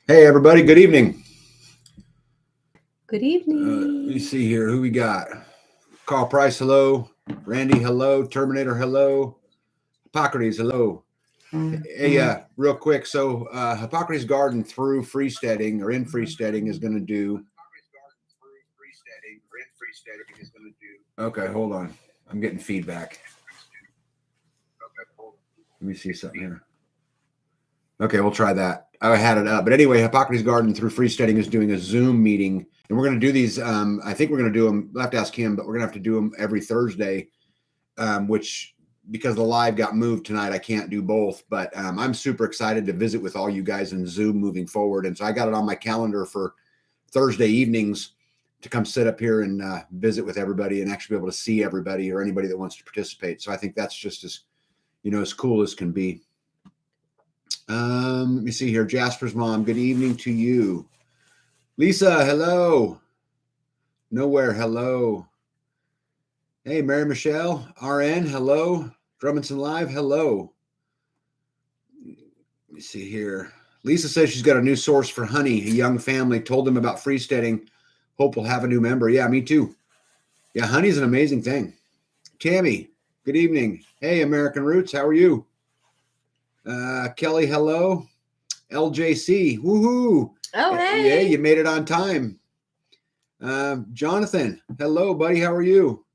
Hey, everybody. Good evening. Good Let evening. me see here. Who we got? Carl Price, hello. Randy, hello. Terminator, hello. Hippocrates, hello. Hey, real quick. So, Hippocrates Garden through Freesteading or in Freesteading is going to do. Okay, hold on. I'm getting feedback. Let me see something here. Okay, we'll try that. I had it up. But anyway, Hippocrates Garden through Freesteading is doing a Zoom meeting. And we're going to do these. I think we're going to do them. We'll have to ask him, but we're going to have to do them every Thursday, which because the live got moved tonight, I can't do both. But I'm super excited to visit with all you guys in Zoom moving forward. And so I got it on my calendar for Thursday evenings to come sit up here and visit with everybody and actually be able to see everybody or anybody that wants to participate. So I think that's just as cool as can be. Let me see here. Jasper's mom, good evening to you. Lisa, hello. Nowhere, hello. Hey, Mary Michelle, RN, hello. Drummondson Live, hello. Let me see here. Lisa says she's got a new source for honey. A young family told them about freesteading. Hope we'll have a new member. Yeah, me too. Yeah, honey's an amazing thing. Tammy, good evening. Hey, American Roots, how are you? Kelly, hello. LJC, woohoo. Oh, hey. Yeah, you made it on time. Jonathan, hello, buddy. How are you?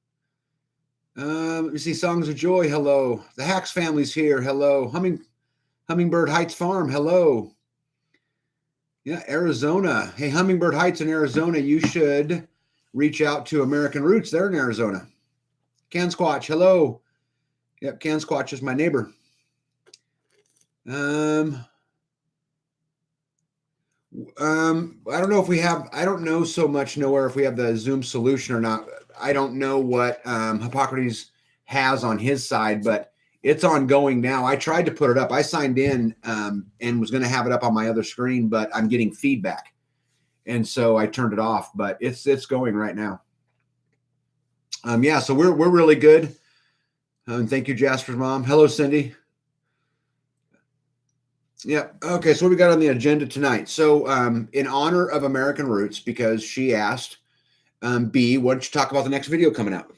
Let me see. Songs of Joy, hello. The Hacks family's here, hello. Hummingbird Heights Farm, hello. Yeah, Arizona. Hey, Hummingbird Heights in Arizona, you should reach out to American Roots. They're in Arizona. Can Squatch, hello. Yep, Can Squatch is my neighbor. I don't know if we have, I don't know so much nowhere if we have the Zoom solution or not. I don't know what Hippocrates has on his side, but it's ongoing now. I tried to put it up. I signed in and was going to have it up on my other screen, but I'm getting feedback. And so I turned it off, but it's going right now. Yeah, so we're really good. Thank you, Jasper's mom. Hello, Cindy. Yeah. Okay. So what we got on the agenda tonight? So in honor of American Roots, because she asked, B, why don't you talk about the next video coming out?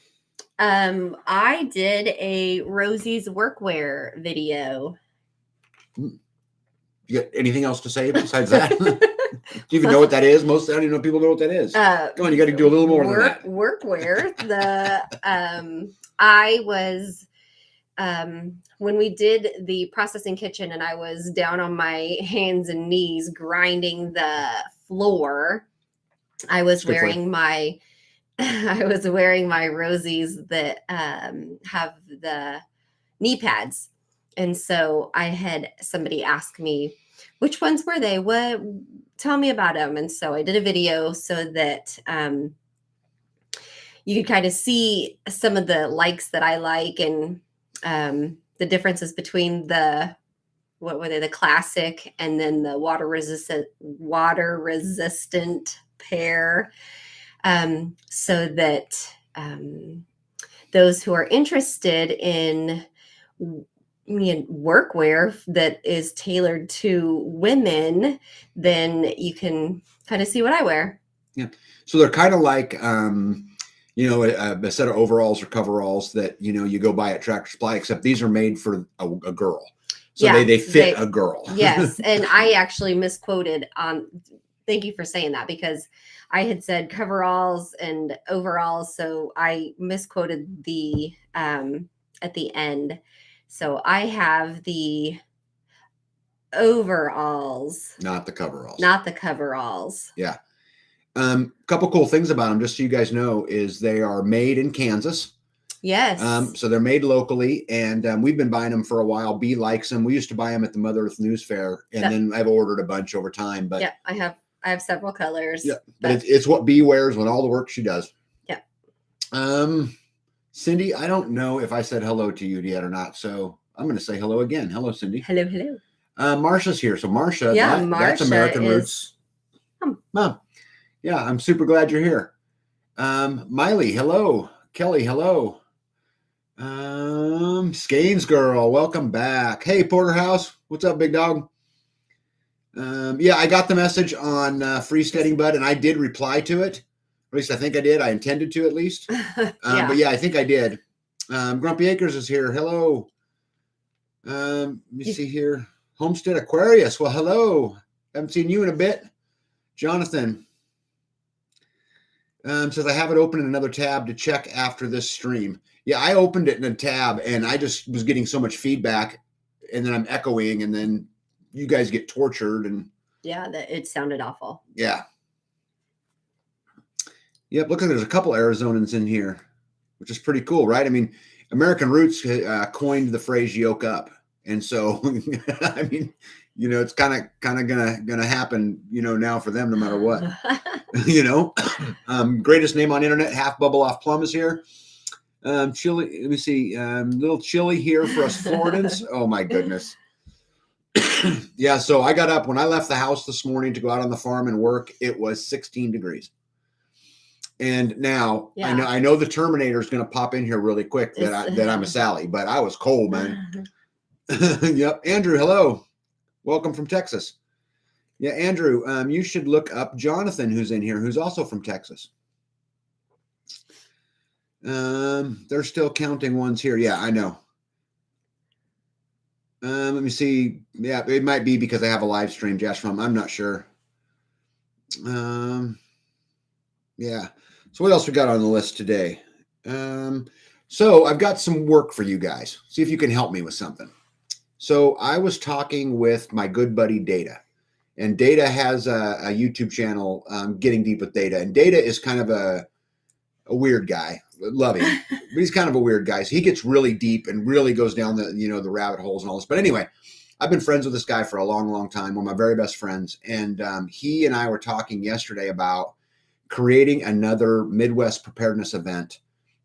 I did a Rosie's workwear video. You got anything else to say besides that? Do you even know what that is? I don't even know if people know what that is. Come on, you got to do a little more than that. Workwear. I was when we did the processing kitchen and I was down on my hands and knees grinding the floor, I was wearing my Rosie's that have the knee pads. And so I had somebody ask me, which ones were they? Tell me about them. And so I did a video so that you could kind of see some of the likes that I like and the differences between the classic and then the water resistant pair, so that those who are interested in workwear that is tailored to women, then you can kind of see what I wear. Yeah. So they're kind of like, a set of overalls or coveralls that, you go buy at Tractor Supply, except these are made for a girl. So yeah, they fit a girl. Yes. And I actually misquoted on, thank you for saying that, because I had said coveralls and overalls. So I misquoted the, at the end. So I have the overalls. Not the coveralls. Not the coveralls. Yeah. Couple cool things about them, just so you guys know, is they are made in Kansas. Yes. So they're made locally, and we've been buying them for a while. B likes them. We used to buy them at the Mother Earth News Fair, and then I've ordered a bunch over time. But yeah, I have several colors. Yeah, but it's what B wears when all the work she does. Yeah. Cindy, I don't know if I said hello to you yet or not, so I'm going to say hello again. Hello, Cindy. Hello, hello. Marsha's here. So Marsha, that's American Roots. Mom. Yeah, I'm super glad you're here. Miley, hello. Kelly, hello. Skeins girl, welcome back. Hey, Porterhouse, what's up, big dog? Yeah, I got the message on freesteading, bud, and I did reply to it. At least I think I did. I intended to, at least. Yeah. But yeah, I think I did. Grumpy Acres is here. Hello. Let me see here. Homestead Aquarius. Well, hello. Haven't seen you in a bit. Jonathan says, I have it open in another tab to check after this stream. Yeah, I opened it in a tab and I just was getting so much feedback, and then I'm echoing, and then you guys get tortured. And yeah, it sounded awful. yeah. Yep, look, there's a couple Arizonans in here, which is pretty cool, right? I mean, American Roots coined the phrase "yoke up," and so I mean, it's kind of gonna happen, now for them, no matter what. Greatest name on internet, half bubble off plum is here. Chili, let me see, little chilly here for us Floridans. Oh my goodness. Yeah, so I got up when I left the house this morning to go out on the farm and work. It was 16 degrees. And now I know the Terminator is going to pop in here really quick that I'm a Sally, but I was cold, man. Yep. Andrew, hello. Welcome from Texas. Yeah, Andrew, you should look up Jonathan, who's in here, who's also from Texas. They're still counting ones here. Yeah, I know. Let me see. Yeah, it might be because I have a live stream, Josh, from. I'm not sure. Yeah. So what else we got on the list today? So I've got some work for you guys. See if you can help me with something. So I was talking with my good buddy Data, and Data has a YouTube channel, Getting Deep with Data. And Data is kind of a weird guy. Love him, but he's kind of a weird guy. So he gets really deep and really goes down the rabbit holes and all this. But anyway, I've been friends with this guy for a long, long time. One of my very best friends. And he and I were talking yesterday about creating another Midwest preparedness event,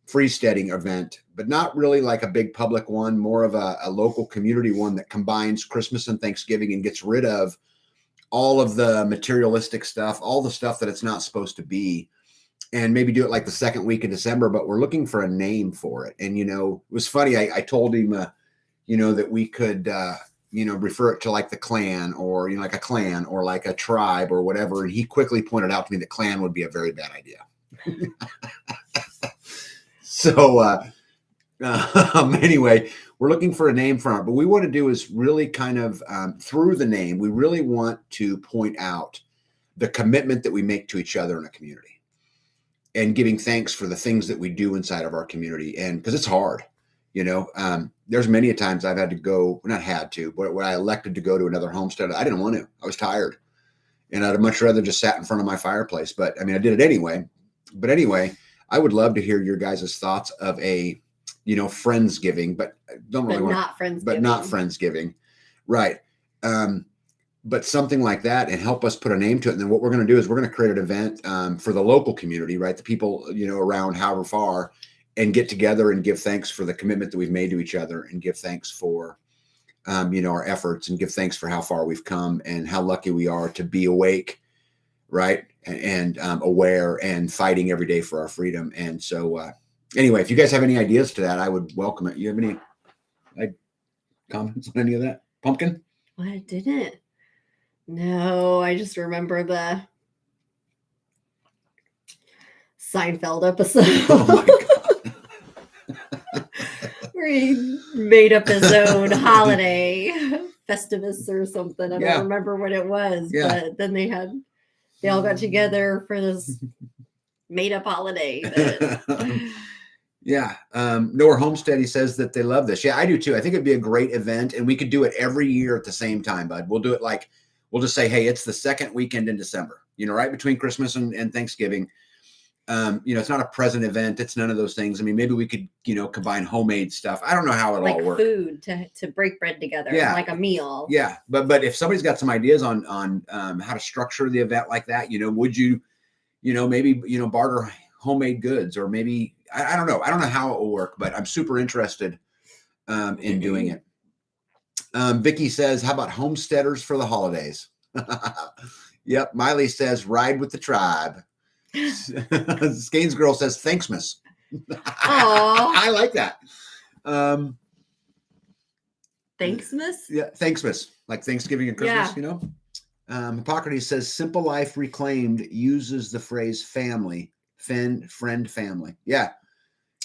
freesteading event, but not really like a big public one, more of a local community one that combines Christmas and Thanksgiving and gets rid of all of the materialistic stuff, all the stuff that it's not supposed to be, and maybe do it like the second week in December. But we're looking for a name for it. And, it was funny. I told him, that we could, refer it to like the clan, or, like a clan or like a tribe or whatever. And he quickly pointed out to me that clan would be a very bad idea. So anyway, we're looking for a name for it. But what we want to do is really kind of through the name, we really want to point out the commitment that we make to each other in a community, and giving thanks for the things that we do inside of our community. And because it's hard, there's many a times I've had to go, not had to, but when I elected to go to another homestead, I didn't want to. I was tired, and I'd much rather just sat in front of my fireplace. But I mean, I did it anyway. But anyway, I would love to hear your guys' thoughts of a, Friendsgiving, but don't really want, but not Friendsgiving, right? But something like that, and help us put a name to it. And then what we're going to do is we're going to create an event for the local community, right? The people, around however far, and get together and give thanks for the commitment that we've made to each other, and give thanks for, our efforts, and give thanks for how far we've come and how lucky we are to be awake, right? And aware and fighting every day for our freedom. And so anyway, if you guys have any ideas to that, I would welcome it. You have any comments on any of that? Pumpkin? Well, I didn't. No, I just remember the Seinfeld episode. Oh my God. Where he made up his own holiday, Festivus or something. I don't remember what it was, but then they all got together for this made up holiday. Yeah. Nor Homestead, he says that they love this. Yeah, I do too. I think it'd be a great event, and we could do it every year at the same time, bud. We'll do it we'll just say, hey, it's the second weekend in December, right between Christmas and Thanksgiving. It's not a present event. It's none of those things. I mean, maybe we could, combine homemade stuff. I don't know how it all works. Like food to break bread together, like a meal. Yeah. But if somebody's got some ideas on how to structure the event like that, would you, maybe, barter homemade goods, or maybe, I don't know. I don't know how it will work, but I'm super interested in doing it. Vicky says, how about homesteaders for the holidays? Yep. Miley says, ride with the tribe. Skanes girl says, Thanksmas. I like that. Thanksmas? Yeah, Thanksmas, like Thanksgiving and Christmas, Hippocrates says Simple Life Reclaimed uses the phrase family, friend, family. Yeah.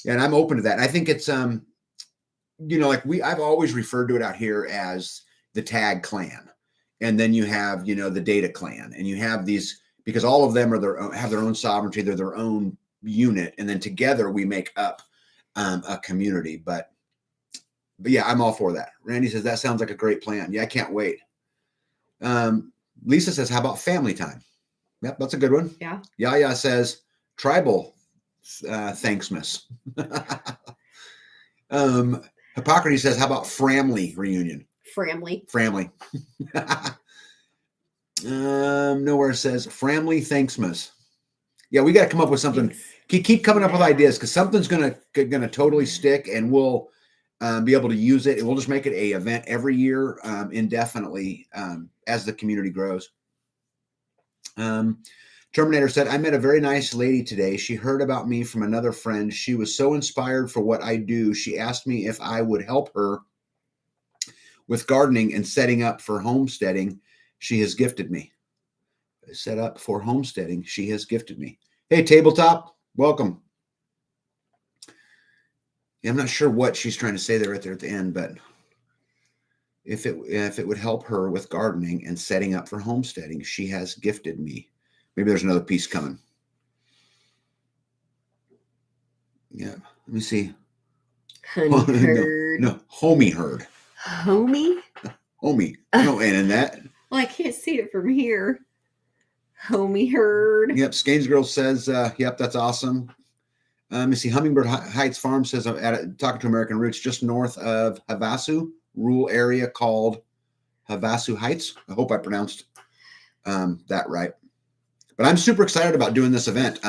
Yeah. And I'm open to that. I think it's, like I've always referred to it out here as the tag clan. And then you have, the data clan, and you have these, because all of them have their own sovereignty. They're their own unit. And then together we make up a community. But yeah, I'm all for that. Randy says, that sounds like a great plan. Yeah, I can't wait. Lisa says, how about family time? Yep, that's a good one. Yeah. Yaya says, tribal Thanksmas. Hippocrates says, how about Framley reunion? Framley. Nowhere says Framley Thanksmas. Yeah, we got to come up with something. Keep coming up with ideas, because something's gonna totally stick, and we'll be able to use it. And we'll just make it a event every year, indefinitely, as the community grows. Terminator said, I met a very nice lady today. She heard about me from another friend. She was so inspired for what I do. She asked me if I would help her with gardening and setting up for homesteading. She has gifted me. Set up for homesteading. She has gifted me. Hey, Tabletop, welcome. Yeah, I'm not sure what she's trying to say there right there at the end, but if it would help her with gardening and setting up for homesteading, she has gifted me. Maybe there's another piece coming. Yeah, let me see. Honey herd. No, homie herd. Homie? Homie. No N in that. Well, I can't see it from here. Homie herd. Yep. Skanes Girl says, yep, that's awesome. Let me see. Hummingbird Heights Farm says, I'm talking to American Roots, just north of Havasu, rural area called Havasu Heights. I hope I pronounced that right. But I'm super excited about doing this event.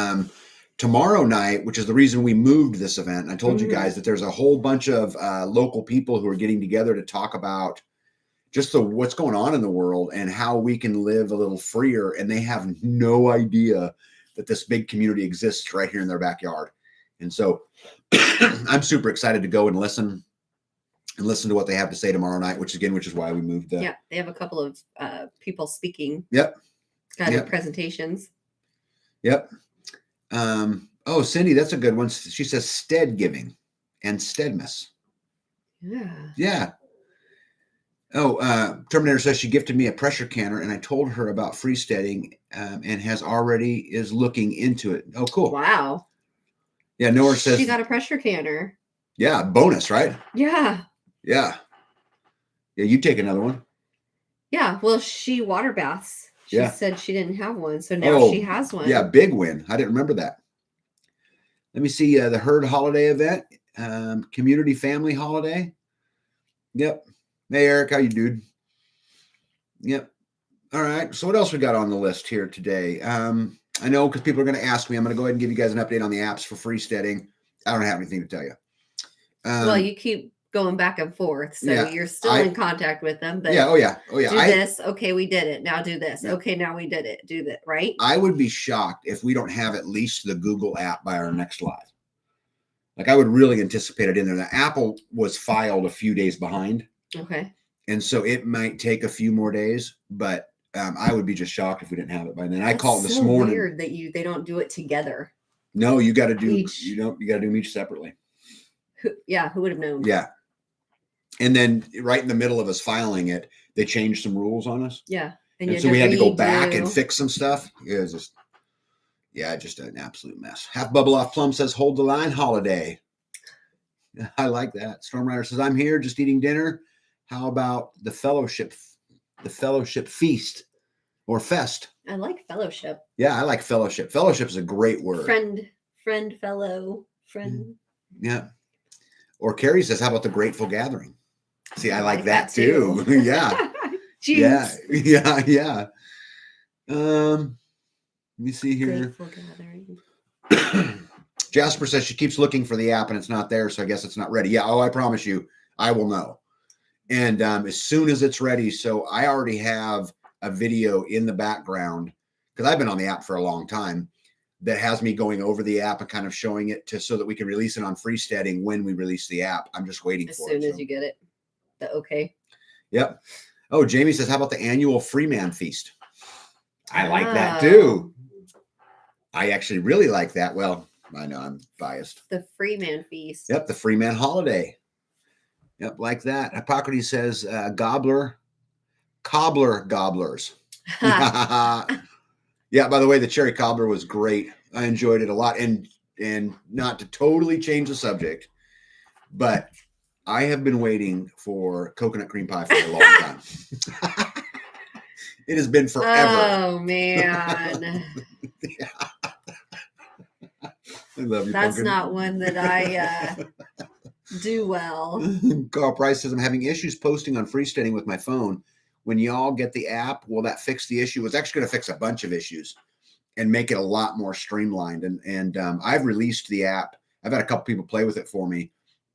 Tomorrow night, which is the reason we moved this event, I told you guys that there's a whole bunch of local people who are getting together to talk about just what's going on in the world and how we can live a little freer. And they have no idea that this big community exists right here in their backyard. And so I'm super excited to go and listen to what they have to say tomorrow night, which is why we moved. Yeah, they have a couple of people speaking. Yep. Presentations. Yep. Oh, Cindy, that's a good one. She says stead giving and steadmas. Yeah. Yeah. Oh, Terminator says she gifted me a pressure canner, and I told her about freesteading, and is looking into it. Oh, cool. Wow. Yeah. Nowhere says she got a pressure canner. Yeah. Bonus, right? Yeah. Yeah. Yeah. You take another one. Yeah. Well, she water baths. She said she didn't have one, so now she has one. Yeah, big win. I didn't remember that. Let me see the herd holiday event, community family holiday. Yep. Hey, Eric, how you dude? Yep. All right. So what else we got on the list here today? I know because people are going to ask me. I'm going to go ahead and give you guys an update on the apps for freesteading. I don't have anything to tell you. Well, you keep going back and forth, so you're still in contact with them. But oh yeah. Do this. Okay, we did it. Now do this. Yeah. Okay, now we did it. Do that. Right. I would be shocked if we don't have at least the Google app by our next live. Like I would really anticipate it in there. The Apple was filed a few days behind. Okay. And so it might take a few more days, but I would be just shocked if we didn't have it by then. I called this morning. Weird that they don't do it together. No, you got to do you got to do them each separately. Who would have known? Yeah. And then right in the middle of us filing it, they changed some rules on us. Yeah. And so we had to go back and fix some stuff. It was just an absolute mess. Half Bubble Off Plum says, hold the line holiday. I like that. Storm Rider says, I'm here just eating dinner. How about the fellowship feast or fest? I like fellowship. Yeah, I like fellowship. Fellowship is a great word. Friend, fellow, friend. Yeah. Or Carrie says, how about the Grateful Gathering? See, I like that too. Yeah. Jeez. Yeah. Let me see here. Grateful Gathering. Jasper says she keeps looking for the app and it's not there, so I guess it's not ready. Yeah. Oh, I promise you, I will know. And as soon as it's ready, so I already have a video in the background because I've been on the app for a long time that has me going over the app and kind of showing it so that we can release it on freesteading when we release the app. I'm just waiting for it. As soon as you get it. Okay. Yep. Oh, Jamie says, how about the annual Freeman Feast? I like that Oh. too. I actually really like that. Well, I know I'm biased. The Freeman Feast. Yep, the Freeman Holiday. Yep, like that. Hippocrates says cobbler gobblers. Yeah, by the way, the cherry cobbler was great. I enjoyed it a lot. And not to totally change the subject, but I have been waiting for coconut cream pie for a long time. It has been forever. Oh man. Yeah. I love you. That's pumpkin. not one that I do well. Carl Price says, I'm having issues posting on freestanding with my phone. When y'all get the app, will that fix the issue? It's actually going to fix a bunch of issues and make it a lot more streamlined. And I've released the app. I've had a couple people play with it for me,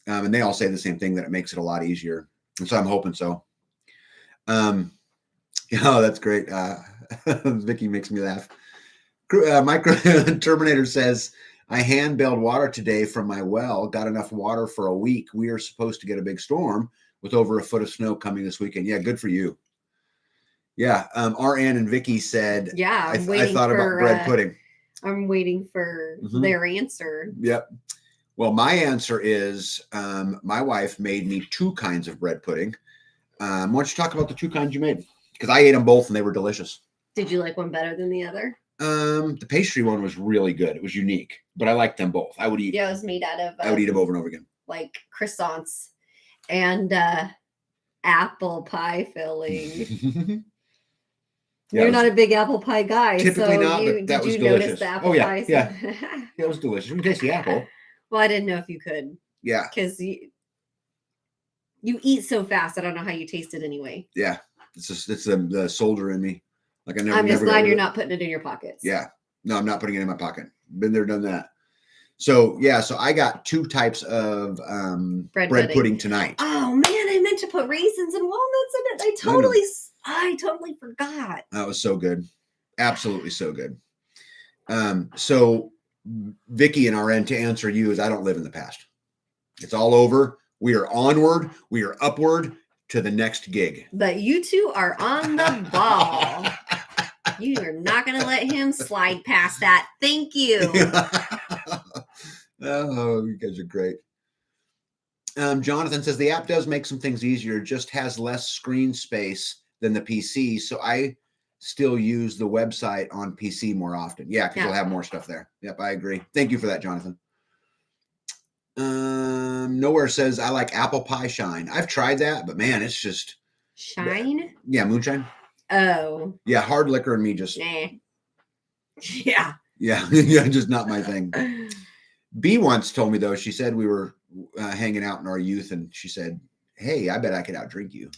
and they all say the same thing, that it makes it a lot easier. And so I'm hoping so. Oh, that's great. Vicky makes me laugh. Micro Terminator says, I hand bailed water today from my well. Got enough water for a week. We are supposed to get a big storm with over a foot of snow coming this weekend. Yeah, good for you. Yeah. RN and Vicky said, Yeah, I thought about bread pudding. I'm waiting for their answer. Yep. Well, my answer is my wife made me 2 kinds of bread pudding. Why don't you talk about the 2 kinds you made? Because I ate them both and they were delicious. Did you like one better than the other? The pastry one was really good. It was unique, but I liked them both. I would eat. Yeah, it was made out of. I would eat them over and over again. Like croissants and apple pie filling. You're not a big apple pie guy. Typically so not, you, but that did was you delicious. notice the apple Oh, yeah, pies? yeah. It was delicious. You can taste the apple. Well, I didn't know if you could. Yeah. Because you eat so fast. I don't know how you taste it anyway. Yeah. It's just the soldier in me. Like I'm just never glad you're not putting it in your pockets. Yeah. No, I'm not putting it in my pocket. Been there, done that. So yeah, so I got 2 types of bread pudding tonight. Oh man, I meant to put raisins and walnuts in it. I totally forgot. That was so good. Absolutely so good. So Vicky and RN, to answer you, is I don't live in the past. It's all over. We are onward. We are upward to the next gig. But you 2 are on the ball. You are not going to let him slide past that. Thank you. Oh, you guys are great. Jonathan says the app does make some things easier, just has less screen space than the PC. So I still use the website on PC more often. Yeah, because you'll have more stuff there. Yep, I agree. Thank you for that, Jonathan. Nowhere says I like apple pie shine. I've tried that, but man, it's just shine. Yeah, moonshine. Oh. Yeah, hard liquor and me just. Nah. Yeah. Yeah, yeah, just not my thing. B once told me though. She said we were hanging out in our youth, and she said, "Hey, I bet I could outdrink you."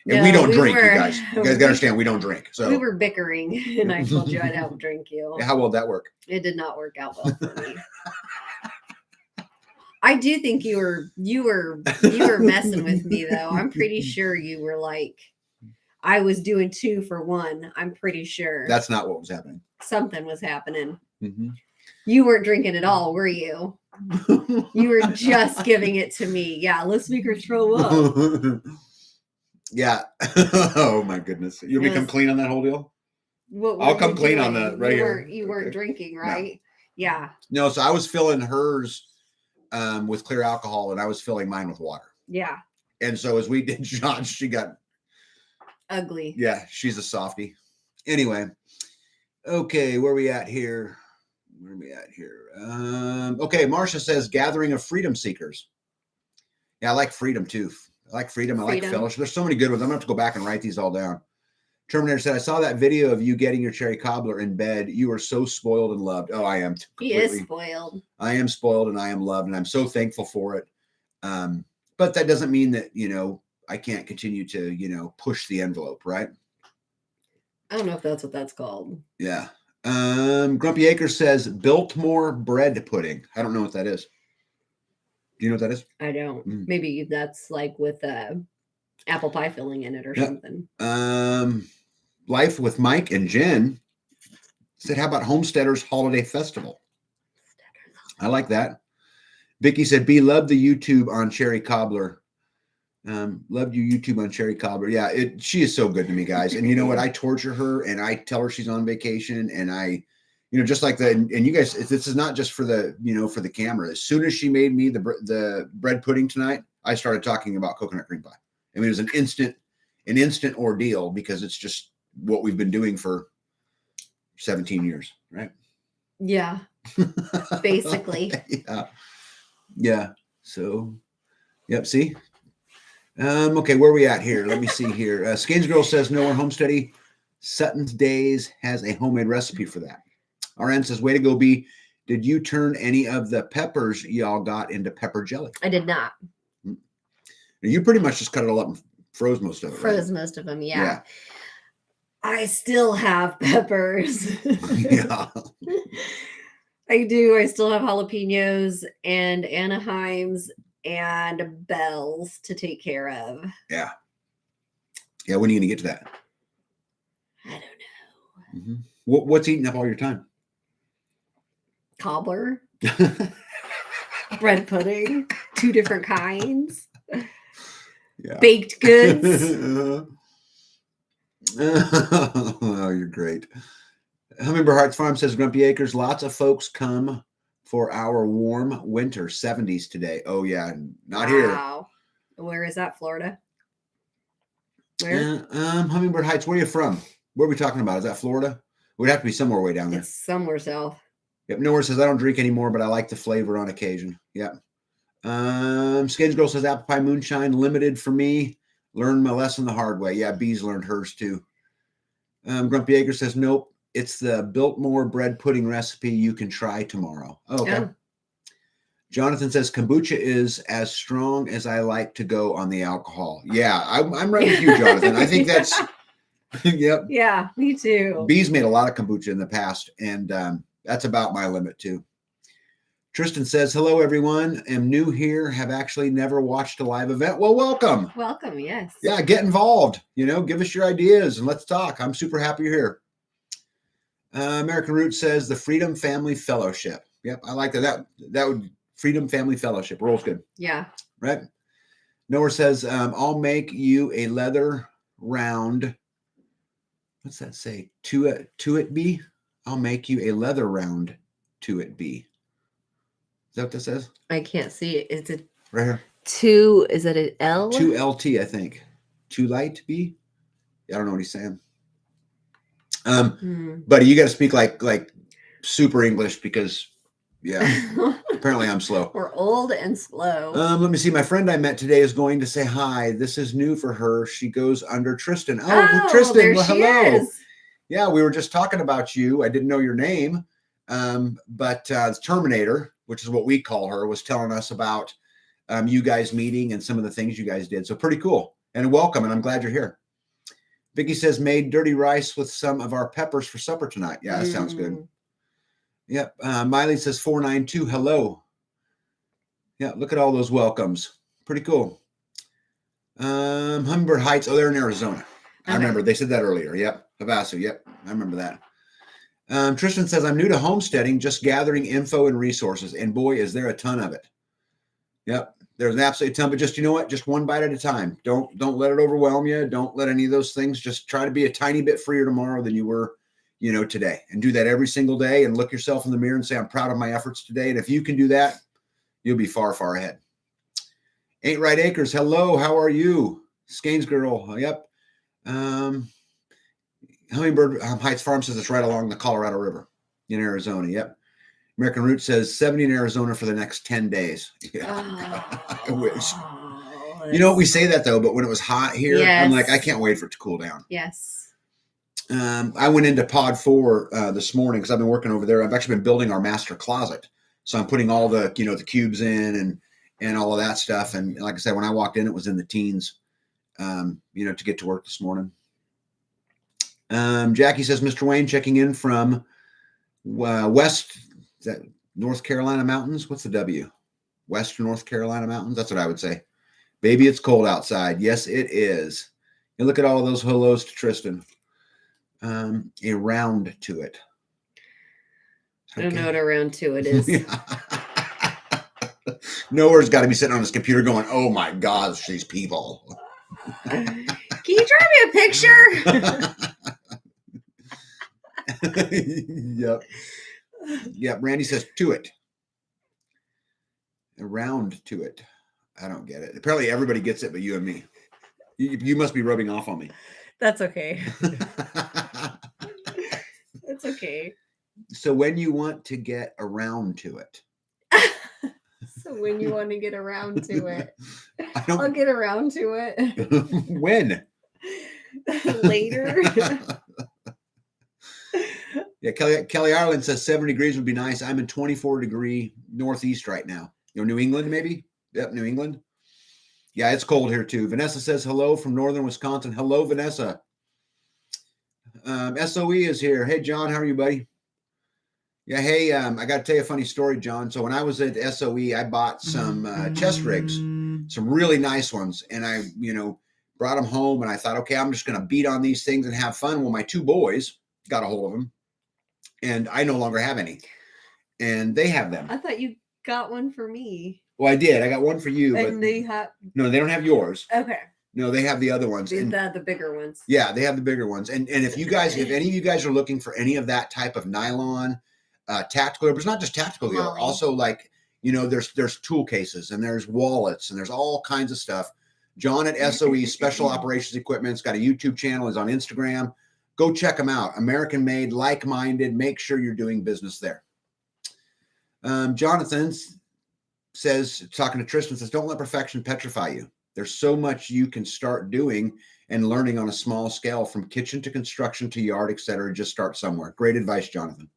And we don't drink, you guys. You guys gotta understand, we don't drink. So we were bickering, and I told you I'd outdrink you. How well did that work? It did not work out well for me. I do think you were messing with me though. I'm pretty sure you were like, I was doing 2 for 1. I'm pretty sure. That's not what was happening. Something was happening. Mm-hmm. You weren't drinking at all, were you? You were just giving it to me. Yeah, let's make her throw up. Yeah. Oh my goodness. You'll become clean on that whole deal? I'll come clean on that right here. You weren't drinking, right? No. Yeah. No, so I was filling hers with clear alcohol, and I was filling mine with water. Yeah. And so as we did shots, she got ugly. Yeah, she's a softie. Anyway, okay, where are we at here? Okay, Marcia says gathering of freedom seekers. Yeah, I like freedom too. I like freedom. I like fellowship. There's so many good ones. I'm gonna have to go back and write these all down. Terminator said, I saw that video of you getting your cherry cobbler in bed. You are so spoiled and loved. Oh, I am. He is spoiled. I am spoiled and I am loved, and I'm so thankful for it. But that doesn't mean that, I can't continue to, push the envelope, right? I don't know if that's what that's called. Yeah. Grumpy Acres says Biltmore bread pudding. I don't know what that is. Do you know what that is? I don't. Maybe that's like with apple pie filling in it or something. Life with Mike and Jen said, how about Homesteaders Holiday Festival? I like that. Vicky said, B, love the YouTube on cherry cobbler. Loved you YouTube on Sherry Colbert. Yeah, she is so good to me, guys. And you know what? I torture her and I tell her she's on vacation, and I, just like and you guys, this is not just for the, for the camera. As soon as she made me the bread pudding tonight, I started talking about coconut cream pie. I mean, it was an instant ordeal because it's just what we've been doing for 17 years, right? Yeah. Basically. Yeah. So, yep. See. Okay, where are we at here? Let me see here. Skins Girl says nowhere homesteady. Sutton's Days has a homemade recipe for that. RN says, way to go, B. Did you turn any of the peppers y'all got into pepper jelly? I did not. You pretty much just cut it all up and froze most of it. Froze most of them, yeah. I still have peppers. Yeah. I do. I still have jalapenos and Anaheims and bells to take care of. Yeah. Yeah. When are you going to get to that? I don't know. Mm-hmm. What's eating up all your time? Cobbler. Bread pudding. 2 different kinds. Yeah. Baked goods. Oh, you're great. Hummingbird Hearts Farm says Grumpy Acres. Lots of folks come for our warm winter 70s today. Oh yeah, not here. Wow. Where is that? Florida? Where? Hummingbird Heights. Where are you from? Where are we talking about? Is that Florida? It would have to be somewhere way down there. It's somewhere south. Yep. Nowhere says I don't drink anymore, but I like the flavor on occasion. Yep. Skins Girl says apple pie moonshine limited for me. Learned my lesson the hard way. Yeah, Bees learned hers too. Grumpy Acre says nope. It's the Biltmore bread pudding recipe you can try tomorrow. Oh, okay. Yeah. Jonathan says kombucha is as strong as I like to go on the alcohol. Yeah, I'm right with you, Jonathan. I think that's, yep. Yeah, me too. Bees made a lot of kombucha in the past, and that's about my limit too. Tristan says, hello, everyone. Am new here. Have actually never watched a live event. Well, welcome. Welcome, yes. Yeah, get involved. Give us your ideas and let's talk. I'm super happy you're here. American Root says the Freedom Family Fellowship. Yep, I like that. That would Freedom Family Fellowship rolls good. Yeah. Right. Nowhere says I'll make you a leather round. What's that say? To it be. I'll make you a leather round. To it be. Is that what that says? I can't see it. Is it right here? 2? Is it an L? 2LT, I think. Too light be. I don't know what he's saying. Buddy, you got to speak like super English because, yeah, apparently I'm slow. We're old and slow. Let me see. My friend I met today is going to say hi. This is new for her. She goes under Tristan. Oh, Tristan. There well, she hello. Is. Yeah, we were just talking about you. I didn't know your name, but Terminator, which is what we call her, was telling us about you guys meeting and some of the things you guys did. So pretty cool. And welcome. And I'm glad you're here. Vicky says, made dirty rice with some of our peppers for supper tonight. Yeah, that sounds good. Yep. Miley says 492. Hello. Yeah, look at all those welcomes. Pretty cool. Hummingbird Heights. Oh, they're in Arizona. Okay. I remember. They said that earlier. Yep. Havasu. Yep. I remember that. Tristan says, I'm new to homesteading, just gathering info and resources. And boy, is there a ton of it. Yep. There's an absolute ton, but just, you know what? Just one bite at a time. Don't let it overwhelm you. Don't let any of those things. Just try to be a tiny bit freer tomorrow than you were, today, and do that every single day and look yourself in the mirror and say, I'm proud of my efforts today. And if you can do that, you'll be far, far ahead. Ain't Right Acres. Hello. How are you? Skanes Girl. Yep. Hummingbird Heights Farm says it's right along the Colorado River in Arizona. Yep. American Root says 70 in Arizona for the next 10 days. Yeah. I wish. We say that though, but when it was hot here, yes. I'm like, I can't wait for it to cool down. Yes. I went into Pod 4 this morning because I've been working over there. I've actually been building our master closet. So I'm putting all the, the cubes in and all of that stuff. And like I said, when I walked in, it was in the teens, to get to work this morning. Jackie says, Mr. Wayne checking in from West. Is that North Carolina mountains? What's the W? Western North Carolina mountains? That's what I would say. Baby, it's cold outside. Yes, it is. And look at all of those hellos to Tristan. A round to it. Okay. I don't know what a round to it is. Nowhere's got to be sitting on his computer going, "Oh my gosh, these people." Can you draw me a picture? Yep. Yep. Randy says to it. Around to it. I don't get it. Apparently everybody gets it, but you and me. You must be rubbing off on me. That's okay. That's okay. So when you want to get around to it. So when you want to get around to it, I don't... I'll get around to it. When? Later. Yeah, Kelly Ireland says 7 degrees would be nice. I'm in 24-degree northeast right now. New England, maybe? Yep, New England. Yeah, it's cold here too. Vanessa says hello from northern Wisconsin. Hello, Vanessa. SOE is here. Hey, John, how are you, buddy? Yeah, hey, I got to tell you a funny story, John. So when I was at SOE, I bought some chest rigs, some really nice ones, and I, brought them home, and I thought, okay, I'm just going to beat on these things and have fun. Well, my 2 boys got a hold of them, and I no longer have any, and they have them. I thought you got one for me. Well, I did. I got one for you, And but they have... no, they don't have yours. Okay. No, they have the other ones. They have the bigger ones. Yeah, they have the bigger ones. And if you guys, if any of you guys are looking for any of that type of nylon, tactical, but it's not just tactical gear. Molly. Also, like, there's tool cases and there's wallets and there's all kinds of stuff. John at SOE Special Operations Equipment's got a YouTube channel. Is on Instagram. Go check them out. American made, like-minded. Make sure you're doing business there. Jonathan says, talking to Tristan, says, don't let perfection petrify you. There's so much you can start doing and learning on a small scale, from kitchen to construction to yard, etc. Just start somewhere. Great advice, Jonathan.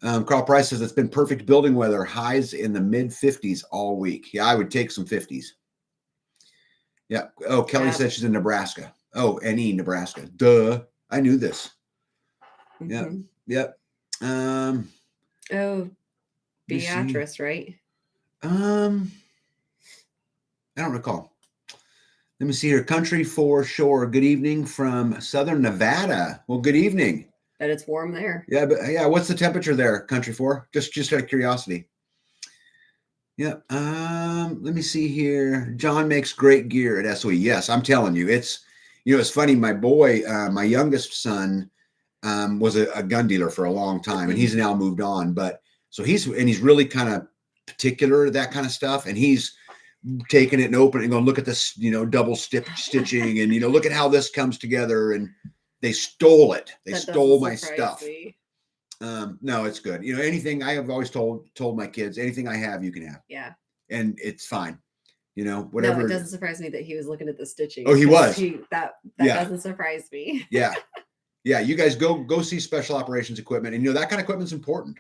Carl Price says, it's been perfect building weather. Highs in the mid 50s all week. Yeah, I would take some 50s. Yeah. Oh, Kelly said she's in Nebraska. Oh, NE, Nebraska. Duh. I knew this. Mm-hmm. Yep. Oh, Beatrice, right? I don't recall. Let me see here. Country for Shore. Good evening from Southern Nevada. Well, good evening. But it's warm there. Yeah, but yeah, what's the temperature there, Country for? Just out of curiosity. Yeah. Let me see here. John makes great gear at SOE. Yes, I'm telling you, it's funny. My boy, my youngest son, was a gun dealer for a long time, and he's now moved on. But so he's really kind of particular, that kind of stuff, and he's taking it and opening and going, look at this, double stitching, and look at how this comes together. And they stole it. They stole my stuff. No, it's good. Anything I have always told my kids, anything I have, you can have. Yeah. And it's fine. Whatever. No, it doesn't surprise me that he was looking at the stitching. Oh, he was. That doesn't surprise me. Yeah. Yeah. You guys go see Special Operations Equipment, and that kind of equipment's important.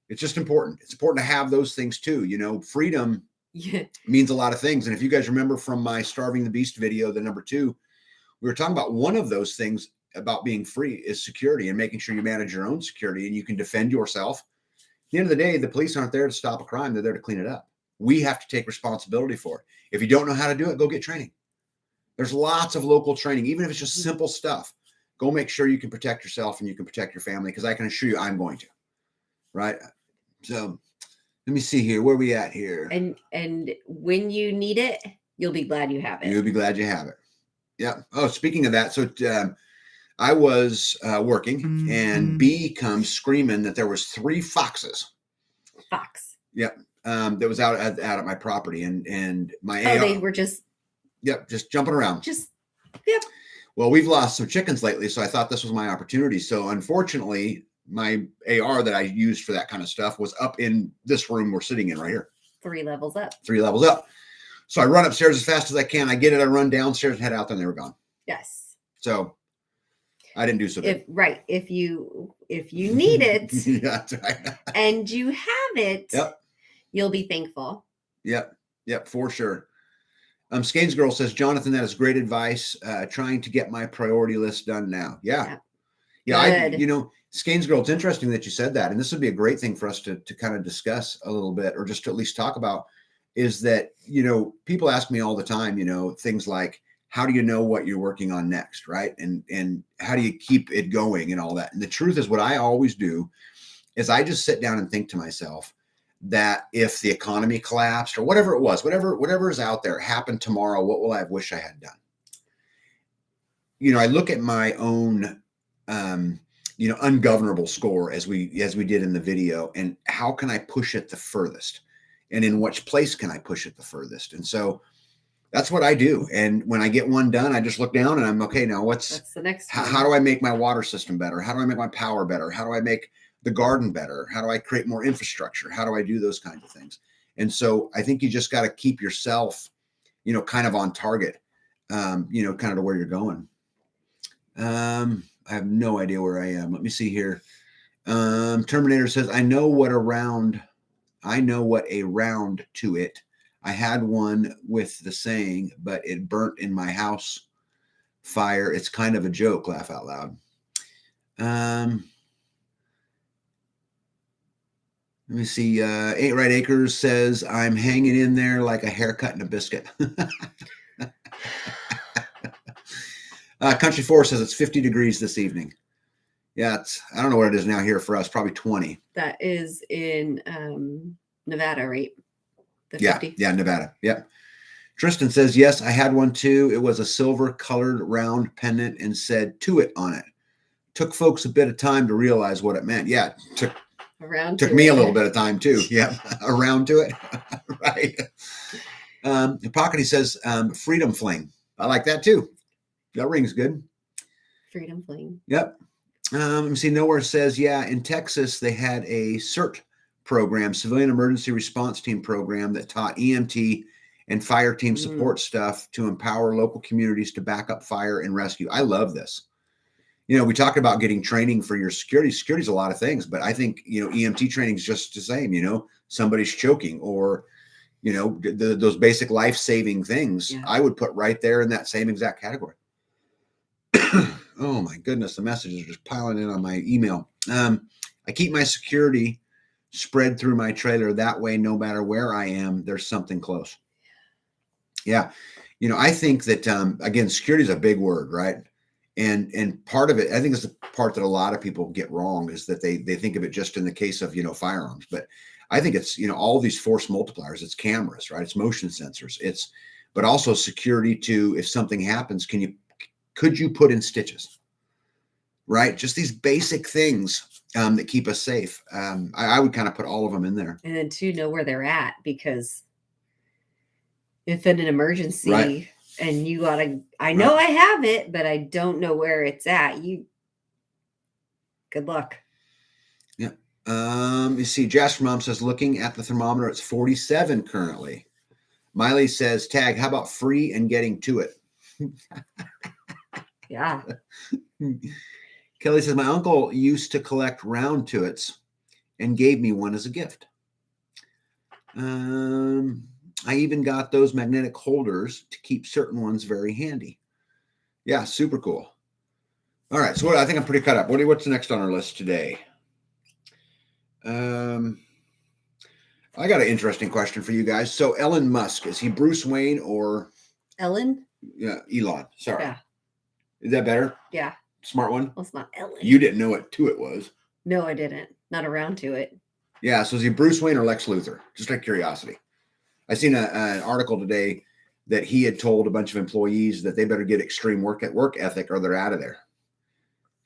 It's just important. It's important to have those things too. Freedom means a lot of things. And if you guys remember from my Starving the Beast video, the number 2, we were talking about one of those things about being free is security, and making sure you manage your own security and you can defend yourself. At the end of the day, the police aren't there to stop a crime. They're there to clean it up. We have to take responsibility for it. If you don't know how to do it, go get training. There's lots of local training, even if it's just simple stuff. Go make sure you can protect yourself and you can protect your family, because I can assure you I'm going to. Right? So let me see here. Where are we at here? And when you need it, you'll be glad you have it. You'll be glad you have it. Yeah. Oh, speaking of that, so I was working, and B comes screaming that there was 3 foxes. Fox. Yep. That was out at my property, and my AR. AR. They were just. Yep, just jumping around. Yep. Well, we've lost some chickens lately, so I thought this was my opportunity. So unfortunately, my AR that I used for that kind of stuff was up in this room we're sitting in right here. 3 levels up. 3 levels up. So I run upstairs as fast as I can. I get it. I run downstairs and head out. Then they were gone. Yes. So I didn't do so good. If you need it, yeah, right. and you have it, yep, you'll be thankful. Yep, for sure. Skanes Girl says, Jonathan, that is great advice. Trying to get my priority list done now. Yeah. Skanes Girl, it's interesting that you said that, and this would be a great thing for us to kind of discuss a little bit, or just to at least talk about. Is that people ask me all the time, things like, how do you know what you're working on next, right? And how do you keep it going and all that? And the truth is, what I always do is I just sit down and think to myself, that if the economy collapsed or whatever it was, whatever is out there happened tomorrow, what will I have wished I had done? I look at my own, ungovernable score as we did in the video, and how can I push it the furthest, and in which place can I push it the furthest? And so that's what I do. And when I get one done, I just look down and I'm okay. Now That's the next one. how do I make my water system better? How do I make my power better? How do I make the garden better? How do I create more infrastructure? How do I do those kinds of things? And so I think you just got to keep yourself, kind of on target, kind of to where you're going. I have no idea where I am. Let me see here. Terminator says, I know what a round to it. I had one with the saying, but it burnt in my house fire. It's kind of a joke. Laugh out loud. Let me see. Ain't Right Acres says, I'm hanging in there like a haircut and a biscuit. Country Forest says it's 50 degrees this evening. Yeah, I don't know what it is now here for us. Probably 20. That is in Nevada, right? The 50? Yeah, Nevada. Yep. Tristan says, yes, I had one too. It was a silver colored round pendant and said "to it" on it. Took folks a bit of time to realize what it meant. Yeah, took me a little bit of time too. Yeah, around to it. Right. Pockety says, freedom fling. I like that too. That rings good. Freedom fling. Yep. Let me see. Nowhere says, yeah, in Texas, they had a CERT program, Civilian Emergency Response Team program, that taught EMT and fire team support stuff to empower local communities to back up fire and rescue. I love this. We talk about getting training for your security. Security is a lot of things, but I think, EMT training is just the same, somebody's choking or, those basic life-saving things. Yeah. I would put right there in that same exact category. Oh my goodness. The messages are just piling in on my email. I keep my security spread through my trailer. That way, no matter where I am, there's something close. Yeah. I think that, again, security is a big word, right? And part of it, I think is the part that a lot of people get wrong, is that they think of it just in the case of, firearms, but I think it's, all these force multipliers, it's cameras, right? It's motion sensors, but also security to, if something happens, could you put in stitches, right? Just these basic things that keep us safe. I would kind of put all of them in there. And then to know where they're at, because if in an emergency, right, and you gotta, I know I have it, but I don't know where it's at. Good luck. Yeah. You see, Jasper Mom says, looking at the thermometer, it's 47 currently. Miley says, tag, how about free and getting to it? Yeah. Kelly says, my uncle used to collect round to-its and gave me one as a gift. I even got those magnetic holders to keep certain ones very handy. Yeah, super cool. All right, so I think I'm pretty cut up. What's next on our list today? I got an interesting question for you guys. So Elon Musk, is he Bruce Wayne or Ellen? Yeah, Elon. Sorry. Yeah. Is that better? Yeah. Smart one? Well, it's not Ellen. You didn't know what to it was. No, I didn't. Not around to it. Yeah, so is he Bruce Wayne or Lex Luthor? Just out of curiosity. I seen an article today that he had told a bunch of employees that they better get extreme work ethic or they're out of there.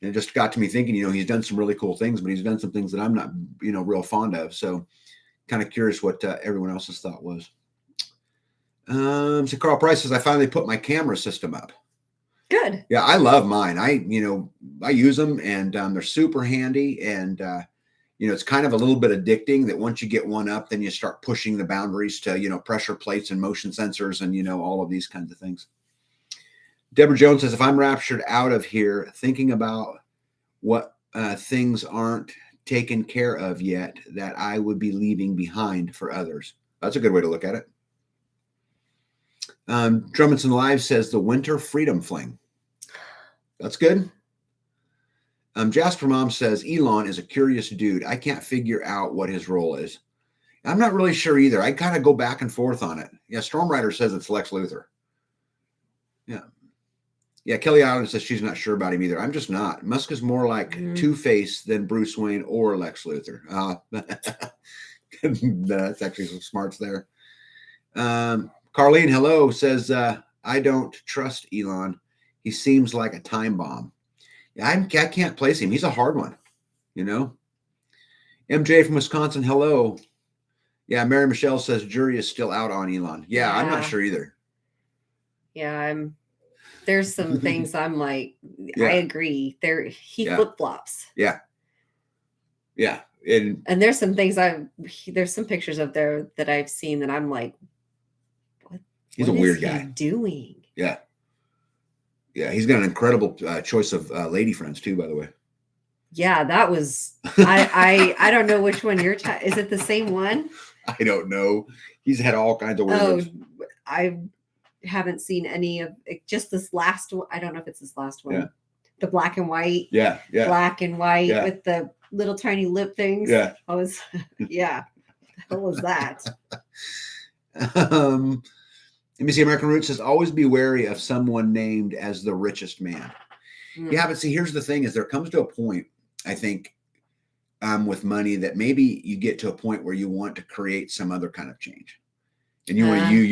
And it just got to me thinking, he's done some really cool things, but he's done some things that I'm not, real fond of. So kind of curious what everyone else's thought was. So Carl Price says, I finally put my camera system up. Good. Yeah, I love mine. I use them and they're super handy. And, it's kind of a little bit addicting that once you get one up, then you start pushing the boundaries to, pressure plates and motion sensors and, all of these kinds of things. Deborah Jones says, if I'm raptured out of here, thinking about what things aren't taken care of yet that I would be leaving behind for others. That's a good way to look at it. Drummondson Live says the winter freedom fling. That's good. Jasper Mom says Elon is a curious dude. I can't figure out what his role is. I'm not really sure either. I kind of go back and forth on it. Yeah, Stormrider says it's Lex Luthor. Yeah, Kelly Island says she's not sure about him either. I'm just not. Musk is more like Two-Face than Bruce Wayne or Lex Luthor. That's actually some smarts there. Carlene, hello, says, I don't trust Elon. He seems like a time bomb. Yeah, I can't place him. He's a hard one, you know. MJ from Wisconsin, hello. Yeah, Mary Michelle says jury is still out on Elon. Yeah, I'm not Yeah. sure either. Yeah, there's some things I'm like, Yeah. I agree. He Yeah. flip-flops. Yeah. And there's some things there's some pictures up there that I've seen that I'm like, he's what a weird is he guy. doing? Yeah. Yeah, he's got an incredible choice of lady friends too, by the way. Yeah, that was I don't know which one you're is it the same one? I don't know. He's had all kinds of weird ones. I haven't seen any of it, just this last one. I don't know if it's this last one. Yeah. The black and white. Yeah. Black and white Yeah. with the little tiny lip things. Yeah. I was yeah. What was that? Let me see. American Root says, always be wary of someone named as the richest man. Yeah, but see, here's the thing is there comes to a point, I think, with money that maybe you get to a point where you want to create some other kind of change. And you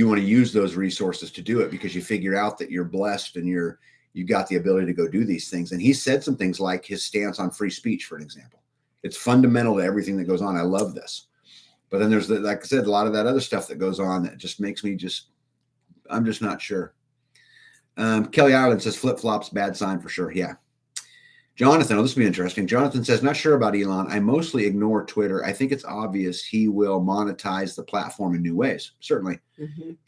want to use those resources to do it because you figure out that you're blessed and you got the ability to go do these things. And he said some things like his stance on free speech, for an example. It's fundamental to everything that goes on. I love this. But then there's, like I said, a lot of that other stuff that goes on that just makes me I'm just not sure. Kelly Ireland says flip-flops, bad sign for sure. Yeah. Jonathan, this will be interesting. Jonathan says, not sure about Elon. I mostly ignore Twitter. I think it's obvious he will monetize the platform in new ways. Certainly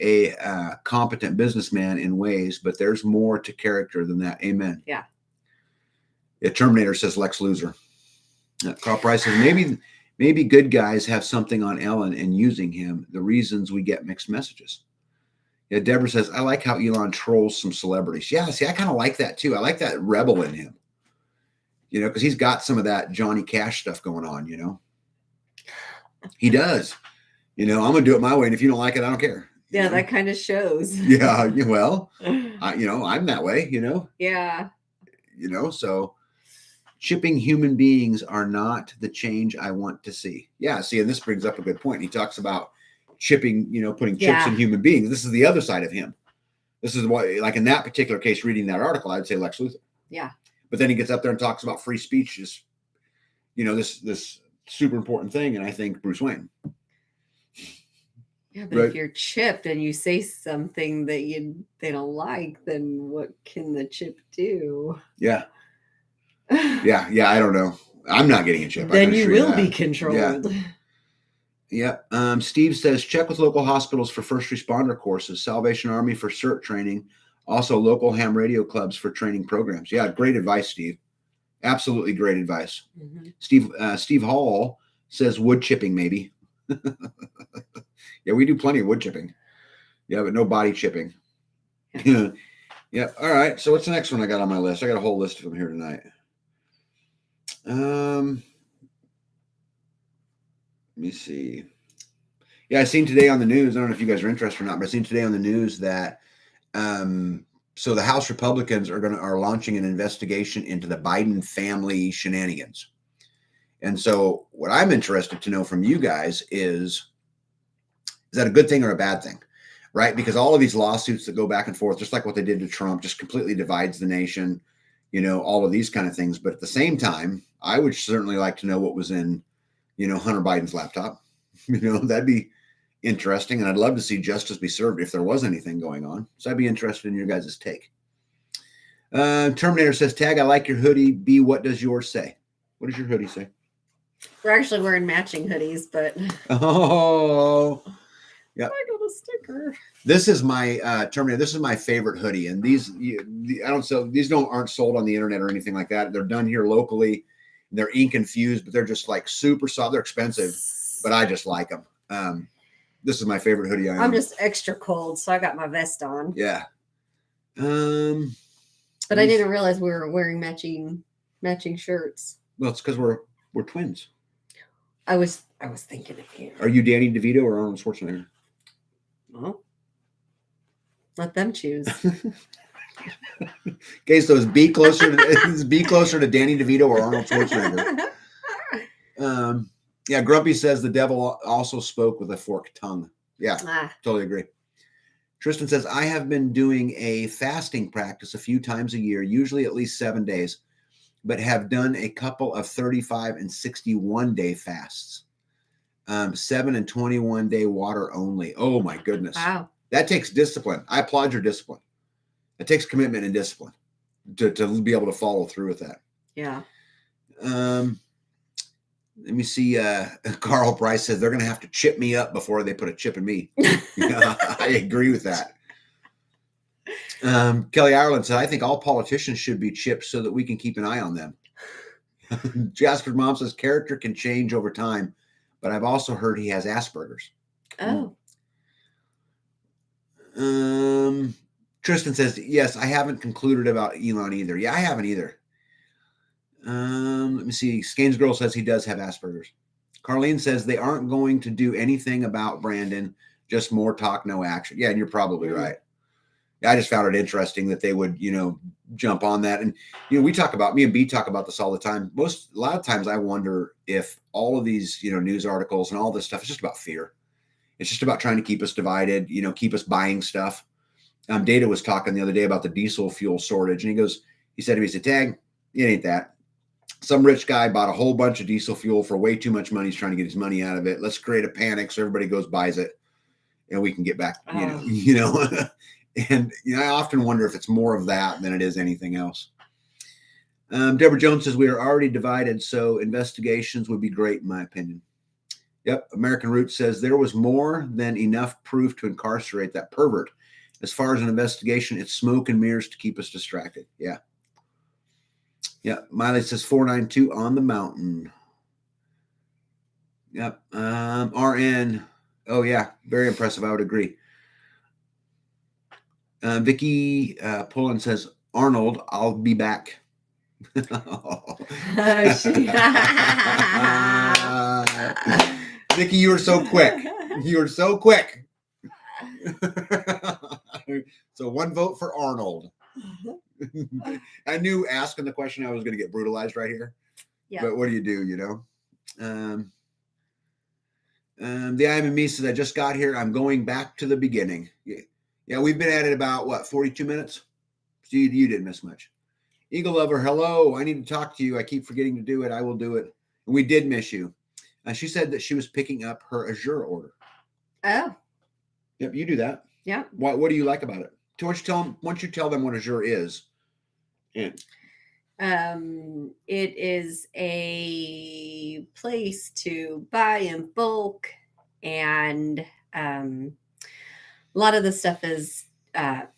a competent businessman in ways, but there's more to character than that. Amen. Yeah. Terminator says Lex Loser. Carl Price says, maybe good guys have something on Ellen and using him. The reasons we get mixed messages. Yeah, Deborah says, I like how Elon trolls some celebrities. Yeah, see, I kind of like that too. I like that rebel in him. You know, because he's got some of that Johnny Cash stuff going on, you know. He does. You know, I'm going to do it my way. And if you don't like it, I don't care. Yeah, that kind of shows. Yeah, well, I'm that way, you know. Yeah. You know, so chipping human beings are not the change I want to see. Yeah, see, and this brings up a good point. He talks about chipping, putting chips in human beings. This is the other side of him. This is what, like in that particular case, reading that article, I'd say Lex Luthor. Yeah. But then he gets up there and talks about free speech is, this super important thing. And I think Bruce Wayne. Yeah, but if you're chipped and you say something that they don't like, then what can the chip do? Yeah. Yeah. I don't know. I'm not getting a chip. Then you will be controlled. Yeah. Steve says, check with local hospitals for first responder courses, Salvation Army for CERT training, also local ham radio clubs for training programs. Yeah, great advice, Steve. Absolutely great advice. Steve Hall says wood chipping, maybe. Yeah, we do plenty of wood chipping. Yeah, but no body chipping. Yeah. All right. So what's the next one I got on my list? I got a whole list of them here tonight. Let me see. Yeah, I seen today on the news. I don't know if you guys are interested or not, but I seen today on the news that so the House Republicans are launching an investigation into the Biden family shenanigans. And so what I'm interested to know from you guys is that a good thing or a bad thing? Right? Because all of these lawsuits that go back and forth, just like what they did to Trump, just completely divides the nation, all of these kind of things. But at the same time, I would certainly like to know what was in, Hunter Biden's laptop. That'd be interesting. And I'd love to see justice be served if there was anything going on. So I'd be interested in your guys' take. Terminator says, Tag, I like your hoodie. B, what does yours say? What does your hoodie say? We're actually wearing matching hoodies, but. Oh, yeah. I got a sticker. This is my Terminator. This is my favorite hoodie. And these aren't sold on the internet or anything like that. They're done here locally. They're ink infused, but they're just like super soft. They're expensive, but I just like them. This is my favorite hoodie. I'm just extra cold, so I got my vest on. Yeah. But I didn't realize we were wearing matching shirts. Well, it's because we're twins. I was thinking of you. Are you Danny DeVito or Arnold Schwarzenegger? Well, let them choose. Okay, so is B closer to Danny DeVito or Arnold Schwarzenegger? Yeah, Grumpy says the devil also spoke with a forked tongue. Yeah, Ah, totally agree. Tristan says, I have been doing a fasting practice a few times a year, usually at least 7 days, but have done a couple of 35 and 61-day fasts. 7 and 21-day water only. Oh my goodness. wow. That takes discipline. I applaud your discipline. It takes commitment and discipline to be able to follow through with that. Yeah. Let me see. Carl Price says they're going to have to chip me up before they put a chip in me. I agree with that. Kelly Ireland said, I think all politicians should be chipped so that we can keep an eye on them. Jasper's mom says character can change over time, but I've also heard he has Asperger's. Oh. Tristan says, yes, I haven't concluded about Elon either. Yeah, I haven't either. Let me see. Skanes Girl says he does have Asperger's. Carlene says they aren't going to do anything about Brandon, just more talk, no action. Yeah, and you're probably right. I just found it interesting that they would, jump on that. And, we talk about, me and B talk about this all the time. A lot of times I wonder if all of these, news articles and all this stuff is just about fear. It's just about trying to keep us divided, keep us buying stuff. Data was talking the other day about the diesel fuel shortage. And he said to me, Tag, it ain't that. Some rich guy bought a whole bunch of diesel fuel for way too much money. He's trying to get his money out of it. Let's create a panic so everybody goes buys it, and we can get back. And I often wonder if it's more of that than it is anything else. Deborah Jones says we are already divided, so investigations would be great, in my opinion. Yep. American Roots says there was more than enough proof to incarcerate that pervert. As far as an investigation, it's smoke and mirrors to keep us distracted. Yeah. Yeah, Miley says 492 on the mountain. Yep. RN. Oh yeah, very impressive. I would agree. Vicky Pullen says Arnold, I'll be back. Vicky, you were so quick. You were so quick. So one vote for Arnold. I knew asking the question I was going to get brutalized right here. Yeah. But what do you do, the I am in me says I just got here. I'm going back to the beginning. Yeah, we've been at it about 42 minutes. So you didn't miss much. Eagle Lover, hello. I need to talk to you. I keep forgetting to do it. I will do it. And we did miss you. She said that she was picking up her Azure order. Oh. Yep, you do that. Yeah. What do you like about it? Once you tell them what Azure is. Yeah. It is a place to buy in bulk, and a lot of the stuff is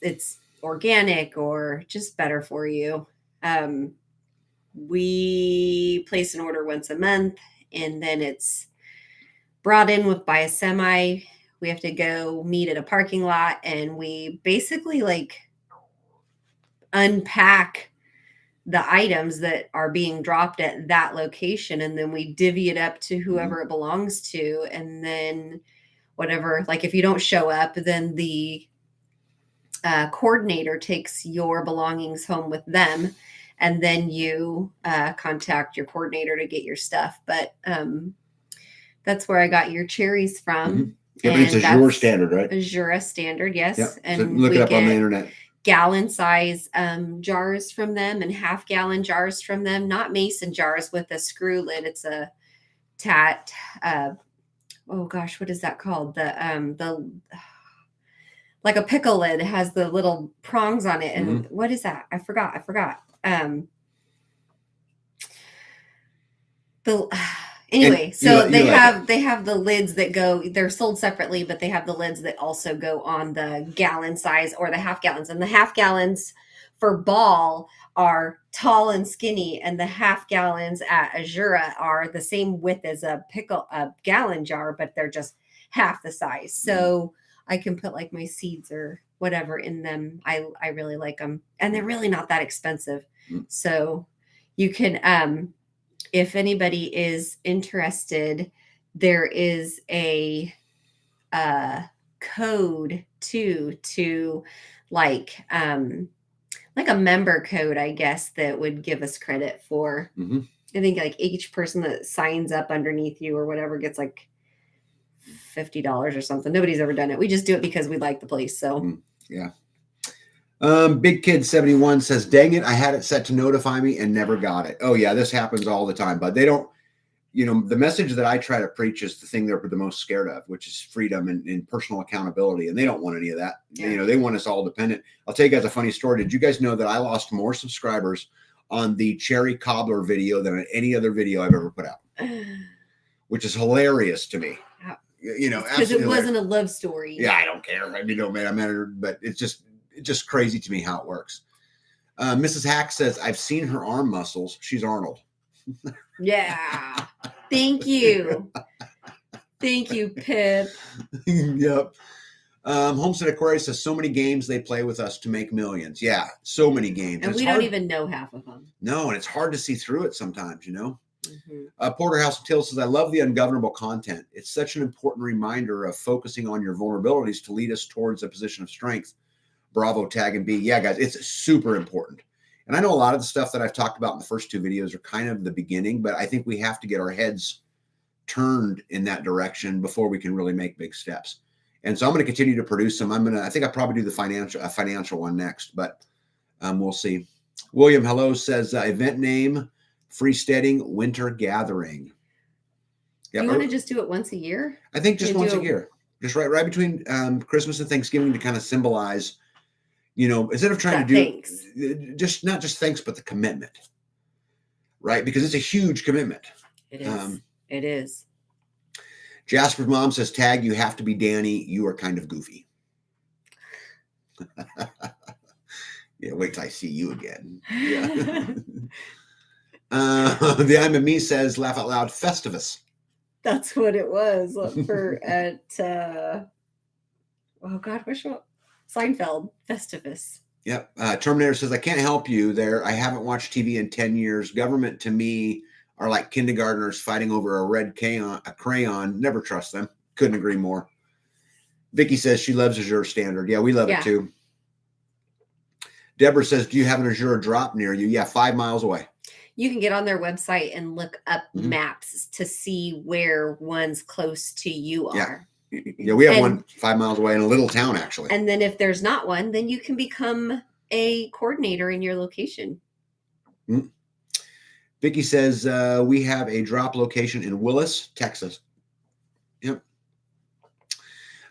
it's organic or just better for you. We place an order once a month, and then it's brought in by a semi. We have to go meet at a parking lot, and we basically unpack the items that are being dropped at that location, and then we divvy it up to whoever it belongs to. And then whatever, if you don't show up, then the coordinator takes your belongings home with them, and then you contact your coordinator to get your stuff. But that's where I got your cherries from. Mm-hmm. Yeah, but it's Azure standard, right? Azure standard, yes. Yep. And so look it up on the internet. Gallon size jars from them and half-gallon jars from them, not mason jars with a screw lid. It's a tat. Oh gosh, what is that called? The like a pickle lid. It has the little prongs on it. And what is that? I forgot. Anyway, so they have the lids that go, they're sold separately, but they have the lids that also go on the gallon size or the half gallons. And the half gallons for Ball are tall and skinny, and the half gallons at Azure are the same width as a gallon jar, but they're just half the size. So I can put my seeds or whatever in them. I really like them, and they're really not that expensive. So you can, if anybody is interested, there is a code to like a member code, I guess, that would give us credit for I think like each person that signs up underneath you or whatever gets like $50 or something. Nobody's ever done it. We just do it because we like the place. So Yeah. Big Kid 71 says, dang it, I had it set to notify me and never got it. Oh yeah, this happens all the time, but they don't, the message that I try to preach is the thing they're the most scared of, which is freedom and personal accountability. And they don't want any of that. Yeah. They want us all dependent. I'll tell you guys a funny story. Did you guys know that I lost more subscribers on the cherry cobbler video than on any other video I've ever put out, which is hilarious to me. Because it wasn't a love story. Yeah, I don't care. I mean, no matter, but it's just crazy to me how it works. Mrs. Hack says, I've seen her arm muscles. She's Arnold. Yeah. Thank you. Thank you, Pip. Yep. Homestead Aquarius says, so many games they play with us to make millions. Yeah, so many games. And we don't even know half of them. No, and it's hard to see through it sometimes, Mm-hmm. Porterhouse and Till says, I love the ungovernable content. It's such an important reminder of focusing on your vulnerabilities to lead us towards a position of strength. Bravo, tag, and B. Yeah, guys, it's super important. And I know a lot of the stuff that I've talked about in the first two videos are kind of the beginning, but I think we have to get our heads turned in that direction before we can really make big steps. And so I'm going to continue to produce them. I think I'll probably do a financial one next, but we'll see. William Hello says, event name, Freesteading Winter Gathering. Yeah, you want to just do it once a year? I think just once a year, just right between Christmas and Thanksgiving to kind of symbolize, instead of trying to do thanks. Just not just thanks, but the commitment, right? Because it's a huge commitment. It is. It is. Jasper's mom says, tag, you have to be Danny. You are kind of goofy. Yeah, wait till I see you again. Yeah. The I'm a Me says, laugh out loud, Festivus. That's what it was. Oh God, which one? Seinfeld, Festivus. Yep. Terminator says, I can't help you there. I haven't watched TV in 10 years. Government to me are like kindergartners fighting over a red crayon. Never trust them. Couldn't agree more. Vicky says she loves Azure Standard. Yeah, we love it too. Deborah says, do you have an Azure drop near you? Yeah, 5 miles away. You can get on their website and look up maps to see where ones close to you are. Yeah, we have one 5 miles away in a little town, actually. And then if there's not one, then you can become a coordinator in your location. Mm-hmm. Vicky says, we have a drop location in Willis, Texas. Yep.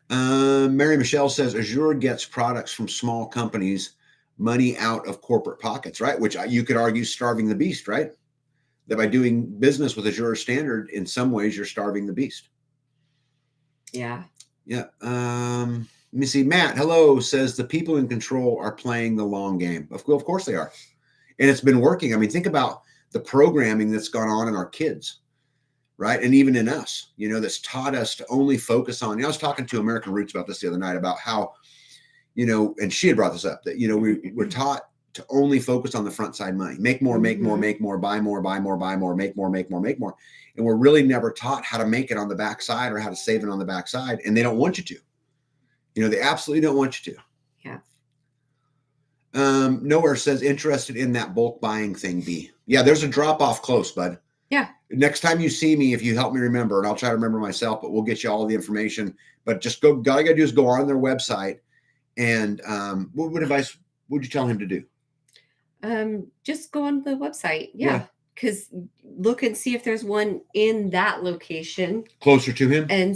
Mary Michelle says, Azure gets products from small companies, money out of corporate pockets, right? Which you could argue starving the beast, right? That by doing business with Azure Standard, in some ways, you're starving the beast. Yeah. Yeah. Let me see. Matt, hello, says the people in control are playing the long game. Of course they are. And it's been working. I mean, think about the programming that's gone on in our kids, right? And even in us, that's taught us to only focus on, I was talking to American Roots about this the other night about how, and she had brought this up that, we're taught to only focus on the front side money, make more, make more, make more, buy more, buy more, buy more, make more, make more, make more. And we're really never taught how to make it on the backside or how to save it on the backside. And they don't want you to, they absolutely don't want you to. Yeah. Nowhere says interested in that bulk buying thing, B. Yeah, there's a drop off close, bud. Yeah. Next time you see me, if you help me remember, and I'll try to remember myself, but we'll get you all the information. But just all you gotta do is go on their website. And what advice would you tell him to do? Just go on the website. Yeah. Because look and see if there's one in that location closer to him. And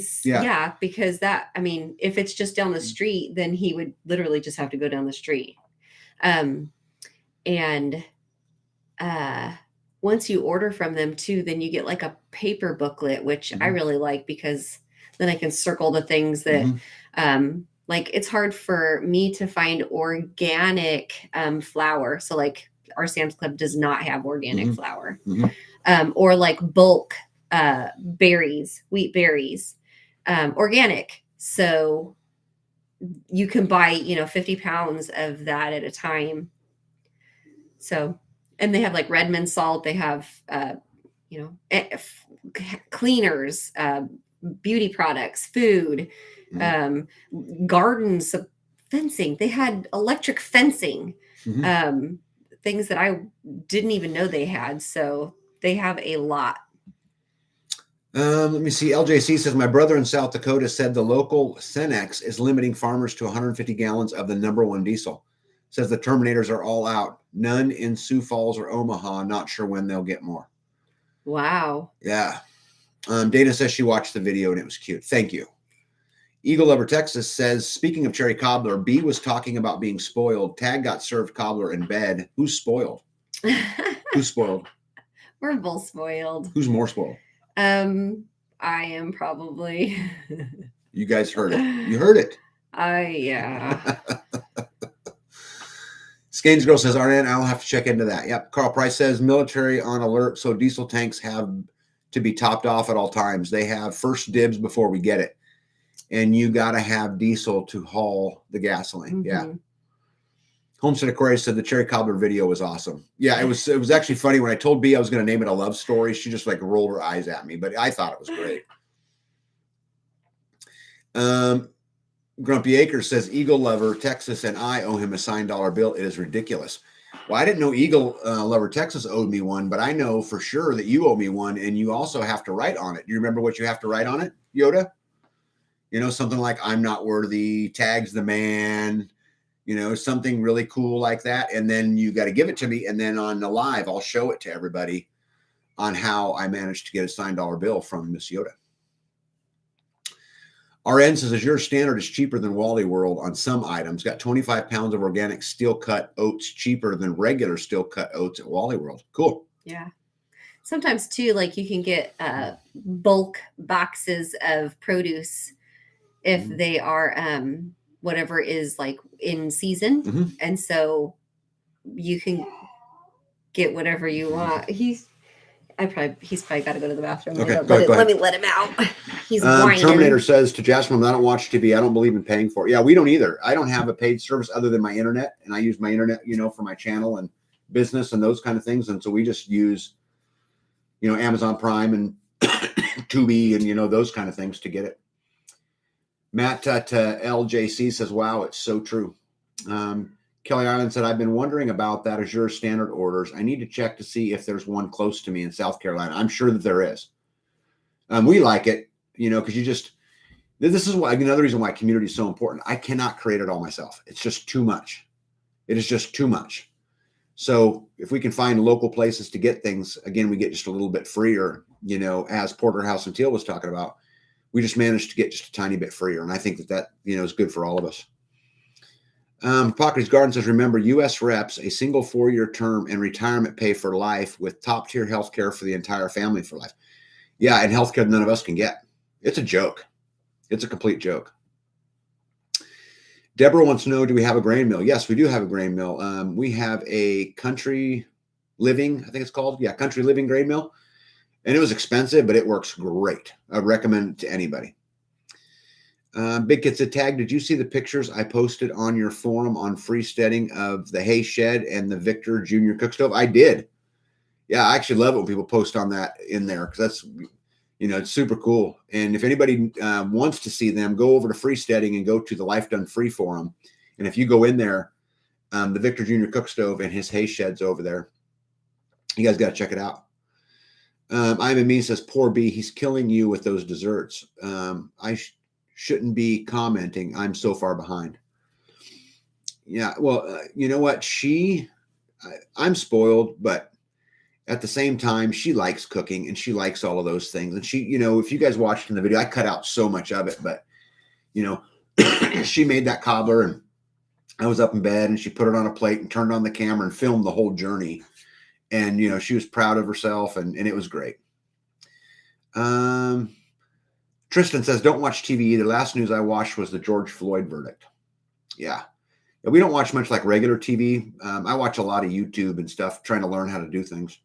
because if it's just down the street, then he would literally just have to go down the street. And once you order from them too, then you get like a paper booklet, which I really like because then I can circle the things that, like it's hard for me to find organic flour. So like our Sam's Club does not have organic flour, or like bulk berries, wheat berries, organic. So you can buy, 50 pounds of that at a time. So, and they have like Redmond salt. They have, cleaners, beauty products, food, gardens, fencing. They had electric fencing, things that I didn't even know they had. So They have a lot. Let me see. LJC says, my brother in South Dakota said the local Cenex is limiting farmers to 150 gallons of the number one diesel. Says the Terminators are all out. None in Sioux Falls or Omaha. Not sure when they'll get more. Wow. Yeah. Dana says she watched the video and it was cute. Thank you. Eagle Lover Texas says, speaking of cherry cobbler, B was talking about being spoiled. Tag got served cobbler in bed. Who's spoiled? Who's spoiled? We're both spoiled. Who's more spoiled? I am probably. You guys heard it. You heard it. Yeah. Skanes Girl says, RN, I'll have to check into that. Yep. Carl Price says, military on alert, so diesel tanks have to be topped off at all times. They have first dibs before we get it. And you got to have diesel to haul the gasoline. Mm-hmm. Yeah. Homestead Aquarius said the cherry cobbler video was awesome. Yeah, it was actually funny. When I told B I was going to name it a love story, she just like rolled her eyes at me, but I thought it was great. Grumpy Acres says, Eagle Lover Texas and I owe him a signed dollar bill. It is ridiculous. Well, I didn't know Eagle Lover Texas owed me one, but I know for sure that you owe me one, and you also have to write on it. You remember what you have to write on it, Yoda? You know, something like, I'm not worthy, tags the man, you know, something really cool like that. And then you got to give it to me. And then on the live, I'll show it to everybody on how I managed to get a signed dollar bill from Miss Yoda. RN says, as your standard is cheaper than Wally World on some items, got 25 pounds of organic steel cut oats cheaper than regular steel cut oats at Wally World. Cool. Yeah. Sometimes too, like you can get bulk boxes of produce if they are whatever is like in season. And so you can get whatever you want. He's probably got to go to the bathroom. Okay, let me let him out. He's whining. Terminator says to Jasmine, I don't watch TV. I don't believe in paying for it. Yeah, we don't either. I don't have a paid service other than my internet, and I use my internet, you know, for my channel and business and those kind of things. And so we just use, you know, Amazon Prime and Tubi and, you know, those kind of things to get it. Matt to LJC says, wow, it's so true. Kelly Island said, I've been wondering about that Azure standard orders. I need to check to see if there's one close to me in South Carolina. I'm sure that there is. We like it, you know, because this is why, another reason why community is so important. I cannot create it all myself. It's just too much. It is just too much. So if we can find local places to get things, again, we get just a little bit freer, you know, as Porterhouse and Teal was talking about. We just managed to get just a tiny bit freer. And I think that, you know, is good for all of us. Hippocrates Garden says, remember, U.S. reps, a single 4-year term and retirement pay for life with top tier health care for the entire family for life. Yeah, and health care none of us can get. It's a joke. It's a complete joke. Deborah wants to know, do we have a grain mill? Yes, we do have a grain mill. We have a Country Living, I think it's called. Yeah, Country Living grain mill. And it was expensive, but it works great. I'd recommend it to anybody. Big Kid said, Tag, did you see the pictures I posted on your forum on freesteading of the hay shed and the Victor Junior cook stove? I did. Yeah, I actually love it when people post on that in there because that's, you know, it's super cool. And if anybody wants to see them, go over to freesteading and go to the Life Done Free forum. And if you go in there, the Victor Junior cook stove and his hay shed's over there. You guys got to check it out. I'm Me says, poor B, he's killing you with those desserts. I shouldn't be commenting. I'm so far behind. Yeah, well, you know what? I'm spoiled, but at the same time, she likes cooking and she likes all of those things. And she, you know, if you guys watched in the video, I cut out so much of it, but, you know, she made that cobbler and I was up in bed and she put it on a plate and turned on the camera and filmed the whole journey. And, you know, she was proud of herself and it was great. Tristan says, don't watch TV either. Last news I watched was the George Floyd verdict. Yeah. We don't watch much like regular TV. I watch a lot of YouTube and stuff, trying to learn how to do things.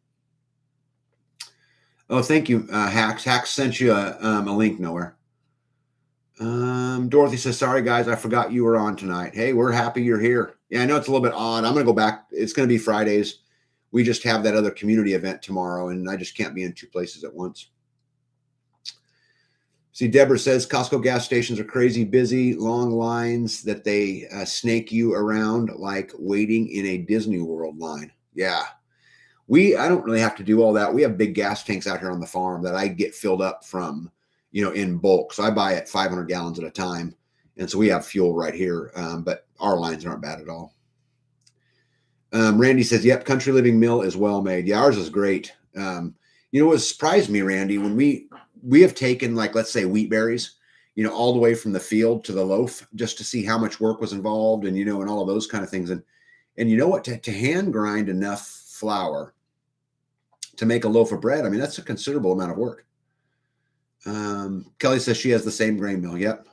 Oh, thank you, Hacks. Hacks sent you a link nowhere. Dorothy says, sorry, guys, I forgot you were on tonight. Hey, we're happy you're here. Yeah, I know it's a little bit odd. I'm going to go back. It's going to be Fridays. We just have that other community event tomorrow, and I just can't be in two places at once. See, Deborah says Costco gas stations are crazy busy, long lines that they snake you around like waiting in a Disney World line. Yeah. I don't really have to do all that. We have big gas tanks out here on the farm that I get filled up from, in bulk. So I buy it 500 gallons at a time. And so we have fuel right here. But our lines aren't bad at all. Randy says, yep, Country Living Mill is well made. Yeah, ours is great. What surprised me, Randy, when we have taken, like, let's say wheat berries, all the way from the field to the loaf just to see how much work was involved and, and all of those kind of things. And you know what, to hand grind enough flour to make a loaf of bread, I mean, that's a considerable amount of work. Kelly says she has the same grain mill. Yep.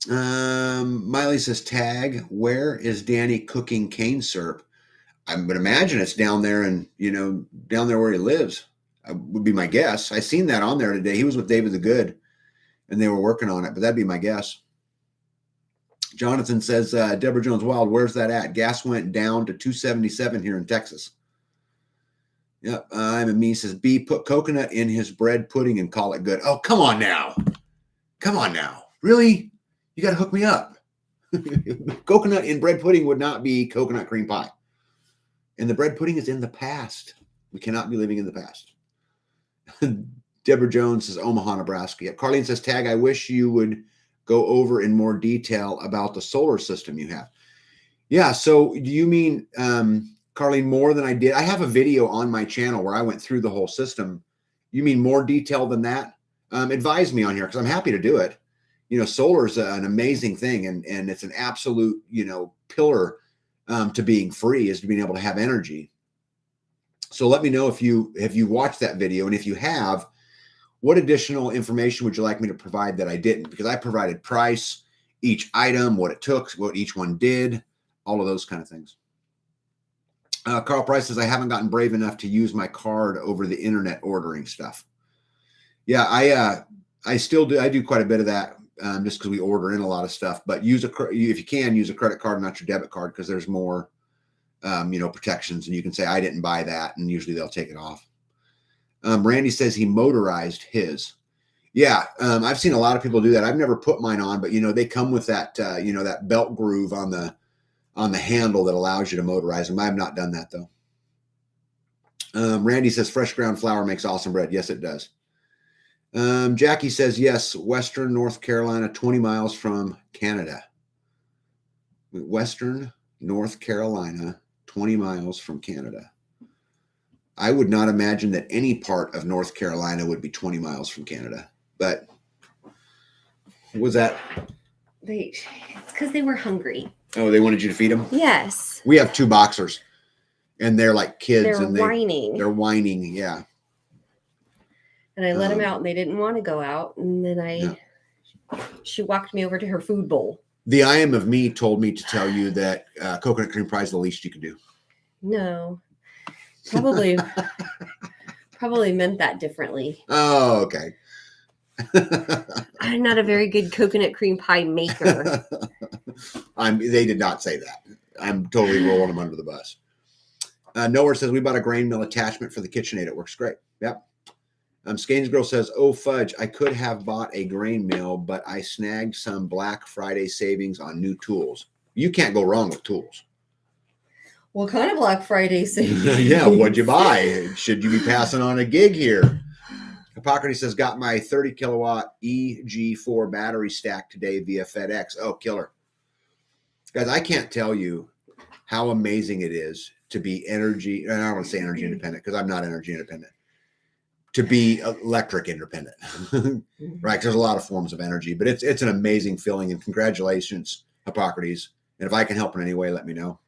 Miley says, tag, where is Danny cooking cane syrup? I would imagine it's down there and, down there where he lives. Would be my guess. I seen that on there today. He was with David the Good and they were working on it, but that'd be my guess. Jonathan says, Deborah Jones Wild, where's that at? Gas went down to $2.77 here in Texas. Yep. I'm a me says, B, put coconut in his bread pudding and call it good. Oh, come on now. Come on now. Really? You got to hook me up. Coconut in bread pudding would not be coconut cream pie. And the bread pudding is in the past. We cannot be living in the past. Deborah Jones says, Omaha, Nebraska. Yep. Carlene says, tag, I wish you would go over in more detail about the solar system you have. Yeah. So do you mean, Carlene, more than I did? I have a video on my channel where I went through the whole system. You mean more detail than that? Advise me on here because I'm happy to do it. Solar is an amazing thing, and it's an absolute, pillar to being free, is to being able to have energy. So let me know if you watched that video, and if you have, what additional information would you like me to provide that I didn't? Because I provided price, each item, what it took, what each one did, all of those kind of things. Carl Price says, I haven't gotten brave enough to use my card over the internet ordering stuff. Yeah, I still do. I do quite a bit of that. Just because we order in a lot of stuff, but if you can, use a credit card, not your debit card, because there's more, protections, and you can say, I didn't buy that. And usually they'll take it off. Randy says he motorized his. Yeah. I've seen a lot of people do that. I've never put mine on, but they come with that, that belt groove on the handle that allows you to motorize them. I have not done that though. Randy says fresh ground flour makes awesome bread. Yes, it does. Jackie says, yes, Western North Carolina, 20 miles from Canada. Western North Carolina, 20 miles from Canada. I would not imagine that any part of North Carolina would be 20 miles from Canada, but was that? It's because they were hungry. Oh, they wanted you to feed them? Yes. We have 2 boxers and they're like kids. They're whining. They're whining. Yeah. And I let them out and they didn't want to go out. And then she walked me over to her food bowl. The I am of me told me to tell you that coconut cream pie is the least you can do. No, probably meant that differently. Oh, okay. I'm not a very good coconut cream pie maker. They did not say that. I'm totally rolling them under the bus. Nowhere says we bought a grain mill attachment for the KitchenAid. It works great. Yep. Scanes Girl says, oh, fudge, I could have bought a grain mill, but I snagged some Black Friday savings on new tools. You can't go wrong with tools. What kind of Black Friday savings? Yeah, what'd you buy? Should you be passing on a gig here? Hippocrates says, got my 30 kilowatt EG4 battery stack today via FedEx. Oh, killer. Guys, I can't tell you how amazing it is to be energy, and I don't want to say energy independent because I'm not energy independent. To be electric independent, right? Because there's a lot of forms of energy, but it's an amazing feeling. And congratulations, Hippocrates. And if I can help in any way, let me know.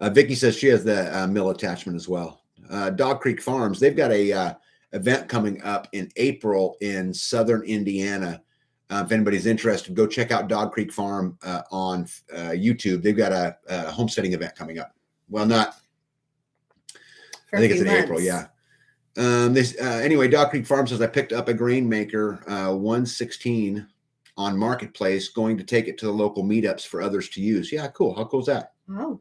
Vicky says she has the mill attachment as well. Dog Creek Farms, they've got a event coming up in April in Southern Indiana. If anybody's interested, go check out Dog Creek Farm on YouTube. They've got a homesteading event coming up. Well, I think it's in April. Yeah. Anyway, Dog Creek Farm says I picked up a grain maker 116 on Marketplace, going to take it to the local meetups for others to use. Yeah, cool. How cool is that? Wow.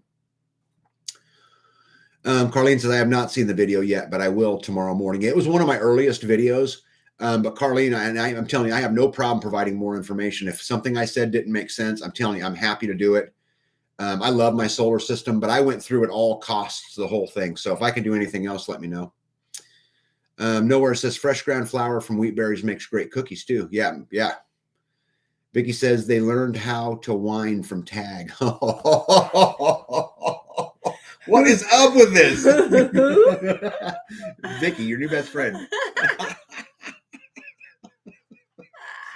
Carlene says I have not seen the video yet, but I will tomorrow morning. It was one of my earliest videos. But Carlene, I'm telling you, I have no problem providing more information. If something I said didn't make sense, I'm telling you, I'm happy to do it. I love my solar system, but I went through at all costs, the whole thing. So if I can do anything else, let me know. Nowhere says fresh ground flour from wheat berries makes great cookies too. Yeah, yeah. Vicky says they learned how to whine from Tag. What is up with this? Vicky, your new best friend.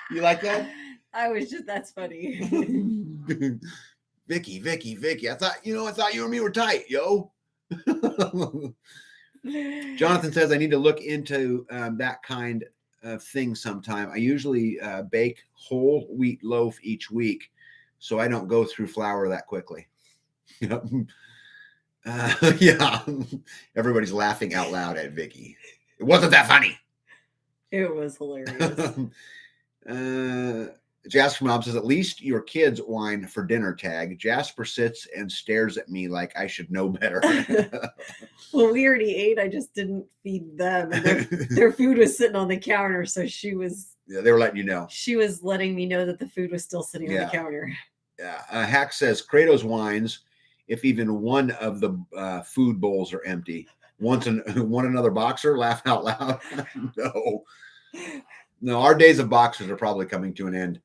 You like that? That's funny. Vicky. I thought you and me were tight, yo. Jonathan says I need to look into that kind of thing sometime. I usually bake whole wheat loaf each week, so I don't go through flour that quickly. Yeah. Everybody's laughing out loud at Vicky. It wasn't that funny. It was hilarious. Jasper Mom says, at least your kids whine for dinner, Tag. Jasper sits and stares at me like I should know better. Well, we already ate. I just didn't feed them. And their food was sitting on the counter, so they were letting you know. She was letting me know that the food was still sitting on the counter. Yeah. Hack says, Kratos whines if even one of the food bowls are empty. Want another boxer? Laugh out loud. No, our days of boxers are probably coming to an end.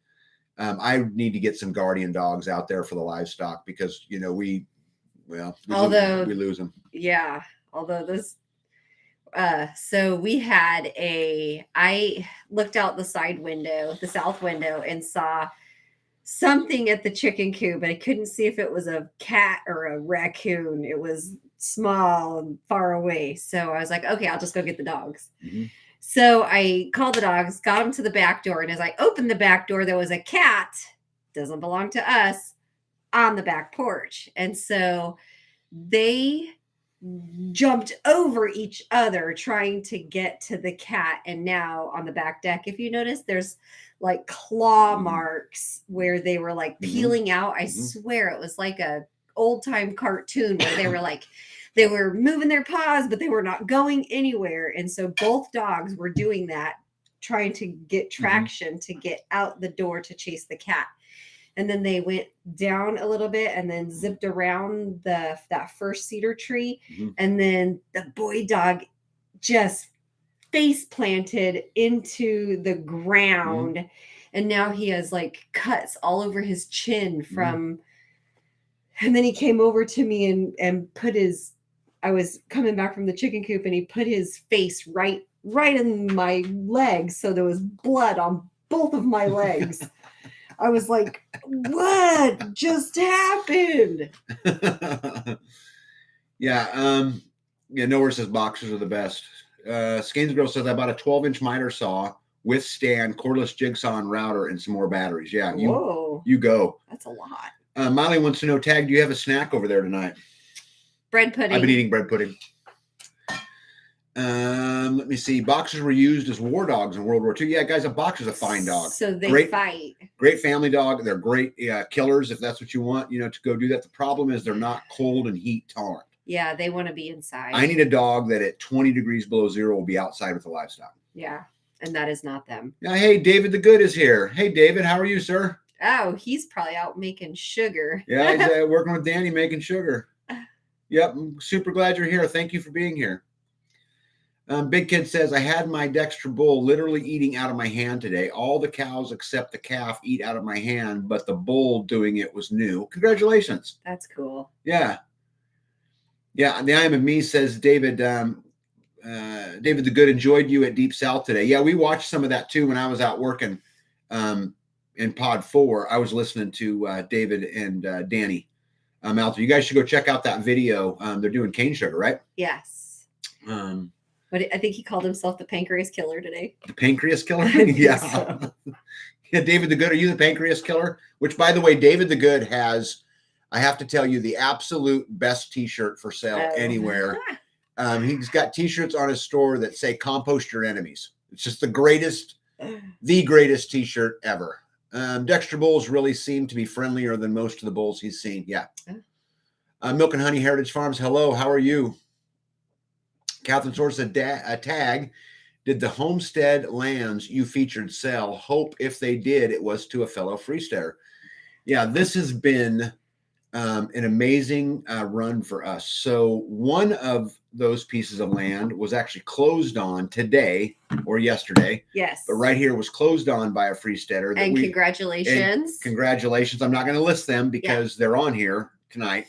I need to get some guardian dogs out there for the livestock because, we lose them. Yeah. Although those, so I looked out the south window and saw something at the chicken coop, but I couldn't see if it was a cat or a raccoon. It was small and far away. So I was like, okay, I'll just go get the dogs. Mm-hmm. So I called the dogs, got them to the back door. And as I opened the back door, there was a cat, doesn't belong to us, on the back porch. And so they jumped over each other trying to get to the cat. And now on the back deck, if you notice, there's like claw marks where they were like peeling out. I swear it was like a old time cartoon where they were like, they were moving their paws, but they were not going anywhere. And so both dogs were doing that, trying to get traction to get out the door to chase the cat. And then they went down a little bit and then zipped around that first cedar tree. And then the boy dog just face planted into the ground. And now he has like cuts all over his chin from, and then he came over to me and I was coming back from the chicken coop and he put his face right in my legs. So there was blood on both of my legs. I was like, what just happened? Nowhere says boxers are the best. Skanes Girl says I bought a 12-inch miter saw with stand, cordless jigsaw and router, and some more batteries. Yeah, you go. That's a lot. Molly wants to know, Tag, do you have a snack over there tonight? Bread pudding. I've been eating bread pudding. Let me see. Boxers were used as war dogs in World War II. Yeah, guys, a boxer's a fine dog. So they fight. Great family dog. They're great killers if that's what you want, to go do that. The problem is they're not cold and heat tolerant. Yeah, they want to be inside. I need a dog that at 20 degrees below zero will be outside with the livestock. Yeah, and that is not them. Yeah, hey, David the Good is here. Hey, David, how are you, sir? Oh, he's probably out making sugar. Yeah, he's working with Danny making sugar. Yep, I'm super glad you're here. Thank you for being here. Big Kid says, I had my Dexter bull literally eating out of my hand today. All the cows except the calf eat out of my hand, but the bull doing it was new. Congratulations. That's cool. Yeah. Yeah, the I Am of Me says, David the Good enjoyed you at Deep South today. Yeah, we watched some of that too when I was out working in Pod 4. I was listening to David and Danny out there. You guys should go check out that video. They're doing cane sugar, right? Yes. But I think he called himself the Pancreas Killer today. The Pancreas Killer? Yeah. So. Yeah, David the Good. Are you the Pancreas Killer? Which, by the way, David the Good has, I have to tell you, the absolute best t-shirt for sale anywhere. He's got t-shirts on his store that say compost your enemies. It's just the greatest t-shirt ever. Dexter bulls really seem to be friendlier than most of the bulls he's seen. Yeah. Milk and Honey Heritage Farms. Hello. How are you? Catherine Source said, Tag, did the homestead lands you featured sell? Hope if they did, it was to a fellow freestayer. Yeah, this has been an amazing run for us. So one of those pieces of land was actually closed on today or yesterday. Yes. But right here was closed on by a freesteader. And congratulations. Congratulations. I'm not going to list them because they're on here tonight.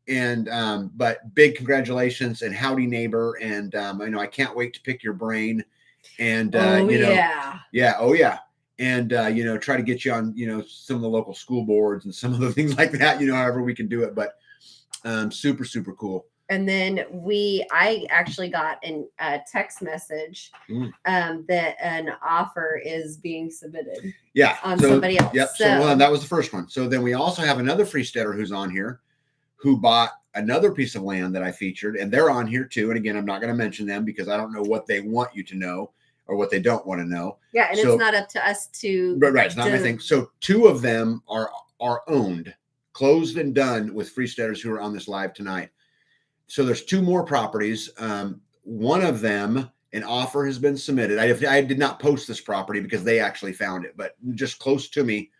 And but big congratulations and howdy neighbor. And I can't wait to pick your brain. And oh yeah. And try to get you on some of the local school boards and some of the things like that. However we can do it. But super, super cool. And then I actually got a text message that an offer is being submitted. Yeah, on somebody else. Yep. So that was the first one. So then we also have another freesteader who's on here, who bought another piece of land that I featured, and they're on here too. And again, I'm not going to mention them because I don't know what they want you to know or what they don't want to know. Yeah, and it's not up to us to. Right, it's not my thing. So 2 of them are owned, closed and done with freesteaders who are on this live tonight. So there's 2 more properties. One of them, an offer has been submitted. I did not post this property because they actually found it, but just close to me,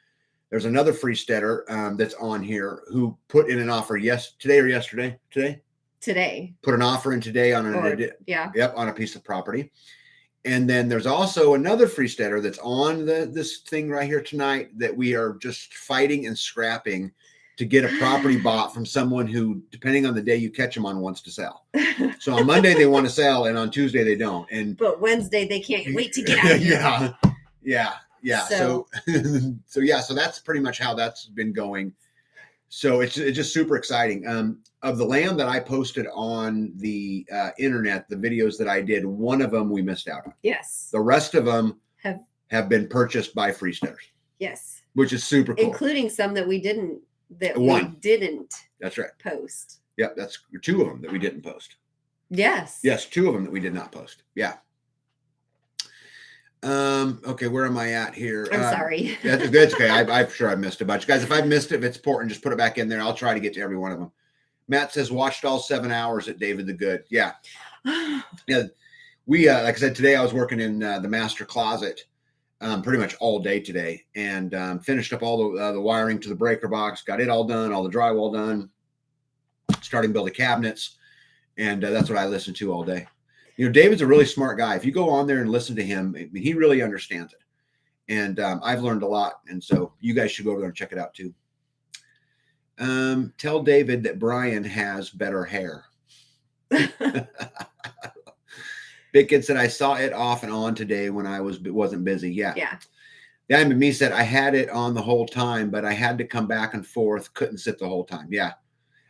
there's another freesteader that's on here who put in an offer today or yesterday. Today. Put an offer in today on on a piece of property. And then there's also another freesteader that's on this thing right here tonight that we are just fighting and scrapping to get a property bought from someone who, depending on the day you catch them on, wants to sell. So on Monday they want to sell, and on Tuesday they don't. But Wednesday they can't wait to get out of here. Yeah. So so that's pretty much how that's been going. So it's just super exciting. Of the land that I posted on the internet, the videos that I did, one of them we missed out on. Yes. The rest of them have been purchased by freesteaders. Yes. Which is super cool. Including some that we didn't. That's right. Post. Yep, that's 2 of them that we didn't post. Yes. Yes, 2 of them that we did not post. Yeah. Okay, where am I at here? I'm sorry. That's okay. I'm sure I missed a bunch. Guys, if I've missed it, if it's important, just put it back in there. I'll try to get to every one of them. Matt says, watched all 7 hours at David the Good. Yeah. Yeah. We, like I said, today I was working in the master closet pretty much all day today, and finished up all the wiring to the breaker box, got it all done, all the drywall done, starting building cabinets. And that's what I listened to all day. David's a really smart guy. If you go on there and listen to him, I mean, he really understands it. And I've learned a lot. And so you guys should go over there and check it out too. Tell David that Brian has better hair. Big Kid said, I saw it off and on today when I wasn't busy. Yeah. Diamond Me said, I had it on the whole time, but I had to come back and forth. Couldn't sit the whole time. Yeah.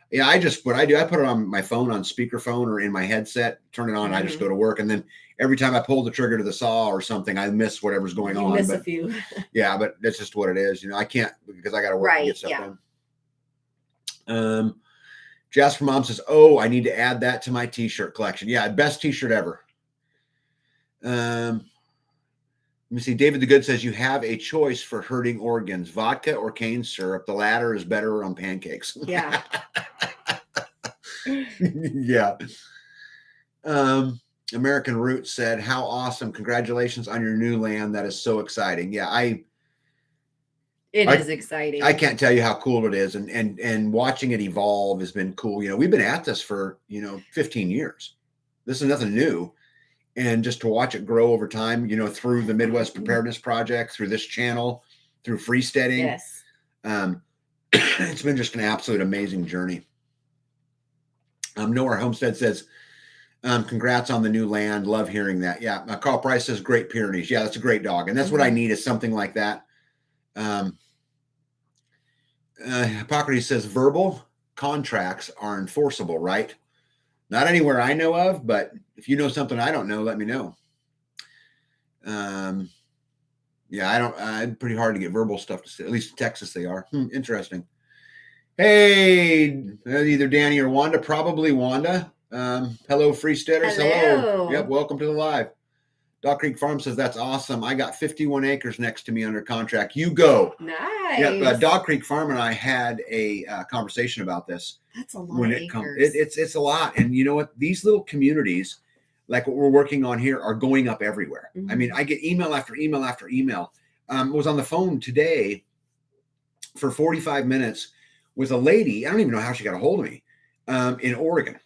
Yeah, what I do, I put it on my phone on speakerphone or in my headset, turn it on. Mm-hmm. I just go to work. And then every time I pull the trigger to the saw or something, I miss whatever's going on. Miss a few. Yeah, but that's just what it is. I can't, because I got to work to get stuff done. Jasper Mom says, oh, I need to add that to my t-shirt collection. Yeah, best t-shirt ever. Let me see. David the Good says you have a choice for hurting organs, vodka or cane syrup. The latter is better on pancakes. Yeah. Yeah. American Roots said, how awesome. Congratulations on your new land. That is so exciting. Yeah. It is exciting. I can't tell you how cool it is. And watching it evolve has been cool. We've been at this for, 15 years. This is nothing new. And just to watch it grow over time, through the Midwest Preparedness Project, through this channel, through freesteading. Yes. It's been just an absolute amazing journey. Nowhere Homestead says, congrats on the new land. Love hearing that. Yeah. Carl Price says, great Pyrenees. Yeah, that's a great dog. And that's what I need, is something like that. Hippocrates says, verbal contracts are enforceable, right? Not anywhere I know of, but if you know something I don't know, let me know. Yeah, I'm pretty hard to get verbal stuff to say. At least in Texas they are. Interesting. Hey, either Danny or Wanda, probably Wanda. Hello, freesteaders. Hello. Yep, welcome to the live. Dog Creek Farm says, that's awesome. I got 51 acres next to me under contract. You go. Nice. Yep, Dog Creek Farm and I had a conversation about this. That's a lot when it comes. It's a lot. And you know what? These little communities, like what we're working on here, are going up everywhere. Mm-hmm. I mean, I get email after email after email. Was on the phone today for 45 minutes with a lady. I don't even know how she got a hold of me in Oregon.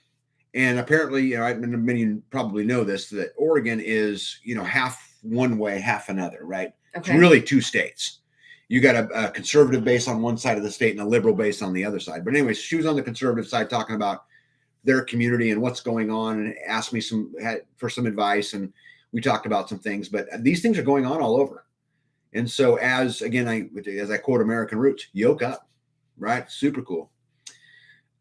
And apparently, many of you probably know this, that Oregon is, half one way, half another, right? Okay. It's really two states. You got a conservative base on one side of the state and a liberal base on the other side. But anyways, she was on the conservative side talking about their community and what's going on, and asked me for some advice. And we talked about some things, but these things are going on all over. And so as I quote American Roots, yoke up, right? Super cool.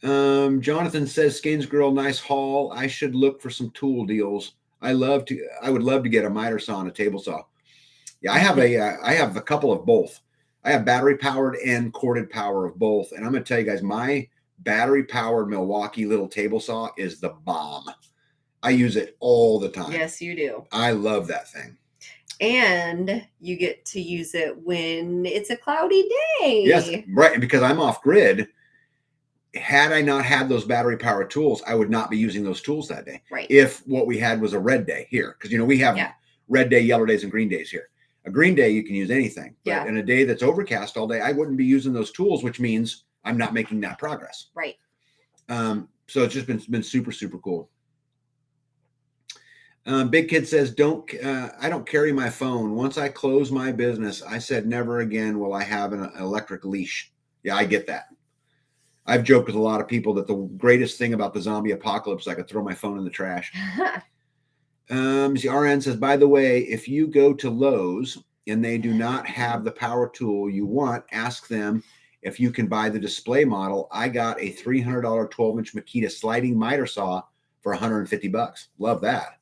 Jonathan says, Skanes Girl, nice haul. I should look for some tool deals. I would love to get a miter saw and a table saw. Yeah, I have a couple of both. I have battery powered and corded power of both. And I'm going to tell you guys, my battery powered Milwaukee little table saw is the bomb. I use it all the time. Yes, you do. I love that thing. And you get to use it when it's a cloudy day. Yes, right. And because I'm off grid, had I not had those battery powered tools, I would not be using those tools that day. Right. If what we had was a red day here, because we have red day, yellow days, and green days here. A green day, you can use anything. But in a day that's overcast all day, I wouldn't be using those tools, which means I'm not making that progress. Right. So it's just been super, super cool. Big Kid says, I don't carry my phone. Once I close my business, I said, never again will I have an electric leash. Yeah, I get that. I've joked with a lot of people that the greatest thing about the zombie apocalypse, I could throw my phone in the trash. RN says, by the way, if you go to Lowe's and they do not have the power tool you want, ask them if you can buy the display model. I got a $300 12-inch Makita sliding miter saw for $150. Love that.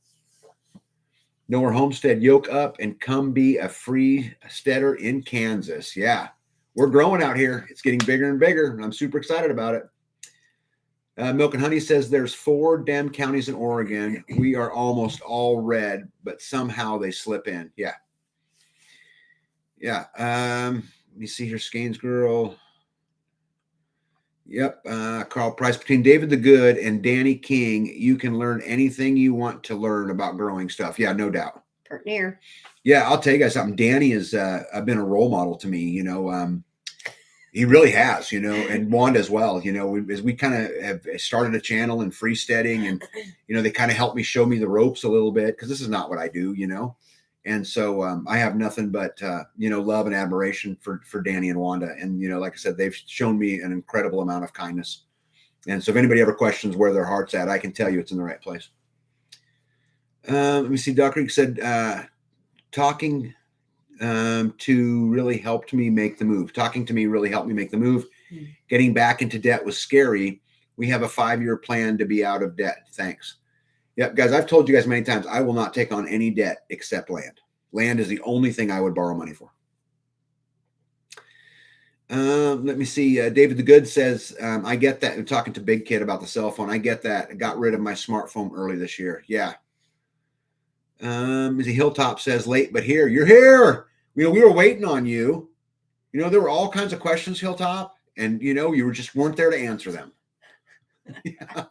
Nowhere Homestead, yoke up and come be a free steader in Kansas. Yeah, we're growing out here. It's getting bigger and bigger, and I'm super excited about it. Milk and Honey says there's 4 damn counties in Oregon. We are almost all red, but somehow they slip in. Yeah. Let me see here, Skanes Girl. Yep. Carl Price, between David the Good and Danny King, you can learn anything you want to learn about growing stuff. Yeah, no doubt. Partner. Yeah, I'll tell you guys something. Danny has been a role model to me. He really has, and Wanda as well. As we kind of have started a channel in freesteading, and they kind of helped me, show me the ropes a little bit, because this is not what I do, And so I have nothing but love and admiration for Danny and Wanda, and like I said, they've shown me an incredible amount of kindness. And so if anybody ever questions where their heart's at, I can tell you it's in the right place. Let me see. Doc Creek said, talking to really helped me make the move. Talking to me really helped me make the move. Getting back into debt was scary. We have a 5-year plan to be out of debt. Thanks. Yep, guys, I've told you guys many times, I will not take on any debt except land. Land is the only thing I would borrow money for. Let me see. David the Good says, I get that. I'm talking to Big Kid about the cell phone. I get that. I got rid of my smartphone early this year. Yeah. The Hilltop says, late but here. You're here. We were waiting on you. There were all kinds of questions, Hilltop, and you weren't there to answer them. Yeah.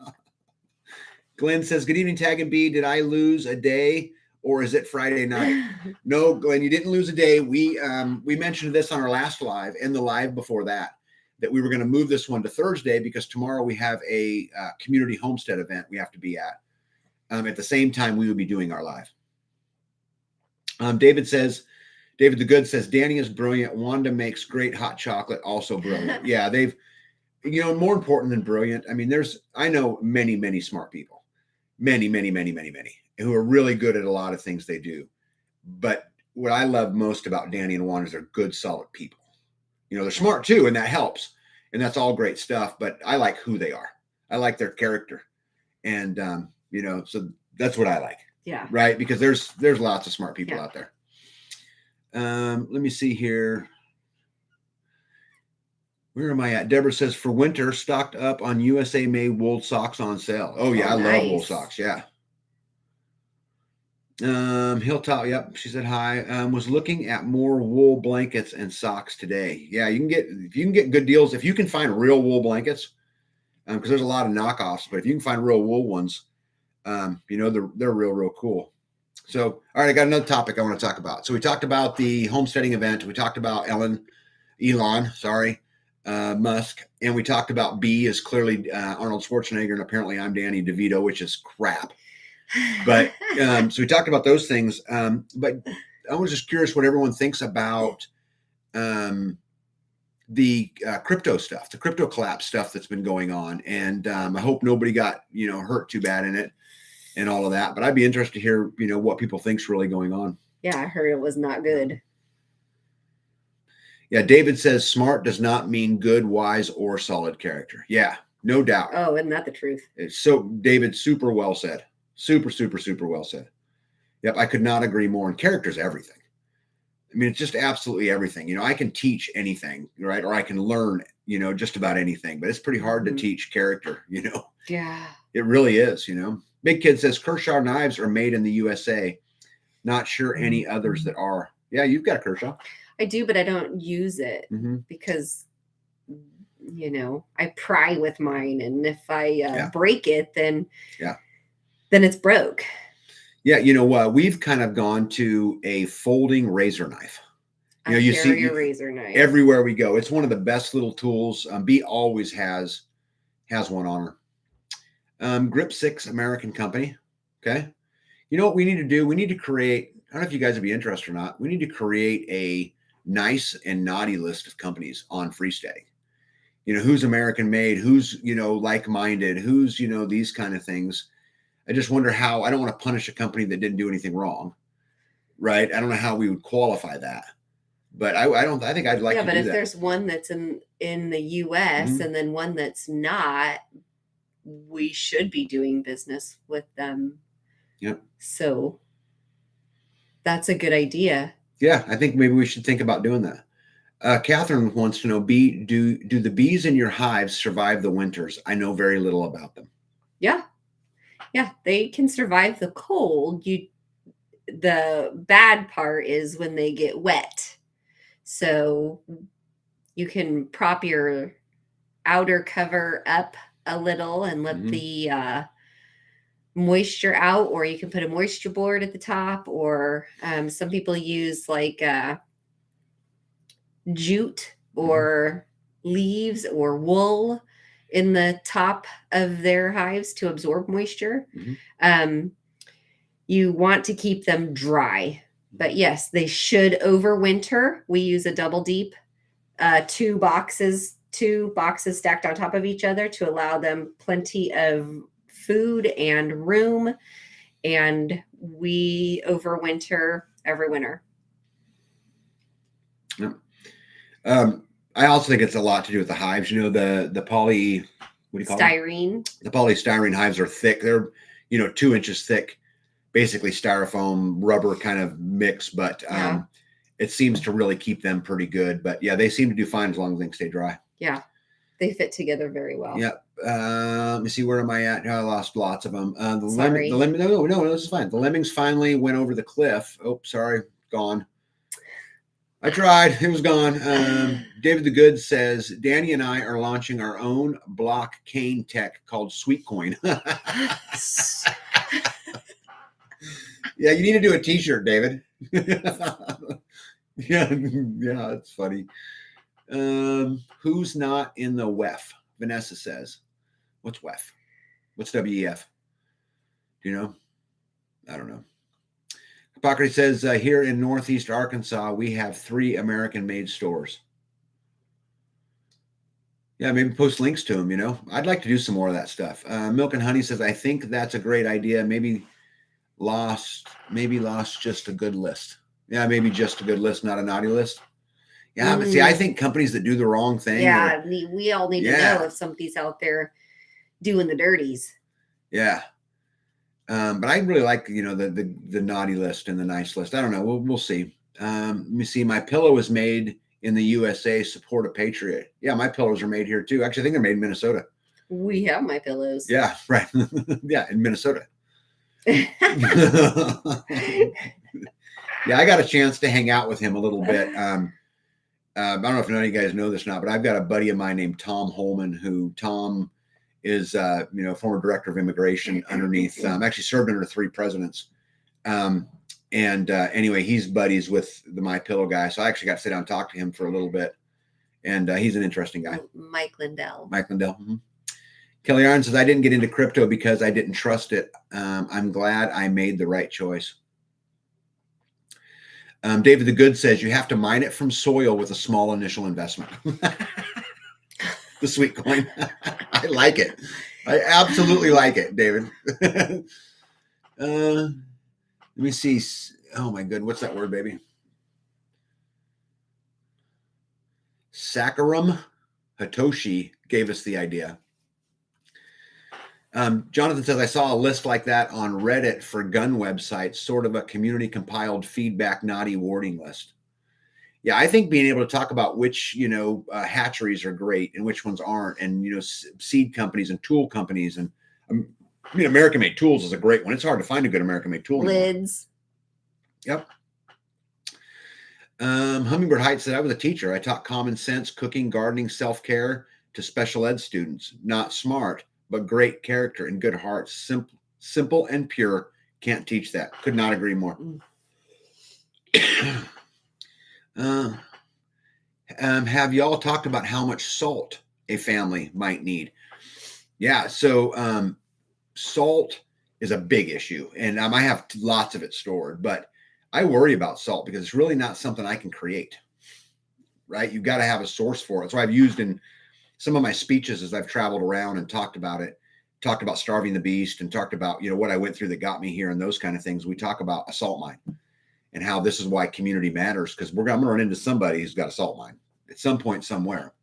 Glenn says, good evening, Tag and B. Did I lose a day, or is it Friday night? No, Glenn, you didn't lose a day. We mentioned this on our last live and the live before that we were going to move this one to Thursday, because tomorrow we have a community homestead event we have to be at. At the same time, we will be doing our live. David the Good says, Danny is brilliant. Wanda makes great hot chocolate, also brilliant. Yeah, they've, more important than brilliant. I mean, I know many, many smart people. Many, many, many, many, many, who are really good at a lot of things they do. But what I love most about Danny and Wanda is they're good, solid people. They're smart too, and that helps. And that's all great stuff. But I like who they are. I like their character. And, so that's what I like. Yeah. Right. Because there's lots of smart people out there. Let me see here. Where am I at? Deborah says, for winter, stocked up on USA made wool socks on sale. Oh yeah, I love wool socks. Yeah. Hilltop, yep. She said hi. Was looking at more wool blankets and socks today. Yeah, if you can get good deals, if you can find real wool blankets, because there's a lot of knockoffs, but if you can find real wool ones, they're real cool. So, all right, I got another topic I want to talk about. So we talked about the homesteading event. We talked about Elon. Sorry. Musk, and we talked about B is clearly Arnold Schwarzenegger, and apparently I'm Danny DeVito, which is crap. But so we talked about those things. But I was just curious what everyone thinks about the crypto stuff, the crypto collapse stuff that's been going on, and I hope nobody got hurt too bad in it and all of that. But I'd be interested to hear what people think's really going on. Yeah, I heard it was not good. Yeah, David says smart does not mean good, wise, or solid character. Yeah, no doubt. Oh, isn't that the truth? So, David, super well said. Super well said. Yep, I could not agree more. And character's everything. I mean, it's just absolutely everything. I can teach anything, right? Or I can learn, just about anything. But it's pretty hard to teach character, Yeah. It really is, Big Kid says Kershaw knives are made in the USA. Not sure any others that are. Yeah, you've got a Kershaw. I do, but I don't use it because, I pry with mine. And if I break it, then it's broke. Yeah, we've kind of gone to a folding razor knife. You see a razor knife everywhere we go. It's one of the best little tools. B always has one on her. Grip 6 American company. Okay. You know what we need to do? We need to create, I don't know if you guys would be interested or not. We need to create a nice and naughty list of companies on freesteading. Who's American made, who's, like-minded, who's, these kind of things. I just wonder how. I don't want to punish a company that didn't do anything wrong, right? I don't know how we would qualify that, but I think I'd like to do that. Yeah, but if there's one that's in the U.S. and then one that's not, we should be doing business with them. Yep. So that's a good idea. Yeah, I think maybe we should think about doing that. Catherine wants to know, do the bees in your hives survive the winters? I know very little about them. Yeah, they can survive the cold. The bad part is when they get wet. So you can prop your outer cover up a little and let the moisture out, or you can put a moisture board at the top, or some people use like jute or leaves or wool in the top of their hives to absorb moisture. You want to keep them dry, but yes, they should overwinter. We use a double deep, two boxes stacked on top of each other to allow them plenty of food and room, and we overwinter every winter. Yep. I also think it's a lot to do with the hives. The poly, what do you call styrene? The polystyrene hives are thick. They're 2 inches thick, basically styrofoam rubber kind of mix, but it seems to really keep them pretty good. But yeah, they seem to do fine as long as they can stay dry. Yeah, they fit together very well. Yeah. Let me see, where am I at? I lost lots of them. No, this is fine. The lemmings finally went over the cliff. Oh, sorry, gone. I tried. It was gone. David the Good says, Danny and I are launching our own blockchain tech called Sweetcoin. Yeah, you need to do a t-shirt, David. Yeah, it's funny. Who's not in the WEF? Vanessa says. What's WEF? What's WEF? Do you know? I don't know. Hippocrates says, here in Northeast Arkansas, we have 3 American-made stores. Yeah, maybe post links to them, I'd like to do some more of that stuff. Milk and Honey says, I think that's a great idea. Maybe lost just a good list. Yeah, maybe just a good list, not a naughty list. Yeah, but see, I think companies that do the wrong thing. Yeah, we all need to know if somebody's out there doing the dirties. Yeah. But I really like, the naughty list and the nice list. I don't know. We'll see. Let me see. My pillow is made in the USA. Support a patriot. Yeah, my pillows are made here too. Actually, I think they're made in Minnesota. We have my pillows. Yeah, right. Yeah, in Minnesota. Yeah, I got a chance to hang out with him a little bit. I don't know if none of you guys know this or not, but I've got a buddy of mine named Tom Holman, who Tom is, former director of immigration underneath, actually served under 3 presidents. Anyway, he's buddies with the My Pillow guy. So I actually got to sit down and talk to him for a little bit. And he's an interesting guy. Mike Lindell. Mike Lindell. Mm-hmm. Kelly Iron says, I didn't get into crypto because I didn't trust it. I'm glad I made the right choice. David the Good says, you have to mine it from soil with a small initial investment. The sweet coin. I like it. I absolutely like it, David. Let me see. Oh my good. What's that word, baby? Sakaram Hitoshi gave us the idea. Jonathan says, I saw a list like that on Reddit for gun websites, sort of a community compiled feedback naughty warning list. Yeah, I think being able to talk about which, hatcheries are great and which ones aren't, and, seed companies and tool companies. And American Made Tools is a great one. It's hard to find a good American Made tool. Lids. Anymore. Yep. Hummingbird Heights said, I was a teacher. I taught common sense, cooking, gardening, self-care to special ed students. Not smart, but great character and good heart. Simple and pure. Can't teach that. Could not agree more. Have y'all talked about how much salt a family might need? Yeah, so salt is a big issue, and I have lots of it stored, but I worry about salt because it's really not something I can create, right? You've got to have a source for it. So I've used in some of my speeches as I've traveled around and talked about it, talked about starving the beast and talked about, what I went through that got me here and those kind of things. We talk about a salt mine and how this is why community matters, because I'm going to run into somebody who's got a salt mine at some point somewhere.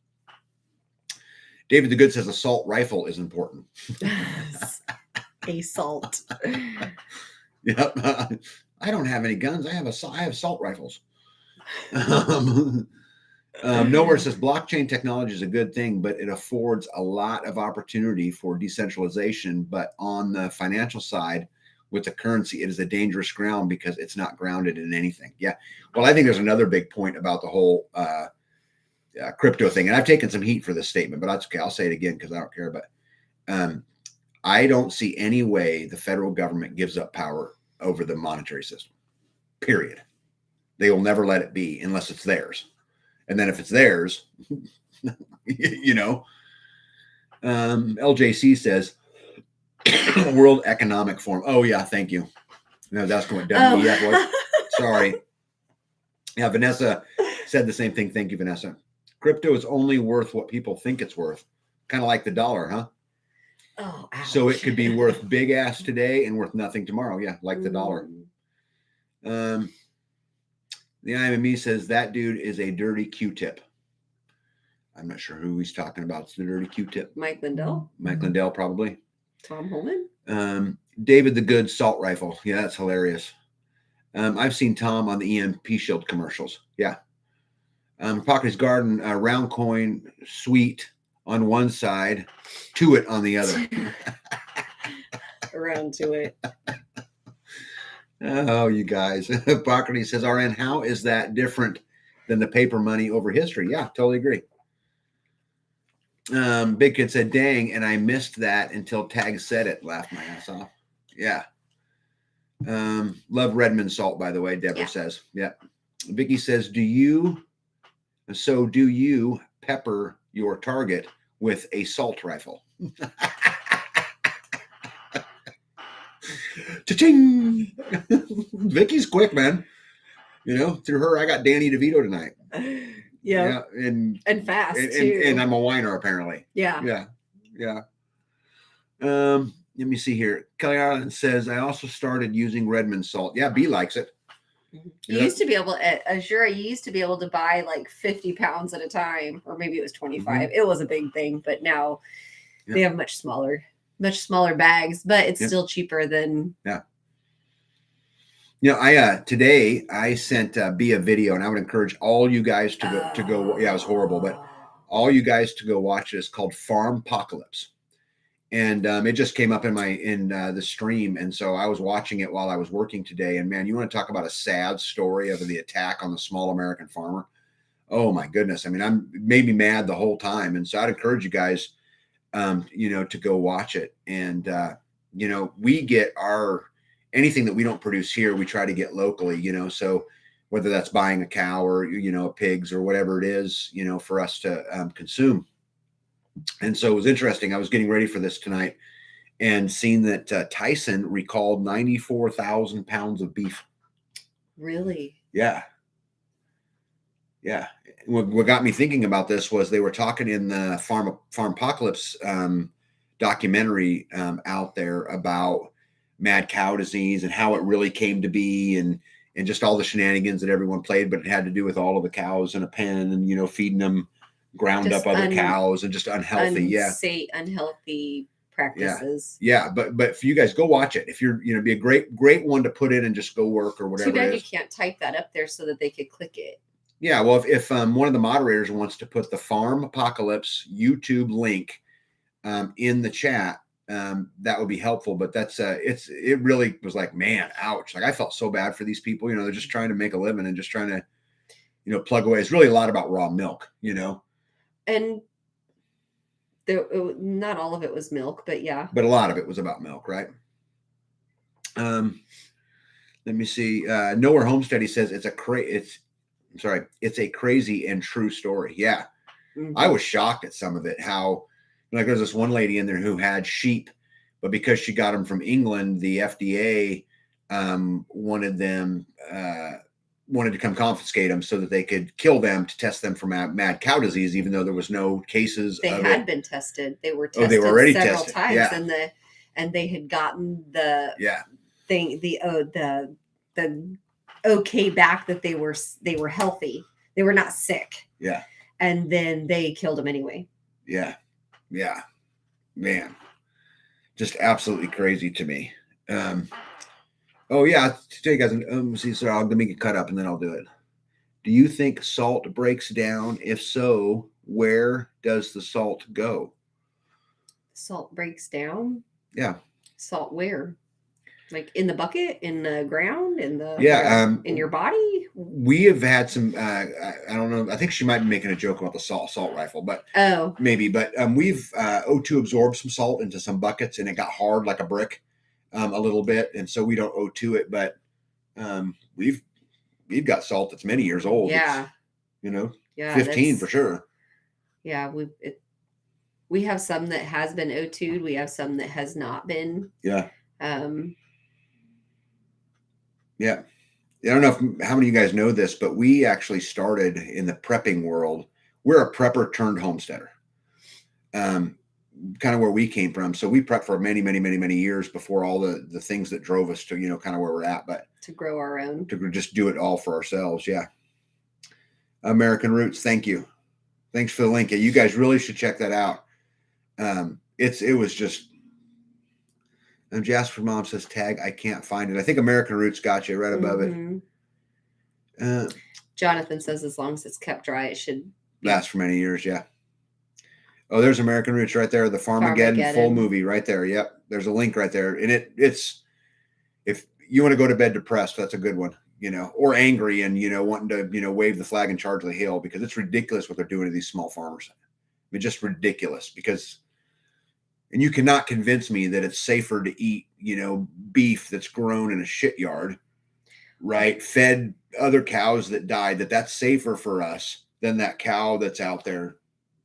David the Good says a salt rifle is important. A salt. Yep. I don't have any guns. I have salt rifles. Nowhere says blockchain technology is a good thing, but it affords a lot of opportunity for decentralization. But on the financial side, with the currency, it is a dangerous ground because it's not grounded in anything. Yeah. Well, I think there's another big point about the whole crypto thing. And I've taken some heat for this statement, but that's okay. I'll say it again because I don't care. But I don't see any way the federal government gives up power over the monetary system, period. They will never let it be unless it's theirs. And then if it's theirs, LJC says, World Economic Forum. Oh yeah, thank you. No, that's what WEF was. Sorry. Yeah, Vanessa said the same thing. Thank you, Vanessa. Crypto is only worth what people think it's worth. Kind of like the dollar, huh? Oh, ouch. So it could be worth big ass today and worth nothing tomorrow. Yeah, like the dollar. The IMME says that dude is a dirty Q-tip. I'm not sure who he's talking about. It's the dirty Q-tip. Mike Lindell. Mike Lindell, probably. Tom Holman. David the Good salt rifle. Yeah, that's hilarious. I've seen Tom on the EMP Shield commercials. Yeah. Pockety's Garden, round coin, sweet on one side, to it on the other. Around to it. Oh, you guys. Pockety says, RN, how is that different than the paper money over history? Yeah, totally agree. Big Kid said, dang, and I missed that until Tag said it. Laughed my ass off. Yeah. Love Redmond salt, by the way, Deborah says. Yeah. Vicky says, do you pepper your target with a salt rifle? Cha-ching! Vicky's quick, man. Through her, I got Danny DeVito tonight. Yeah. And fast too. And I'm a whiner apparently. Yeah. Let me see here. Kelly Ireland says, I also started using Redmond salt. Yeah, B likes it. You used to be able at Azura, you used to be able to buy like 50 pounds at a time, or maybe it was 25. Mm-hmm. It was a big thing, but now they have much smaller bags, but it's still cheaper than. Yeah. Today I sent B a video, and I would encourage all you guys to go. Yeah, it was horrible, but all you guys to go watch it. It's called Farmpocalypse. And it just came up in the stream. And so I was watching it while I was working today. And man, you want to talk about a sad story of the attack on the small American farmer? Oh my goodness. I mean, I'm maybe mad the whole time. And so I'd encourage you guys, to go watch it. And, we get anything that we don't produce here, we try to get locally, so whether that's buying a cow or, pigs or whatever it is, for us to consume. And so it was interesting. I was getting ready for this tonight and seeing that Tyson recalled 94,000 pounds of beef. Really? Yeah. Yeah. What got me thinking about this was they were talking in the Farmpocalypse documentary out there about mad cow disease and how it really came to be, and just all the shenanigans that everyone played, but it had to do with all of the cows in a pen and, feeding them ground Just up other cows and just unhealthy. Unhealthy practices. Yeah. But for you guys, go watch it. If you're, be a great one to put in and just go work or whatever. Too bad you can't type that up there so that they could click it. Yeah, well, if one of the moderators wants to put the Farmpocalypse YouTube link in the chat, that would be helpful. But that's it really was like, man, ouch. Like I felt so bad for these people. They're just trying to make a living and just trying to, plug away. It's really a lot about raw milk, And not all of it was milk, but yeah. But a lot of it was about milk, right? Let me see. Nowhere Homesteady says it's a crazy and true story. Yeah. Mm-hmm. I was shocked at some of it. How, there's this one lady in there who had sheep, but because she got them from England, the FDA wanted to come confiscate them so that they could kill them to test them for mad cow disease, even though there was no cases. They had been tested. They were tested they were already several tested. times, yeah. and they had gotten the thing, the okay back that they were healthy. They were not sick. Yeah. And then they killed him anyway. Yeah. Yeah. Man. Just absolutely crazy to me. Oh yeah. To tell you guys, see, so let me get cut up and then I'll do it. Do you think salt breaks down? If so, where does the salt go? Salt breaks down? Yeah. Salt where? Like in the bucket, in the ground, in your body? We have had some, I don't know. I think she might be making a joke about the salt rifle, but maybe, but we've O2 absorbed some salt into some buckets and it got hard like a brick a little bit. And so we don't O2 it, but we've got salt that's many years old. Yeah. It's, 15 for sure. Yeah. We have some that has been O2'd. We have some that has not been. Yeah. Yeah. I don't know how many of you guys know this, but we actually started in the prepping world. We're a prepper turned homesteader, kind of where we came from. So we prepped for many, many, many, many years before all the things that drove us to, kind of where we're at, but to grow our own, to just do it all for ourselves. Yeah. American Roots. Thank you. Thanks for the link. You guys really should check that out. It was just, Jasper Mom says tag. I can't find it. I think American Roots got you right above it. Jonathan says as long as it's kept dry, it should last for many years. Yeah. Oh, there's American Roots right there. The Farmageddon full movie right there. Yep. There's a link right there. And it's, if you want to go to bed depressed, that's a good one, or angry and, wanting to, wave the flag and charge the hill, because it's ridiculous what they're doing to these small farmers. I mean, just ridiculous, because, and you cannot convince me that it's safer to eat, beef that's grown in a shit yard, right? Fed other cows that died, that's safer for us than that cow that's out there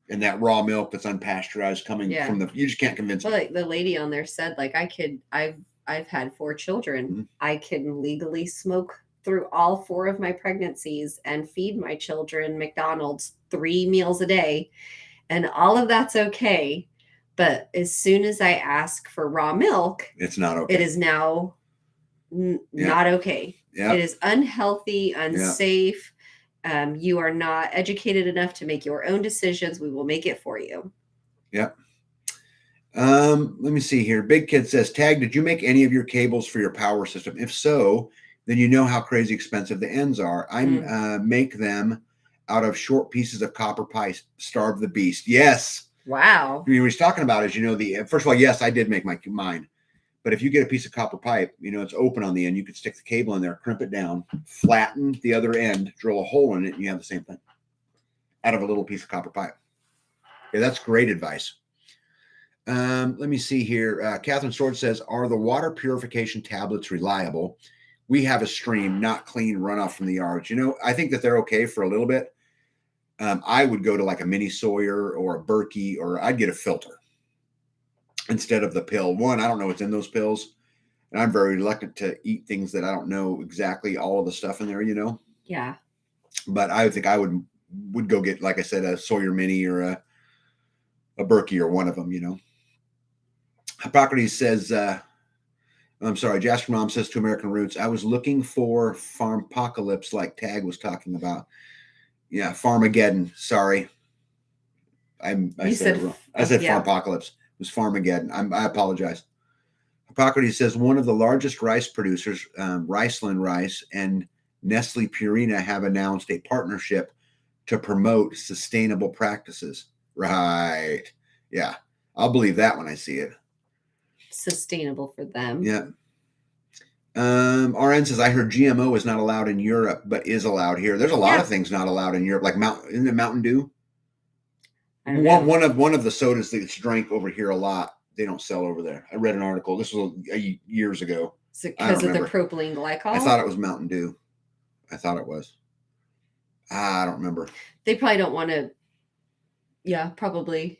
and that raw milk that's unpasteurized coming from you just can't convince me. Like the lady on there said, like I've had 4 children. Mm-hmm. I can legally smoke through all 4 of my pregnancies and feed my children McDonald's 3 meals a day. And all of that's okay. But as soon as I ask for raw milk, it's not okay. It is now not okay. Yeah. It is unhealthy, unsafe. Yeah. You are not educated enough to make your own decisions. We will make it for you. Yeah. Let me see here. Big Kid says, Tag, did you make any of your cables for your power system? If so, then you know how crazy expensive the ends are. I make them out of short pieces of copper pipe. Starve the beast. Yes. Wow. What he's talking about is, first of all, yes, I did make mine. But if you get a piece of copper pipe, it's open on the end, you could stick the cable in there, crimp it down, flatten the other end, drill a hole in it, and you have the same thing out of a little piece of copper pipe. Yeah, that's great advice. Let me see here. Catherine Sword says, are the water purification tablets reliable? we have a stream, not clean runoff from the yards. You know, I think that they're okay for a little bit. I would go to like a mini Sawyer or a Berkey, or I'd get a filter instead of the pill. One, I don't know what's in those pills, and I'm very reluctant to eat things that I don't know exactly all of the stuff in there, you know. Yeah. But I think I would go get, like I said, a Sawyer Mini or a Berkey or one of them, you know. Hippocrates says, I'm sorry, Jasper Mom says to American Roots, I was looking for Farmpocalypse like Tag was talking about. Yeah, Farmageddon. Sorry. I said it wrong. I said Farmpocalypse. It was Farmageddon. I apologize. Hippocrates says one of the largest rice producers, Riceland Rice, and Nestle Purina have announced a partnership to promote sustainable practices. Right. Yeah. I'll believe that when I see it. Sustainable for them. Yeah. RN says, I heard GMO is not allowed in Europe, but is allowed here. There's a lot of things not allowed in Europe, like isn't it Mountain Dew? One of the sodas that's drank over here a lot, they don't sell over there. I read an article. This was years ago. Is it because of the propylene glycol? I thought it was Mountain Dew. I thought it was. I don't remember. They probably don't want to. Yeah, probably.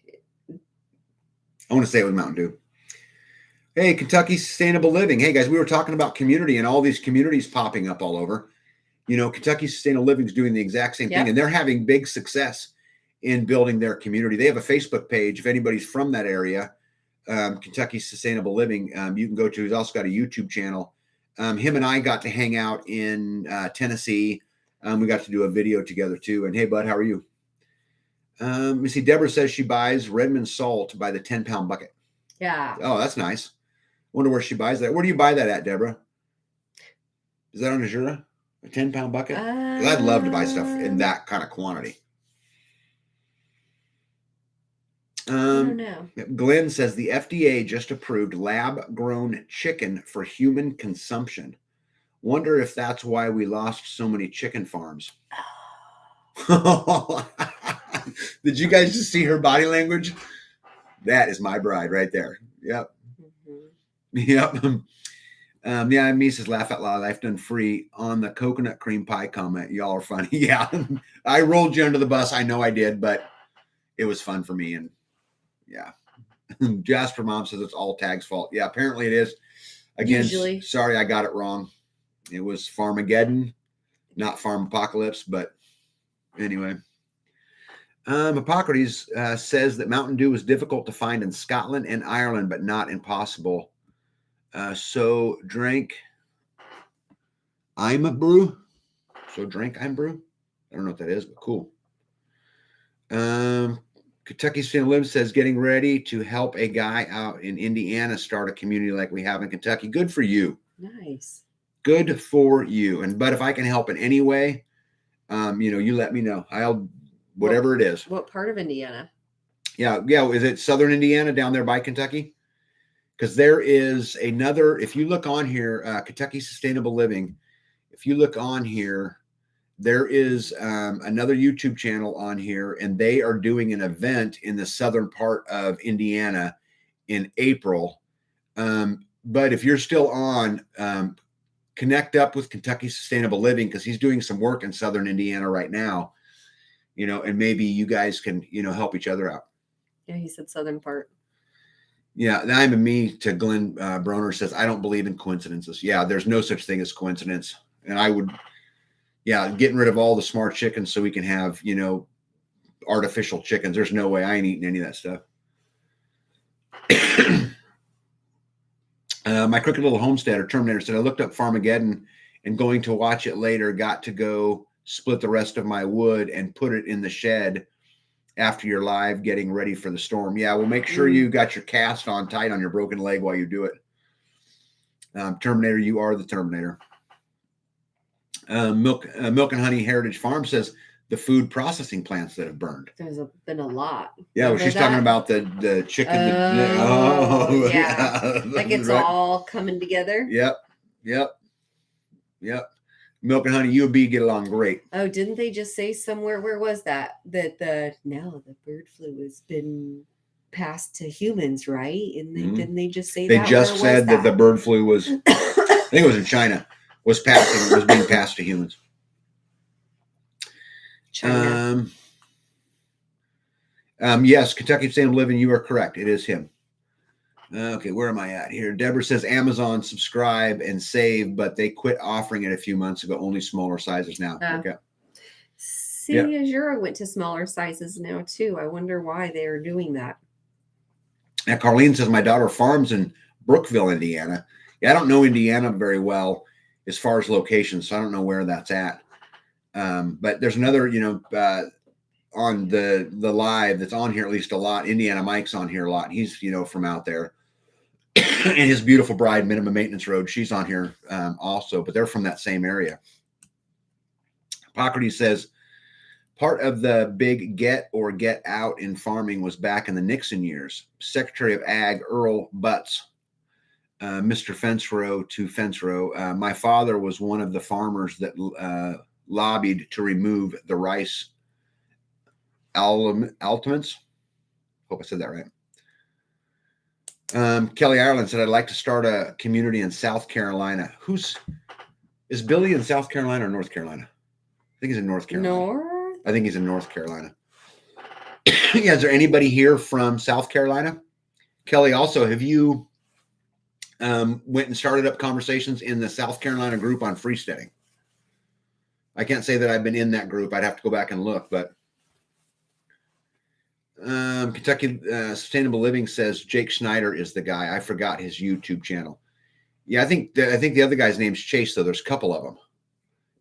I want to say it was Mountain Dew. Hey, Kentucky Sustainable Living. Hey, guys, we were talking about community and all these communities popping up all over. You know, Kentucky Sustainable Living is doing the exact same thing, and they're having big success in building their community. They have a Facebook page. If anybody's from that area, Kentucky Sustainable Living, you can go to. He's also got a YouTube channel. Him and I got to hang out in Tennessee. We got to do a video together too. And hey, bud, how are you? Let me see. Deborah says she buys Redmond salt by the 10-pound bucket. Yeah. Oh, that's nice. Wonder where she buys that. Where do you buy that at, Deborah? Is that on Azura? A 10-pound bucket? 'Cause I'd love to buy stuff in that kind of quantity. I don't know. Glenn says the FDA just approved lab-grown chicken for human consumption. Wonder if that's why we lost so many chicken farms. Did you guys just see her body language? That is my bride right there. Yep. Mm-hmm. Yep. Yeah, Mises laugh out loud. I've done free on the coconut cream pie comment. Y'all are funny. Yeah. I rolled you under the bus. I know I did, but it was fun for me. And yeah. Jasper Mom says it's all Tag's fault. Yeah, apparently it is. Again, usually. Sorry, I got it wrong. It was Farmageddon, not Farmpocalypse, but anyway. Hippocrates says that Mountain Dew is difficult to find in Scotland and Ireland, but not impossible. So drink I'm brew. So drink I'm brew. I don't know what that is, but cool. Kentucky Slim Live says getting ready to help a guy out in Indiana start a community like we have in Kentucky. Good for you. Nice. Good for you. But if I can help in any way, you let me know. I'll whatever it is. What part of Indiana? Yeah. Is it Southern Indiana down there by Kentucky? Because there is another, if you look on here, Kentucky Sustainable Living, if you look on here, there is another YouTube channel on here, and they are doing an event in the southern part of Indiana in April. But if you're still on, connect up with Kentucky Sustainable Living, because he's doing some work in southern Indiana right now, and maybe you guys can, help each other out. Yeah, he said southern part. Yeah, I'm a me to Glenn Broner says, I don't believe in coincidences. Yeah, there's no such thing as coincidence. And I would, getting rid of all the smart chickens so we can have, artificial chickens. There's no way I ain't eating any of that stuff. My crooked little homesteader Terminator said, I looked up Farmageddon and going to watch it later, got to go split the rest of my wood and put it in the shed after you're live getting ready for the storm. Yeah, well, make sure you got your cast on tight on your broken leg while you do it. Terminator, you are the Terminator. Milk and Honey Heritage Farm says the food processing plants that have burned. There's been a lot. Yeah, well, she's talking about the chicken. Yeah. Like it's right. All coming together. Yep. Milk and Honey, you and B get along great. Oh, didn't they just say somewhere? Where was that? That the bird flu has been passed to humans, right? And didn't they just say they just said that the bird flu was? I think it was in China. was being passed to humans. China. Yes, Kentucky Sustainable Living, you are correct. It is him. Okay, where am I at here? Deborah says Amazon subscribe and save, but they quit offering it a few months ago. Only smaller sizes now. Okay. See, Azura went to smaller sizes now too. I wonder why they're doing that. Now, Carlene says my daughter farms in Brookville, Indiana. Yeah, I don't know Indiana very well as far as locations, so I don't know where that's at. But there's another, on the live that's on here at least a lot. Indiana Mike's on here a lot. He's, from out there. And his beautiful bride, Minimum Maintenance Road, she's on here also, but they're from that same area. Hippocrates says, part of the big get or get out in farming was back in the Nixon years. Secretary of Ag, Earl Butts, Mr. Fence Row to Fence Row. My father was one of the farmers that lobbied to remove the rice ultimates. Hope I said that right. Kelly Ireland said, I'd like to start a community in South Carolina. Is Billy in South Carolina or North Carolina? I think he's in North Carolina. I think he's in North Carolina. Yeah, is there anybody here from South Carolina? Kelly, also, have you went and started up conversations in the South Carolina group on freesteading? I can't say that I've been in that group. I'd have to go back and look, but Kentucky Sustainable Living says Jake Schneider is the guy. I forgot his YouTube channel. Yeah, I think the other guy's name's Chase, though. There's a couple of them.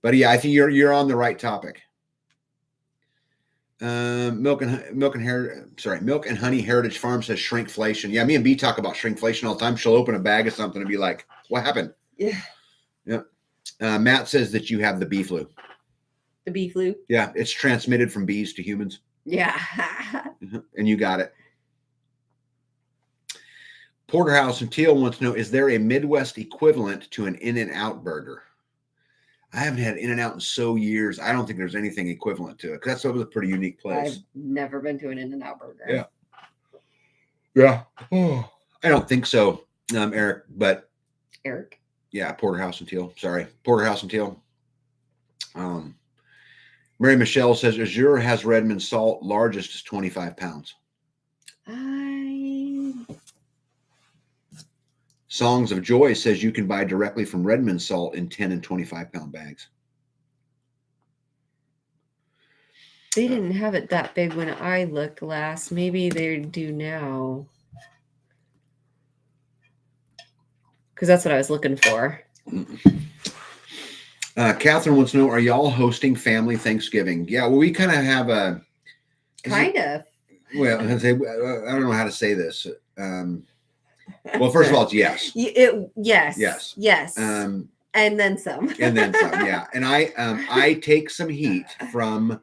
But yeah, I think you're on the right topic. Milk and Honey Heritage Farm says shrinkflation. Yeah, me and B talk about shrinkflation all the time. She'll open a bag of something and be like, "What happened?" Yeah. Yep. Matt says that you have the bee flu. The bee flu? Yeah, it's transmitted from bees to humans. Yeah. And you got it. Porterhouse and Teal wants to know, is there a Midwest equivalent to an In-N-Out burger? I haven't had In-N-Out in so years. I don't think there's anything equivalent to it, because that's a pretty unique place. I've never been to an In-N-Out burger. Yeah. Yeah. Oh, I don't think so, Eric, but Eric. Yeah, Porterhouse and Teal. Sorry. Porterhouse and Teal. Mary Michelle says Azure has Redmond salt, largest is 25 pounds. Songs of Joy says you can buy directly from Redmond salt in 10 and 25 pound bags. They didn't have it that big when I looked last. Maybe they do now. Because that's what I was looking for. Catherine wants to know, are y'all hosting family Thanksgiving? Yeah, well, we kind of have a... Kind of. Well, I don't know how to say this. Well, first of all, it's yes. Yes. Yes. Yes. And then some. And then some, yeah. And I take some heat from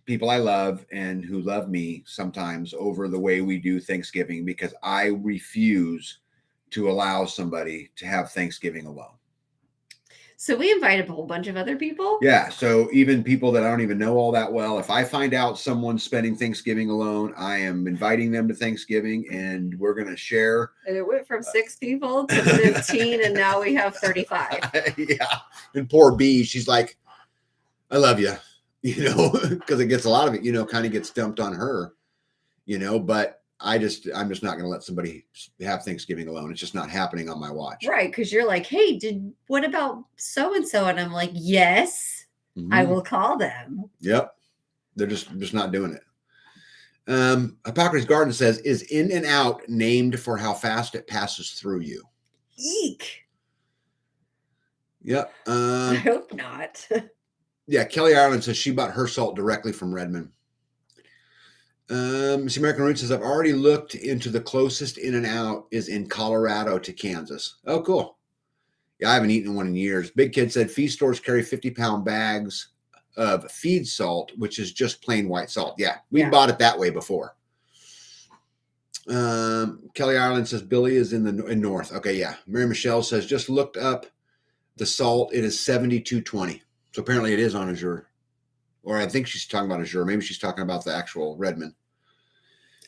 people I love and who love me sometimes over the way we do Thanksgiving, because I refuse to allow somebody to have Thanksgiving alone. So we invited a whole bunch of other people? Yeah. So even people that I don't even know all that well, if I find out someone's spending Thanksgiving alone, I am inviting them to Thanksgiving and we're going to share. And it went from 6 people to 15 and now we have 35. Yeah. And poor B, she's like, I love you, because it gets a lot of it, kind of gets dumped on her, but I'm just not going to let somebody have Thanksgiving alone. It's just not happening on my watch. Right. Because you're like, hey, what about so-and-so? And I'm like, yes, I will call them. Yep. They're just not doing it. Hippocrates Garden says, is In-N-Out named for how fast it passes through you? Eek. Yep. I hope not. Yeah. Kelly Ireland says she bought her salt directly from Redmond. Miss American Root says, I've already looked into the closest In-N-Out is in Colorado to Kansas. Oh, cool. Yeah, I haven't eaten one in years. Big Kid said feed stores carry 50-pound bags of feed salt, which is just plain white salt. Yeah, we bought it that way before. Kelly Ireland says Billy is in north. Okay, yeah. Mary Michelle says just looked up the salt. It is 72.20. So apparently it is on Azure. Or I think she's talking about Azure. Maybe she's talking about the actual Redmond.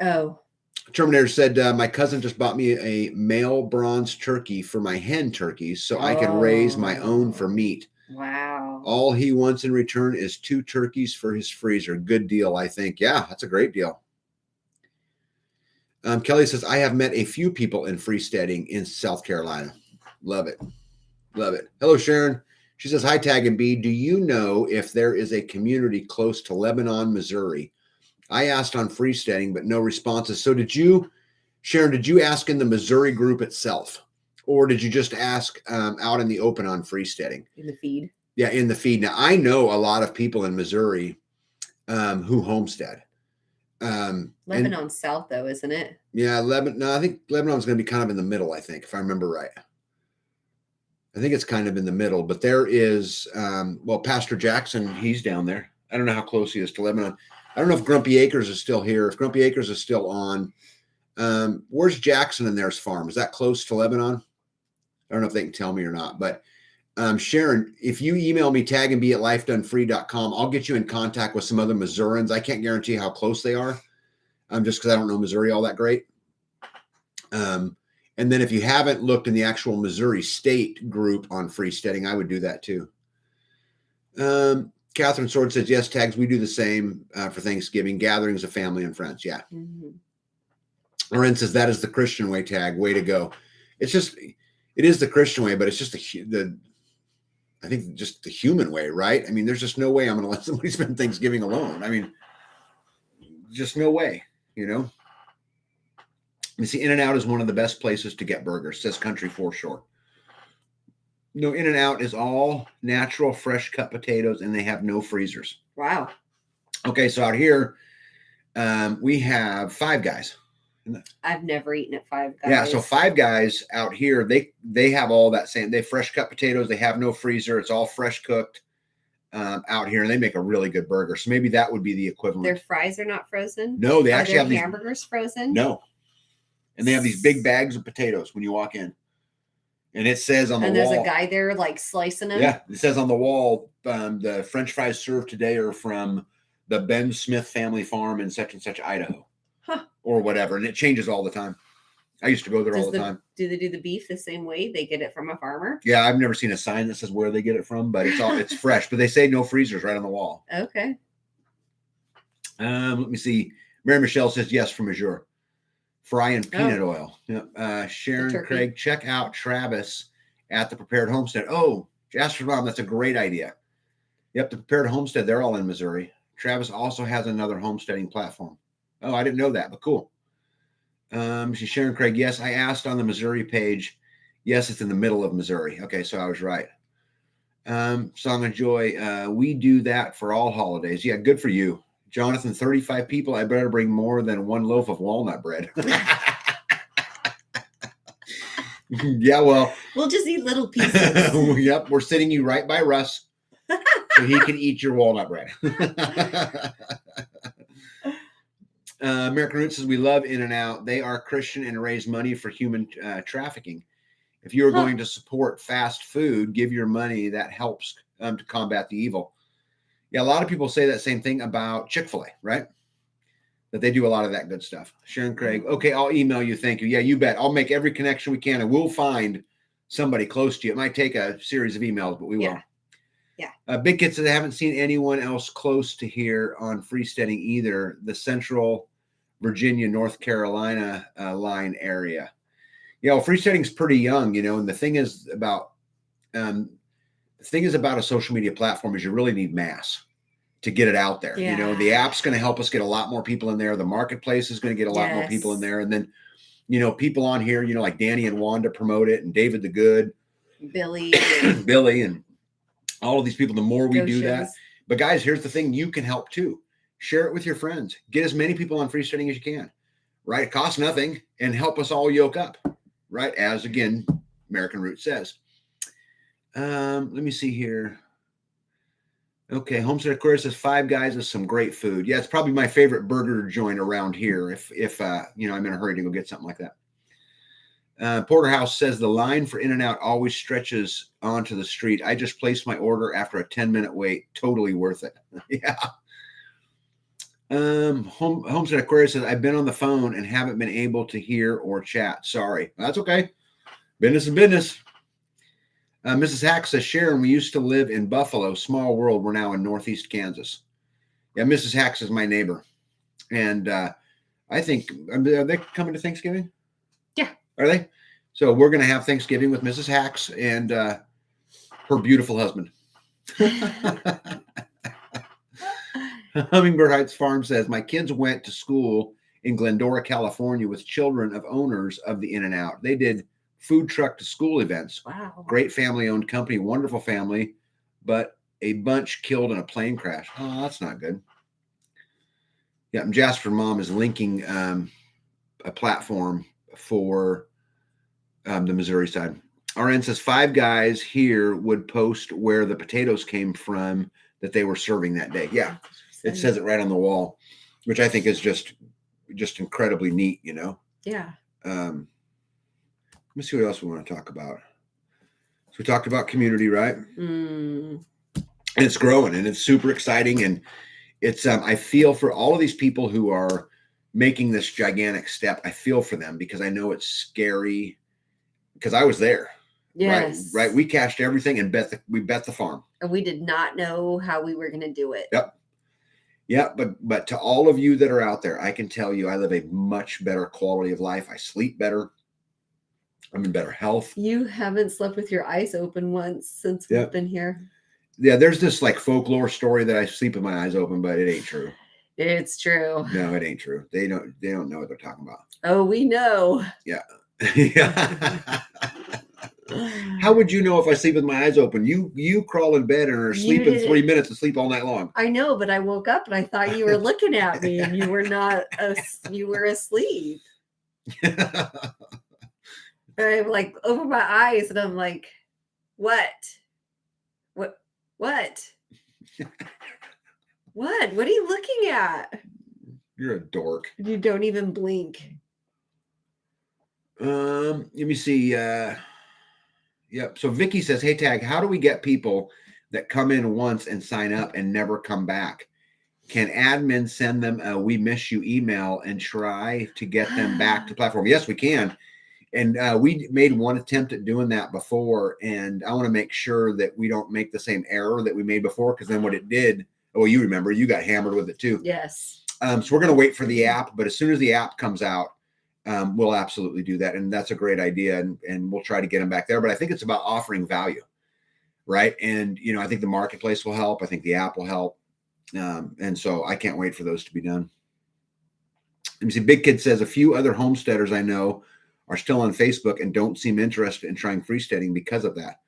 Oh. Terminator said, my cousin just bought me a male bronze turkey for my hen turkeys so I can raise my own for meat. Wow. All he wants in return is 2 turkeys for his freezer. Good deal, I think. Yeah, that's a great deal. Kelly says, I have met a few people in freesteading in South Carolina. Love it. Love it. Hello, Sharon. She says, hi, Tag and B. Do you know if there is a community close to Lebanon, Missouri? I asked on freesteading, but no responses. So did you, Sharon, did you ask in the Missouri group itself? Or did you just ask out in the open on freesteading? In the feed. Yeah, in the feed. Now, I know a lot of people in Missouri who homestead. Lebanon's south, though, isn't it? Yeah, No, I think Lebanon's going to be kind of in the middle, I think, if I remember right. I think it's kind of in the middle, but there is, well, Pastor Jackson, he's down there. I don't know how close he is to Lebanon. I don't know if Grumpy Acres is still here. If Grumpy Acres is still on, where's Jackson and there's farm? Is that close to Lebanon? I don't know if they can tell me or not, but Sharon, if you email me tagandb@lifedonefree.com, I'll get you in contact with some other Missourians. I can't guarantee how close they are, just because I don't know Missouri all that great. And then if you haven't looked in the actual Missouri state group on freesteading, I would do that too. Catherine Sword says, yes, Tags, we do the same for Thanksgiving, gatherings of family and friends. Yeah. Mm-hmm. Loren says, that is the Christian way, Tag. Way to go. It's just, it is the Christian way, but it's just I think just the human way, right? I mean, there's just no way I'm going to let somebody spend Thanksgiving alone. I mean, just no way, you know? You see, In-N-Out is one of the best places to get burgers, says Country Foreshore. No, In-N-Out is all natural, fresh cut potatoes, and they have no freezers. Wow. Okay, so out here, we have Five Guys. I've never eaten at Five Guys. Yeah, so Five Guys out here, they have all that same. They fresh cut potatoes. They have no freezer. It's all fresh cooked out here, and they make a really good burger. So maybe that would be the equivalent. Their fries are not frozen? No, they actually have these hamburgers frozen? No. And they have these big bags of potatoes when you walk in. And it says on the wall. And there's a guy there like slicing them? Yeah, it says on the wall, the French fries served today are from the Ben Smith family farm in such and such Idaho. Huh. Or whatever. And it changes all the time. I used to go there all the time. Do they do the beef the same way? They get it from a farmer? Yeah, I've never seen a sign that says where they get it from, but it's fresh. But they say no freezers right on the wall. Okay. Let me see. Mary Michelle says yes from Azure. Fry and peanut oil. Yep. Sharon Craig, check out Travis at the Prepared Homestead. Oh, Jasper's mom, that's a great idea. Yep, the Prepared Homestead, they're all in Missouri. Travis also has another homesteading platform. Oh, I didn't know that, but cool. She's Sharon Craig. Yes, I asked on the Missouri page. Yes, it's in the middle of Missouri. Okay, so I was right. Song of Joy. We do that for all holidays. Yeah, good for you. Jonathan, 35 people. I better bring more than one loaf of walnut bread. Yeah, well. We'll just eat little pieces. Yep, we're sitting you right by Russ so he can eat your walnut bread. American Roots says, we love In-N-Out. They are Christian and raise money for human trafficking. If you are going to support fast food, give your money. That helps to combat the evil. Yeah, a lot of people say that same thing about Chick-fil-A, right? That they do a lot of that good stuff. Sharon Craig, okay, I'll email you. Thank you. Yeah, you bet. I'll make every connection we can, and we'll find somebody close to you. It might take a series of emails, but we will. Yeah. Big Kid says, I haven't seen anyone else close to here on freesteading either. The Central Virginia, North Carolina line area. Yeah, well, freesteading is pretty young, you know, and the thing is about a social media platform is you really need mass to get it out there. Yeah. You know, the app's going to help us get a lot more people in there. The marketplace is going to get a lot more people in there. And then, you know, people on here, you know, like Danny and Wanda promote it, and David the Good, Billy, and all of these people, the more we do that. But guys, here's the thing. You can help too. Share it with your friends. Get as many people on freesteading as you can, right? It costs nothing, and help us all yoke up, right? As again, American Roots says. Let me see here. Okay, Homestead Aquarius says Five Guys is some great food. Yeah, it's probably my favorite burger joint around here. If you know, I'm in a hurry to go get something like that. Porterhouse says the line for In-N-Out always stretches onto the street. I just placed my order after a 10-minute wait. Totally worth it. Yeah. Homestead Aquarius says, I've been on the phone and haven't been able to hear or chat. Sorry. That's okay. Business is business. Mrs. Hack says, Sharon, we used to live in Buffalo, small world. We're now in Northeast Kansas. Yeah, Mrs. Hacks is my neighbor. And I think, are they coming to Thanksgiving? Yeah. Are they? So we're going to have Thanksgiving with Mrs. Hacks and her beautiful husband. Hummingbird Heights Farm says, my kids went to school in Glendora, California with children of owners of the In-N-Out. They did food truck to school events. Wow. Great family owned company, wonderful family, but a bunch killed in a plane crash. Oh, that's not good. Yeah, and Jasper Mom is linking a platform for the Missouri side. RN says 5 guys here would post where the potatoes came from that they were serving that day. Yeah, it says it right on the wall, which I think is just incredibly neat, you know. Yeah. Let me see what else we want to talk about. So we talked about community, right? Mm. And it's growing and it's super exciting. And it's, I feel for all of these people who are making this gigantic step. I feel for them because I know it's scary because I was there. Yes. Right. We cashed everything and we bet the farm. And we did not know how we were going to do it. Yep. Yeah. But to all of you that are out there, I can tell you, I live a much better quality of life. I sleep better. I'm in better health. You haven't slept with your eyes open once since we've been here. Yeah, there's this like folklore story that I sleep with my eyes open, but it ain't true. It's true. No, it ain't true. They don't know what they're talking about. Oh, we know. Yeah. Yeah. How would you know if I sleep with my eyes open? You crawl in bed and are asleep in 3 minutes and sleep all night long. I know, but I woke up and I thought you were looking at me and you were not. You were asleep. I like open my eyes and I'm like, what? What? What are you looking at? You're a dork. You don't even blink. Let me see. Yep. So Vicky says, hey, Tag, how do we get people that come in once and sign up and never come back? Can admin send them a we miss you email and try to get them back to platform? Yes, we can. And we made one attempt at doing that before. And I want to make sure that we don't make the same error that we made before. Because then what it did, well, you remember, you got hammered with it too. Yes. So we're going to wait for the app. But as soon as the app comes out, we'll absolutely do that. And that's a great idea. And we'll try to get them back there. But I think it's about offering value. Right. And, you know, I think the marketplace will help. I think the app will help. And so I can't wait for those to be done. Let me see. Big Kid says a few other homesteaders I know are still on Facebook and don't seem interested in trying freesteading because of that.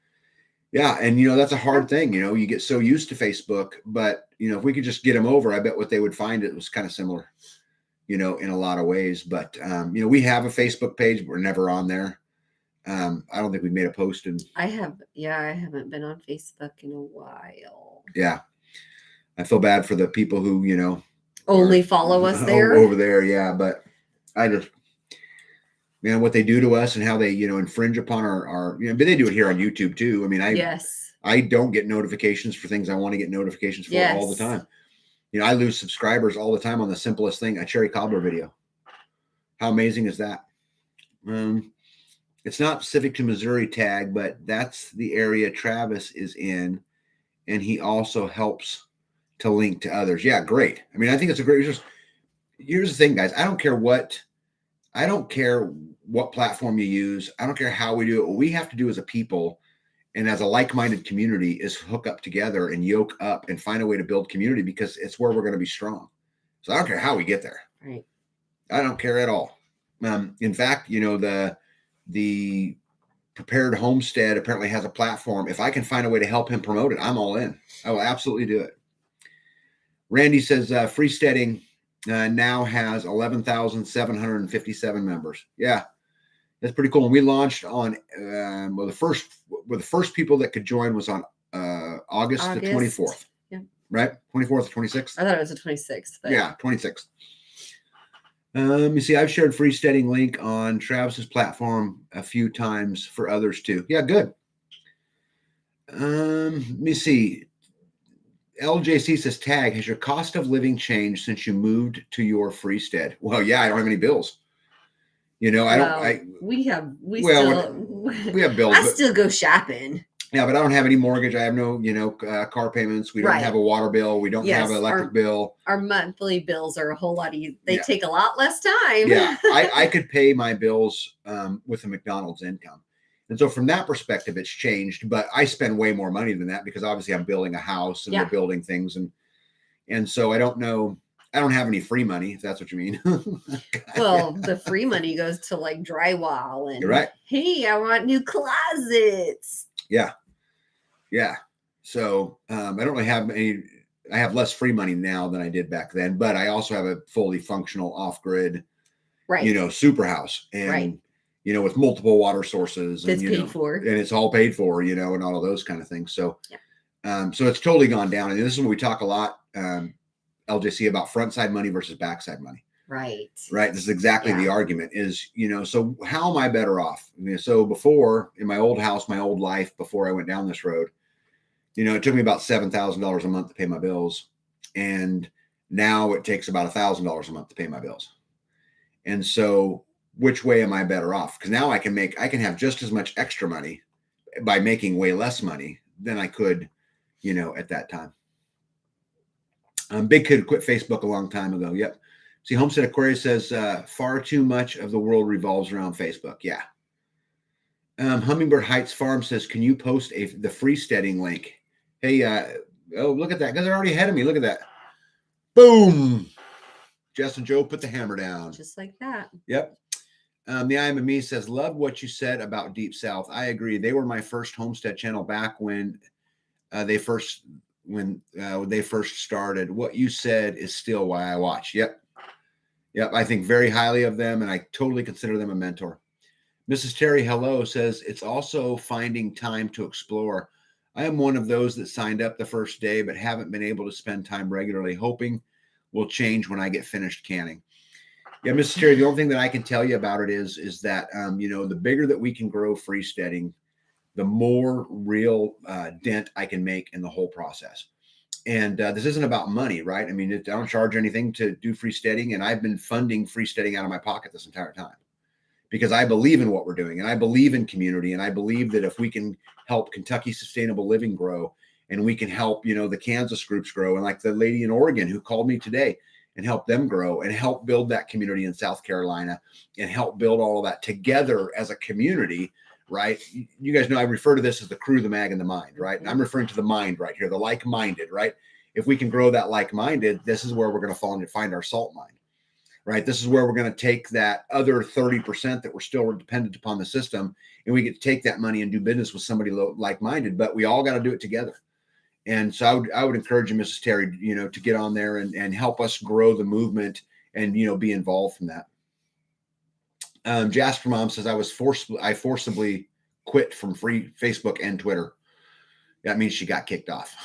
Yeah. And, you know, that's a hard thing. You know, you get so used to Facebook, but, you know, if we could just get them over, I bet what they would find it was kind of similar, you know, in a lot of ways. But, you know, we have a Facebook page, but we're never on there. I don't think we've made a post. I haven't been on Facebook in a while. Yeah. I feel bad for the people who, you know, only follow us there over there. Yeah. But I just, man, what they do to us and how they, you know, infringe upon our, you know, but they do it here on YouTube too. I mean, I don't get notifications for things I want to get notifications for all the time. You know, I lose subscribers all the time on the simplest thing, a cherry cobbler video. How amazing is that? It's not specific to Missouri, Tag, but that's the area Travis is in. And he also helps to link to others. Yeah, great. I mean, I think it's a great, here's the thing, guys. I don't care what platform you use. I don't care how we do it. What we have to do as a people and as a like-minded community is hook up together and yoke up and find a way to build community because it's where we're going to be strong. So I don't care how we get there. Right. I don't care at all. In fact, you know, the Prepared Homestead apparently has a platform. If I can find a way to help him promote it, I'm all in. I will absolutely do it. Randy says freesteading now has 11,757 members. Yeah, that's pretty cool. And we launched on the first people that could join was on August the 24th. Yeah. Right? 24th or 26th? I thought it was the 26th. But... Yeah, 26th. You see, I've shared freesteading link on Travis's platform a few times for others too. Yeah, good. Let me see. LJC says, tag, has your cost of living changed since you moved to your freestead? Well, yeah, I don't have any bills. I don't, we well, we have bills, I but still go shopping. yeah, but I don't have any mortgage. I have no, car payments. We don't Right. have a water bill. We don't have Yes, an electric bill. Our monthly bills are a whole lot easier. They Yeah. take a lot less time. Yeah, I could pay my bills with a McDonald's income. And so from that perspective, it's changed, but I spend way more money than that because obviously I'm building a house and Yeah. we're building things. And so I don't have any free money, if that's what you mean. Well, the free money goes to like drywall and You're right. Hey, I want new closets. Yeah. Yeah. So I don't really have any, I have less free money now than I did back then, but I also have a fully functional off-grid, Right. super house and, Right. With multiple water sources That's and, paid for. and it's all paid for, and all of those kind of things. So, Yeah. So it's totally gone down. And this is when we talk a lot, LJC, about front side money versus backside money. Right. Right. This is exactly the argument is, so how am I better off? So before in my old house, my old life, before I went down this road, it took me about $7,000 a month to pay my bills. And now it takes about $1,000 a month to pay my bills. And so which way am I better off? Because now I can have just as much extra money by making way less money than I could, at that time. Big Kid quit Facebook a long time ago. Yep. See, Homestead Aquarius says far too much of the world revolves around Facebook. Yeah. Hummingbird Heights Farm says, can you post the freesteading link? Hey, look at that. Guys are already ahead of me. Look at that. Boom. Jess and Joe put the hammer down. Just like that. Yep. The I Am a Me says, love what you said about Deep South. I agree. They were my first homestead channel back when they first started. What you said is still why I watch. Yep. I think very highly of them, and I totally consider them a mentor. Mrs. Terry Hello says, it's also finding time to explore. I am one of those that signed up the first day, but haven't been able to spend time regularly, hoping will change when I get finished canning. Yeah, Mrs. Terry, the only thing that I can tell you about it is that, the bigger that we can grow freesteading, the more real dent I can make in the whole process. And this isn't about money, right? I mean, I don't charge anything to do freesteading, and I've been funding freesteading out of my pocket this entire time because I believe in what we're doing, and I believe in community, and I believe that if we can help Kentucky Sustainable Living grow, and we can help, the Kansas groups grow, and like the lady in Oregon who called me today, and help them grow and help build that community in South Carolina and help build all of that together as a community, right? You guys know I refer to this as the crew, the mag, and the mind, right? And I'm referring to the mind right here, the like-minded, right? If we can grow that like-minded, this is where we're going to find our salt mine, right? This is where we're going to take that other 30% that we're still dependent upon the system, and we get to take that money and do business with somebody like-minded, but we all got to do it together. And so I would encourage you, Mrs. Terry, to get on there and help us grow the movement and, be involved from that. Jasper Mom says, I forcibly quit from free Facebook and Twitter. That means she got kicked off.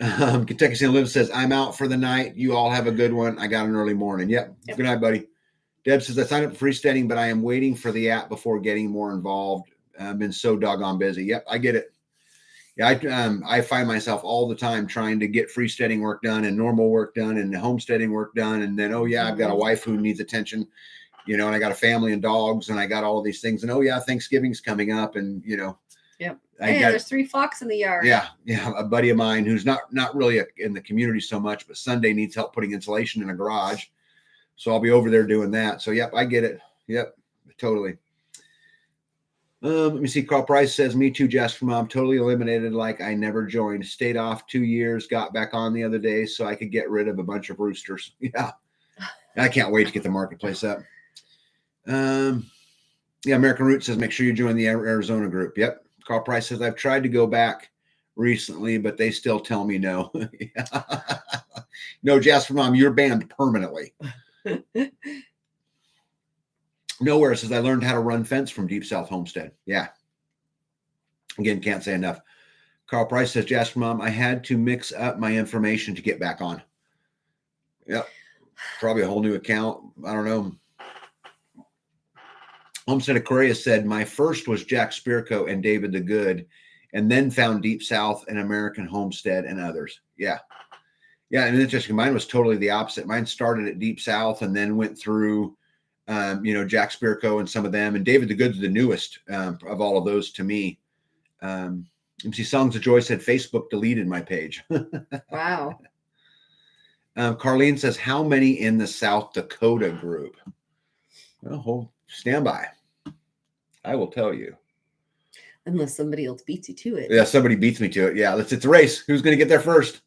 Kentucky St. Liv says, I'm out for the night. You all have a good one. I got an early morning. Yep. Good night, buddy. Deb says, I signed up for freesteading, but I am waiting for the app before getting more involved. I've been so doggone busy. Yep. I get it. Yeah, I find myself all the time trying to get freesteading work done and normal work done and homesteading work done. And then, I've got a wife who needs attention, and I got a family and dogs and I got all of these things. And, Thanksgiving's coming up and, Yep. There's 3 flocks in the yard. Yeah. A buddy of mine who's not really in the community so much, but Sunday needs help putting insulation in a garage. So I'll be over there doing that. So, yep, I get it. Yep, totally. Let me see. Carl Price says, me too, Jasper Mom. Totally eliminated like I never joined. Stayed off 2 years, got back on the other day so I could get rid of a bunch of roosters. Yeah. I can't wait to get the marketplace up. American Root says, make sure you join the Arizona group. Yep. Carl Price says, I've tried to go back recently, but they still tell me no. No, Jasper Mom, you're banned permanently. Nowhere says, I learned how to run fence from Deep South Homestead. Yeah. Again, can't say enough. Carl Price says, Jasper Mom, I had to mix up my information to get back on. Yep. Probably a whole new account. I don't know. Homestead Aquarius said, my first was Jack Spirko and David the Good, and then found Deep South and American Homestead and others. Yeah. Yeah. And interesting. Mine was totally the opposite. Mine started at Deep South and then went through, Jack Spirko and some of them. And David the Good's the newest of all of those to me. MC Songs of Joy said Facebook deleted my page. Wow. Carlene says, how many in the South Dakota group? Well, stand by. I will tell you. Unless somebody else beats you to it. Yeah, somebody beats me to it. Yeah, it's a race. Who's going to get there first?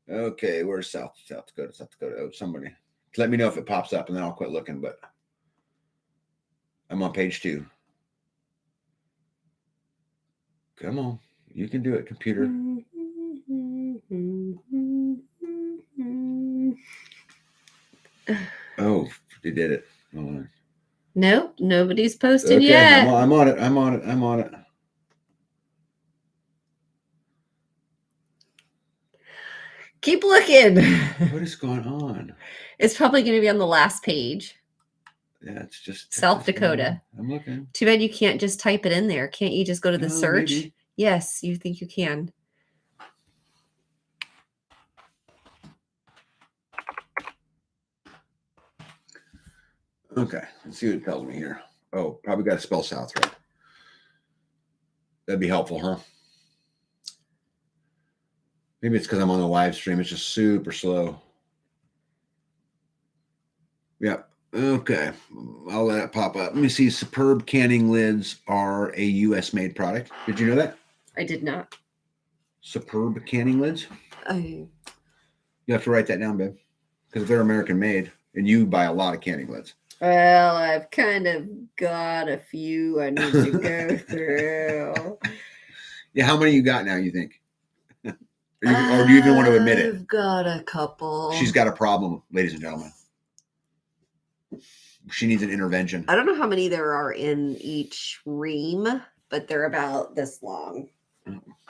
Okay, where's South Dakota? South Dakota. Oh, somebody. Let me know if it pops up, and then I'll quit looking. But I'm on page 2. Come on. You can do it, computer. Oh, they did it. Hold on. Nope, nobody's posted Okay, yet. I'm on it. Keep looking. What is going on? It's probably going to be on the last page. Yeah, it's just South Dakota. I'm looking. Too bad you can't just type it in there. Can't you just go to the search? Maybe. Yes, you think you can. Okay, let's see what it tells me here. Oh, probably got to spell South right. That'd be helpful, huh? Maybe it's because I'm on the live stream. It's just super slow. Yep. Okay. I'll let it pop up. Let me see. Superb canning lids are a U.S. made product. Did you know that? I did not. Superb canning lids? Oh. You have to write that down, babe. Because if they're American made, and you buy a lot of canning lids. Well, I've kind of got a few I need to go through. Yeah, how many you got now, you think? Or do you even want to admit it? I've got a couple. She's got a problem, ladies and gentlemen. She needs an intervention. I don't know how many there are in each ream, but they're about this long.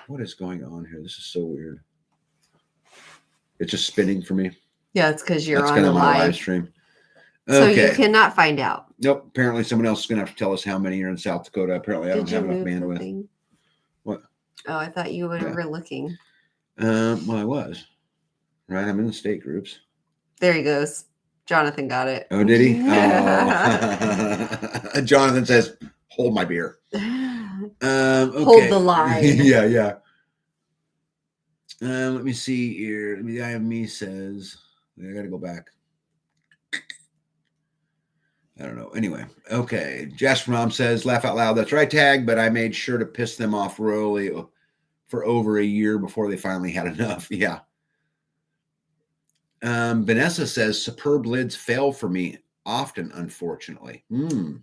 What is going on here? This is so weird. It's just spinning for me. Yeah, it's because you're That's on the I'm on a live live. stream. So Okay. you cannot find out. Nope. Apparently someone else is going to have to tell us how many are in South Dakota. Apparently I don't Did have you enough move the bandwidth. thing? What? Oh, I thought you were looking. Well, I was. Right. I'm in the state groups. There he goes. Jonathan got it. Oh, did he? Oh. Jonathan says, hold my beer. Okay. Hold the line. yeah. Let me see here. The guy of me says, I got to go back. I don't know. Anyway, okay. Jasper Mom says, laugh out loud. That's right, Tag, but I made sure to piss them off royally for over a year before they finally had enough. Yeah. Vanessa says, superb lids fail for me often, unfortunately. Oh.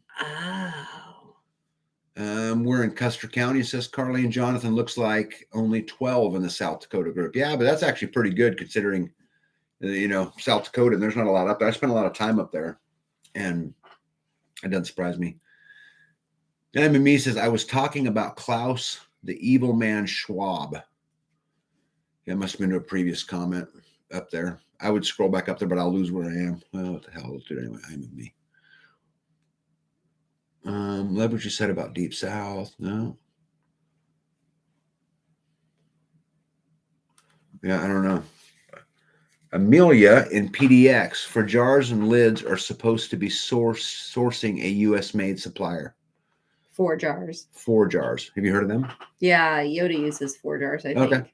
We're in Custer County, says Carly and Jonathan. Looks like only 12 in the South Dakota group. Yeah, but that's actually pretty good considering, South Dakota, and there's not a lot up there. I spent a lot of time up there, and it doesn't surprise me. And me says, I was talking about Klaus, the evil man Schwab. Yeah, must have been to a previous comment up there. I would scroll back up there, but I'll lose where I am. Well, what the hell? Let's do it anyway. I'm in me. Love what you said about Deep South. No. Yeah, I don't know. Amelia in PDX, for jars and lids are supposed to be sourcing a U.S. made supplier. 4 jars. 4 jars. Have you heard of them? Yeah, Yoda uses 4 jars, I think. Okay.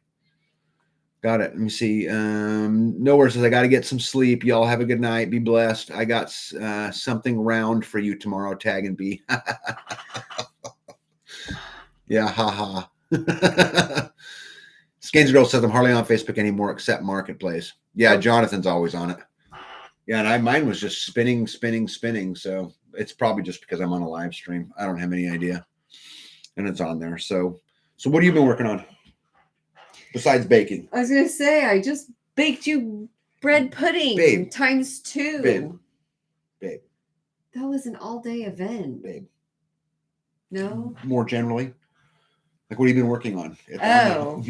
Got it. Let me see. Nowhere says I got to get some sleep. Y'all have a good night. Be blessed. I got something round for you tomorrow. Tag and B. Yeah, haha. Skins Girl says I'm hardly on Facebook anymore except Marketplace. Yeah, Jonathan's always on it. Yeah, and mine was just spinning. So it's probably just because I'm on a live stream. I don't have any idea, and it's on there. So what have you been working on besides baking? I was gonna say I just baked you bread pudding Babe. times 2. Babe. That was an all-day event. Babe. No. More generally, like what have you been working on? Oh.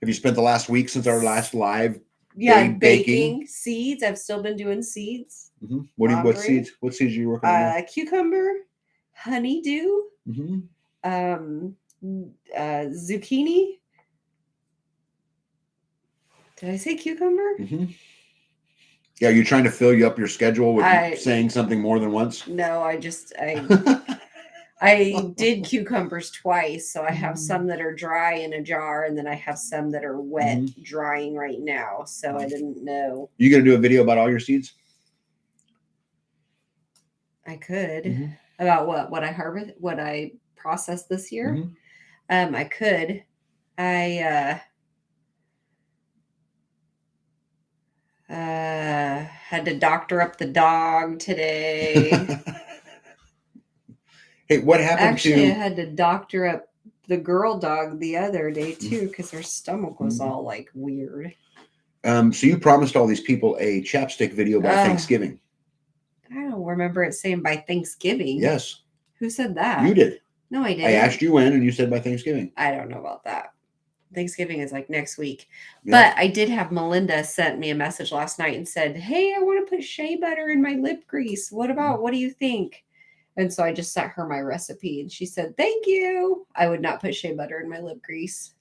Have you spent the last week since our last live? Yeah, baking. baking seeds. I've still been doing seeds. Mm-hmm. What seeds? What seeds are you working on? Cucumber, honeydew, Mm-hmm. zucchini. Did I say cucumber? Mhm. Yeah, you're trying to fill you up your schedule with I- saying something more than once. No, I did cucumbers twice, so I have some that are dry in a jar, and then I have some that are wet drying right now. So I didn't know. You gonna do a video about all your seeds? I could about what I harvest, what I processed this year. I could. I had to doctor up the dog today. Hey, what happened Actually, I to? had to doctor up the girl dog the other day too because her stomach was all like weird. So you promised all these people a chapstick video by Thanksgiving. I don't remember it saying by Thanksgiving. Yes. Who said that? You did. No, I didn't. I asked you when, and you said by Thanksgiving. I don't know about that. Thanksgiving is like next week. Yeah. But I did have Melinda sent me a message last night and said, "Hey, I want to put shea butter in my lip grease. What do you think?" And so I just sent her my recipe and she said, "Thank you. I would not put shea butter in my lip grease."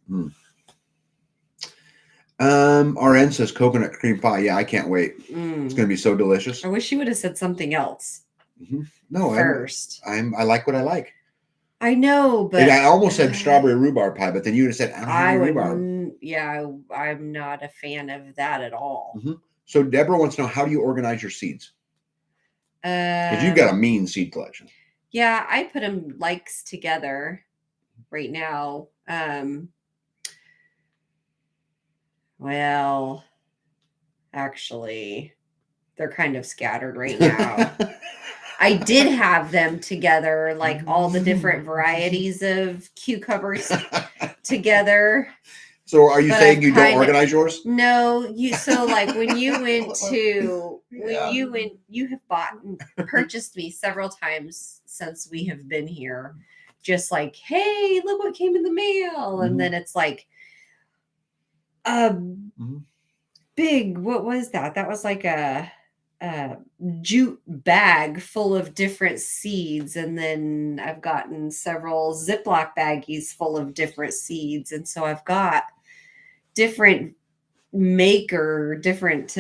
RN says coconut cream pie. Yeah, I can't wait. It's gonna be so delicious. I wish she would have said something else. No, first. I like what I like. I know, but And I almost said strawberry rhubarb pie, but then you would have said I don't have rhubarb. I'm not a fan of that at all. So Deborah wants to know, how do you organize your seeds? Because you've got a mean seed collection. Yeah, I put them likes together right now. Well, actually, they're kind of scattered right now. I did have them together, like all the different varieties of cucumbers together. So are you saying you don't organize yours? No, so like when you went to you have purchased me several times since we have been here, just like, hey, look what came in the mail. And then it's like big, what was that? That was like a jute bag full of different seeds, and then I've gotten several Ziploc baggies full of different seeds, and so I've got different different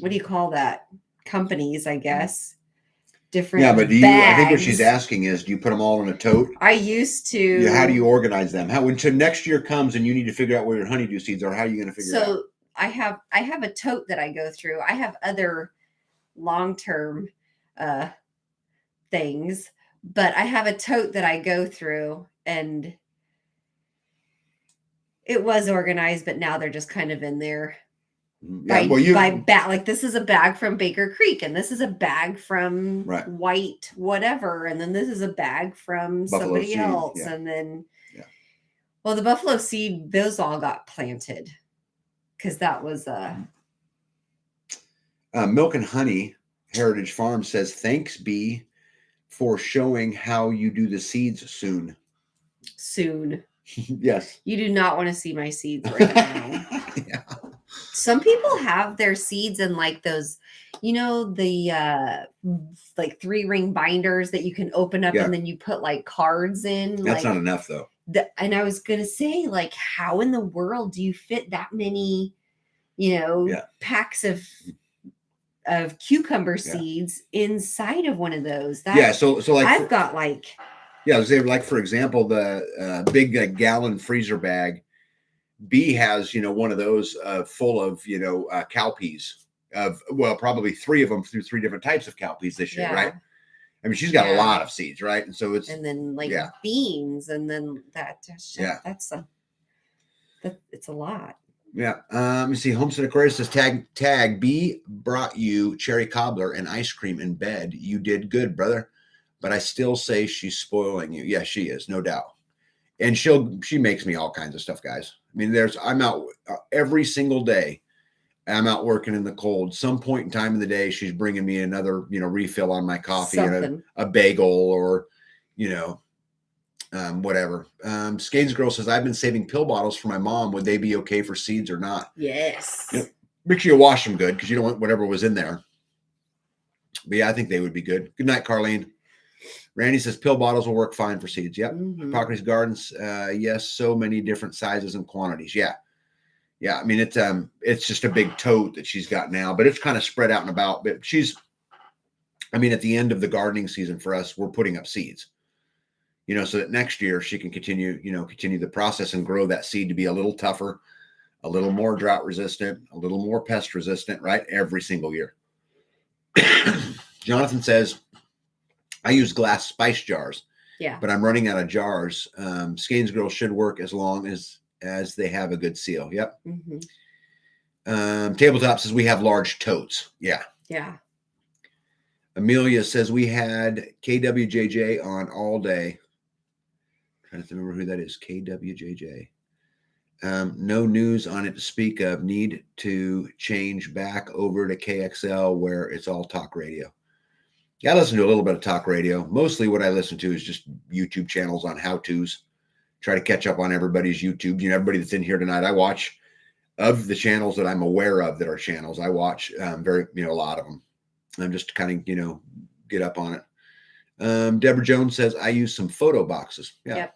what do you call that, companies, I guess. Different but bags. I think what she's asking is, do you put them all in a tote? I used to. Yeah, how do you organize them? When next year comes and you need to figure out where your honeydew seeds are, how are you going to figure it out? So I have a tote that I go through. I have other long-term things, but I have a tote that I go through, and it was organized, but now they're just kind of in there. Yeah, like this is a bag from Baker Creek, and this is a bag from White whatever, and then this is a bag from Buffalo somebody seed, else, and then well, the buffalo seed, those all got planted because that was Milk and Honey Heritage Farm says, thanks B for showing how you do the seeds soon. Yes, you do not want to see my seeds right now. Yeah. Some people have their seeds in like those, the like 3-ring binders that you can open up and then you put like cards in. That's not enough though. And I was going to say, like, how in the world do you fit that many, packs of cucumber seeds inside of one of those? So like I've got like. Yeah, like for example, the big gallon freezer bag. B has, one of those full of, cowpeas probably 3 of them through 3 different types of cowpeas this year, right? I mean, she's got a lot of seeds, right? And so and then like beans, and then it's a lot. Yeah. Let me see. Homestead Aquarius says, tag B brought you cherry cobbler and ice cream in bed. You did good, brother. But I still say she's spoiling you. Yeah, she is, no doubt. And she makes me all kinds of stuff, guys. I mean, I'm out every single day. I'm out working in the cold. Some point in time in the day, she's bringing me another, refill on my coffee and a bagel or, whatever. Skanes Girl says, I've been saving pill bottles for my mom. Would they be okay for seeds or not? Yes. Make sure you wash them good because you don't want whatever was in there. But yeah, I think they would be good. Good night, Carlene. Randy says pill bottles will work fine for seeds. Yep. Mhm. Hippocrates Gardens. Yes. So many different sizes and quantities. Yeah. Yeah. I mean, it's just a big tote that she's got now, but it's kind of spread out and about. But I mean, at the end of the gardening season for us, we're putting up seeds, so that next year she can continue the process and grow that seed to be a little tougher, a little more drought resistant, a little more pest resistant, right? Every single year. Jonathan says, I use glass spice jars, Yeah. but I'm running out of jars. Skane's Grill should work as long as they have a good seal. Yep. Mm-hmm. Tabletop says we have large totes. Yeah. Yeah. Amelia says we had KWJJ on all day. I'm trying to remember who that is. KWJJ. No news on it to speak of. Need to change back over to KXL where it's all talk radio. Yeah, I listen to a little bit of talk radio. Mostly what I listen to is just YouTube channels on how-tos. Try to catch up on everybody's YouTube. Everybody that's in here tonight, I watch of the channels that I'm aware of that are channels. I watch a lot of them. I'm just kind of, get up on it. Deborah Jones says, I use some photo boxes. Yeah. Yep.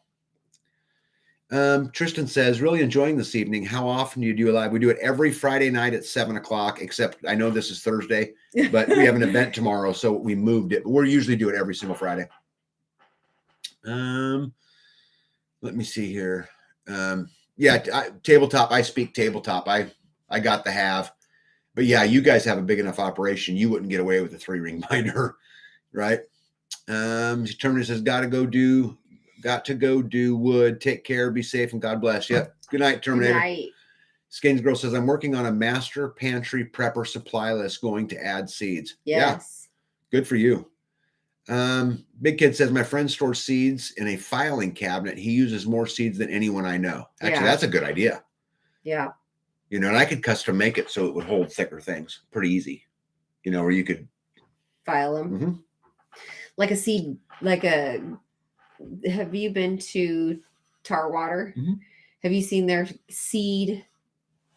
Tristan says, really enjoying this evening. How often do you do a live? We do it every Friday night at 7:00, except I know this is Thursday, but we have an event tomorrow, so we moved it. But we're usually do it every single Friday. Let me see here. Tabletop. I speak tabletop. I got the have. But yeah, you guys have a big enough operation. You wouldn't get away with a 3-ring binder, right? Terminator says, got to go do wood. Take care. Be safe and God bless. Yep. Good night, Terminator. Good night. Skane's Girl says, I'm working on a master pantry prepper supply list going to add seeds. Yes. Yeah. Good for you. Big Kid says, my friend stores seeds in a filing cabinet. He uses more seeds than anyone I know. Actually, that's a good idea. Yeah. And I could custom make it so it would hold thicker things. Pretty easy. Where you could file them. Mm-hmm. Like a seed, have you been to Tarwater? Mm-hmm. Have you seen their seed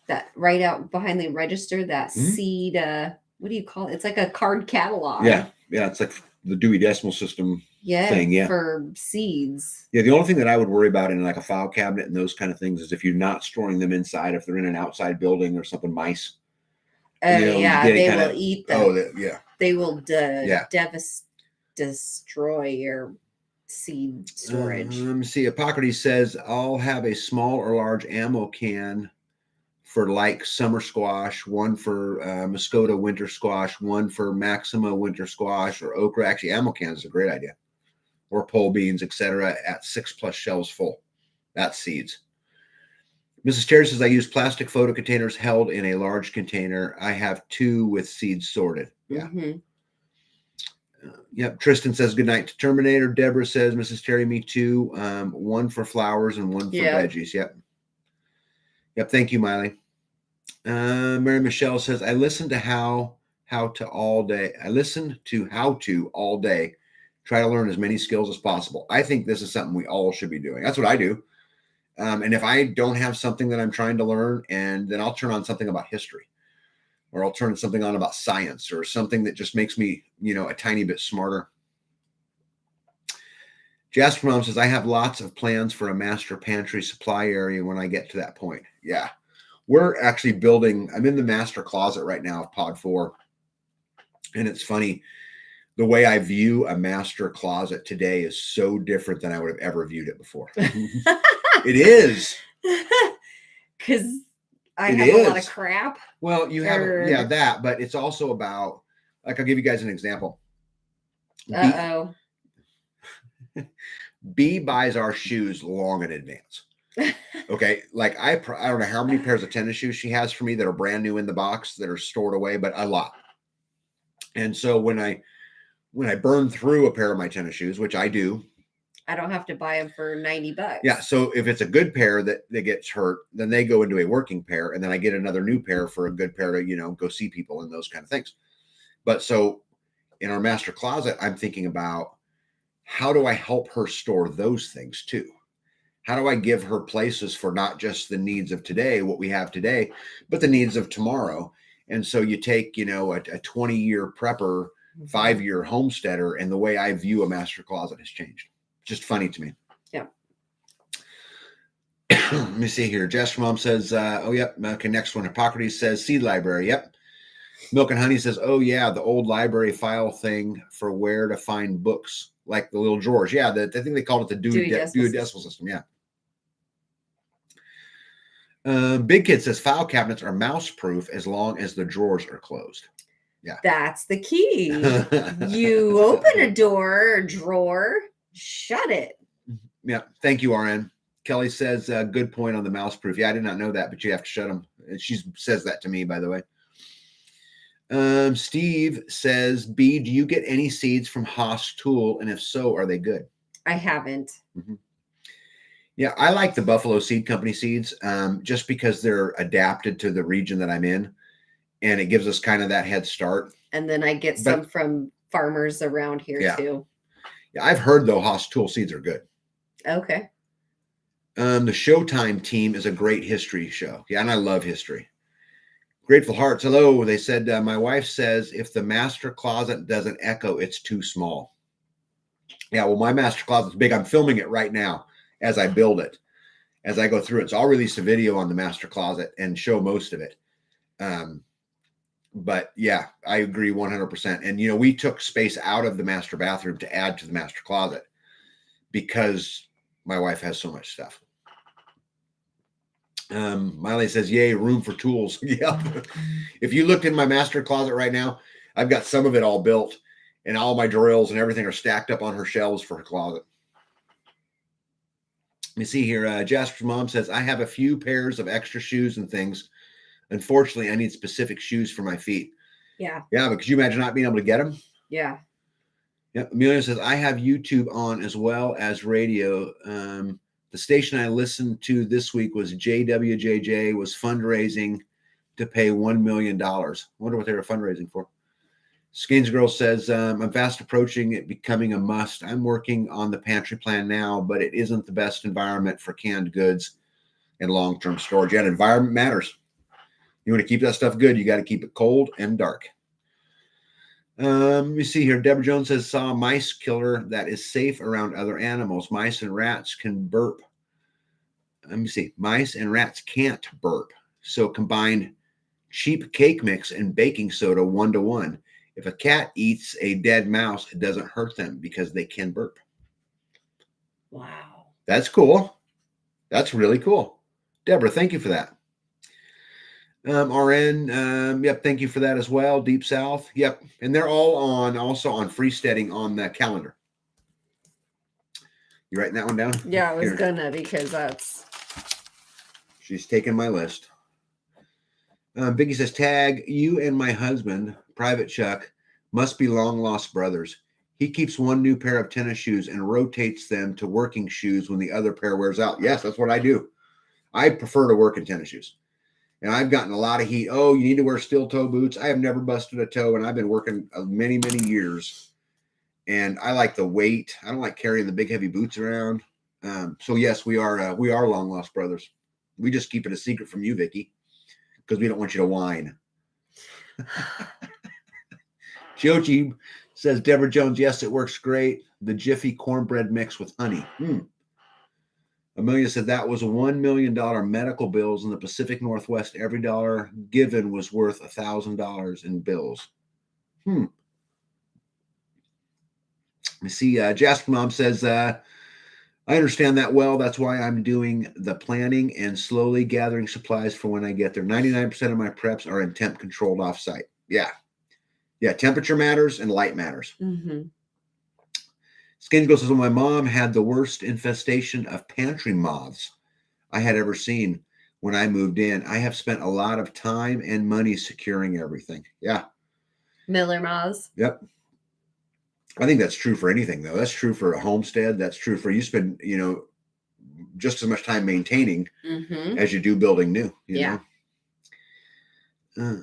that right out behind the register, that seed, what do you call it? It's like a card catalog. Yeah. Yeah. It's like the Dewey Decimal System thing. Yeah. For seeds. Yeah. The only thing that I would worry about in like a file cabinet and those kind of things is if you're not storing them inside, if they're in an outside building or something, mice. They will eat them. They will destroy your seed storage. Let me see. Hippocrates says, I'll have a small or large ammo can for like summer squash, one for Muscota winter squash, one for Maxima winter squash, or okra. Actually, ammo cans is a great idea. Or pole beans, etc. at 6+ shelves full. That's seeds. Mrs. Terry says, I use plastic photo containers held in a large container. I have 2 with seeds sorted. Yeah. Mm-hmm. Yep. Tristan says, good night to Terminator. Deborah says, Mrs. Terry, me too. One for flowers and one for veggies. Yep. Yep. Thank you, Miley. Mary Michelle says, I listened to how to all day. I listened to how to all day. Try to learn as many skills as possible. I think this is something we all should be doing. That's what I do. And if I don't have something that I'm trying to learn, and then I'll turn on something about history, or I'll turn something on about science, or something that just makes me, a tiny bit smarter. Jasper Mom says, I have lots of plans for a master pantry supply area when I get to that point. Yeah. We're actually building, I'm in the master closet right now of Pod 4. And it's funny, the way I view a master closet today is so different than I would have ever viewed it before. It is. Because I have a lot of crap. Well, you have, that, but it's also about, like, I'll give you guys an example. Uh-oh. B buys our shoes long in advance. Okay. Like I don't know how many pairs of tennis shoes she has for me that are brand new in the box that are stored away, but a lot. And so when I burn through a pair of my tennis shoes, which I do, I don't have to buy them for $90. Yeah. So if it's a good pair that gets hurt, then they go into a working pair, and then I get another new pair for a good pair to, go see people and those kind of things. But so in our master closet, I'm thinking about, how do I help her store those things too? How do I give her places for not just the needs of today, what we have today, but the needs of tomorrow? And so you take, a 20-year prepper 5-year homesteader, and the way I view a master closet has changed. Just funny to me. Yeah. Let me see here. Jess Mom says, oh, yep. Okay, next one. Hippocrates says, seed library. Yep. Milk and Honey says, oh, yeah, the old library file thing for where to find books, like the little drawers. Yeah, I think they called it the Dewey Decimal System. Yeah. Big Kid says, file cabinets are mouse proof as long as the drawers are closed. Yeah. That's the key. You open a door or drawer, shut it. Yeah. Thank you, RN. Kelly says, good point on the mouse proof. Yeah, I did not know that, but you have to shut them. She says that to me, by the way. Steve says, B, do you get any seeds from Haas Tool? And if so, are they good? I haven't. Mm-hmm. Yeah, I like the Buffalo Seed Company seeds just because they're adapted to the region that I'm in. And it gives us kind of that head start. And then I get some from farmers around here too. Yeah, I've heard though Haas Tool seeds are good. Okay. The Showtime team is a great history show. Yeah, and I love history. Grateful Hearts, hello. They said, my wife says if the master closet doesn't echo, it's too small. Yeah, well, my master closet's big. I'm filming it right now as I build it, as I go through it. So I'll release a video on the master closet and show most of it. But yeah, I agree 100%. And, you know, we took space out of the master bathroom to add to the master closet because my wife has so much stuff. Miley says, yay, room for tools. Yeah. If you looked in my master closet right now, I've got some of it all built and all my drills and everything are stacked up on her shelves for her closet. Let me see here. Jasper's mom says, I have a few pairs of extra shoes and things. Unfortunately, I need specific shoes for my feet. Yeah. Yeah, but could you imagine not being able to get them? Yeah. Yeah. Amelia says, I have YouTube on as well as radio. The station I listened to this week was JWJJ was fundraising to pay $1 million. I wonder what they were fundraising for. Skins Girl says, I'm fast approaching it becoming a must. I'm working on the pantry plan now, but it isn't the best environment for canned goods and long-term storage. Yet environment matters. You want to keep that stuff good, you got to keep it cold and dark. Let me see here. Deborah Jones says, saw a mice killer that is safe around other animals. Mice and rats can burp. Let me see. Mice and rats can't burp. So combine cheap cake mix and baking soda 1-to-1. If a cat eats a dead mouse, it doesn't hurt them because they can burp. Wow. That's cool. That's really cool. Deborah, thank you for that. RN, yep, thank you for that as well. Deep South, yep. And they're all also on Freesteading on the calendar. You writing that one down? Yeah, I was gonna because that's... She's taking my list. Biggie says, tag, you and my husband, Private Chuck, must be long lost brothers. He keeps one new pair of tennis shoes and rotates them to working shoes when the other pair wears out. Yes, that's what I do. I prefer to work in tennis shoes. And I've gotten a lot of heat. Oh, you need to wear steel toe boots. I have never busted a toe, and I've been working many, many years. And I like the weight. I don't like carrying the big, heavy boots around. So yes, we are long lost brothers. We just keep it a secret from you, Vicky, because we don't want you to whine. Joji says, Deborah Jones, yes, it works great. The Jiffy cornbread mix with honey. Amelia said that was $1 million medical bills in the Pacific Northwest. Every dollar given was worth $1,000 in bills. Let me see. Jasper Mom says, I understand that well. That's why I'm doing the planning and slowly gathering supplies for when I get there. 99% of my preps are in temp controlled offsite. Yeah. Yeah. Temperature matters and light matters. Mm-hmm. Skin Girl says, well, my mom had the worst infestation of pantry moths I had ever seen when I moved in. I have spent a lot of time and money securing everything. Yeah. Miller moths. Yep. I think that's true for anything, though. That's true for a homestead. That's true for you spend, just as much time maintaining as you do building new. You know?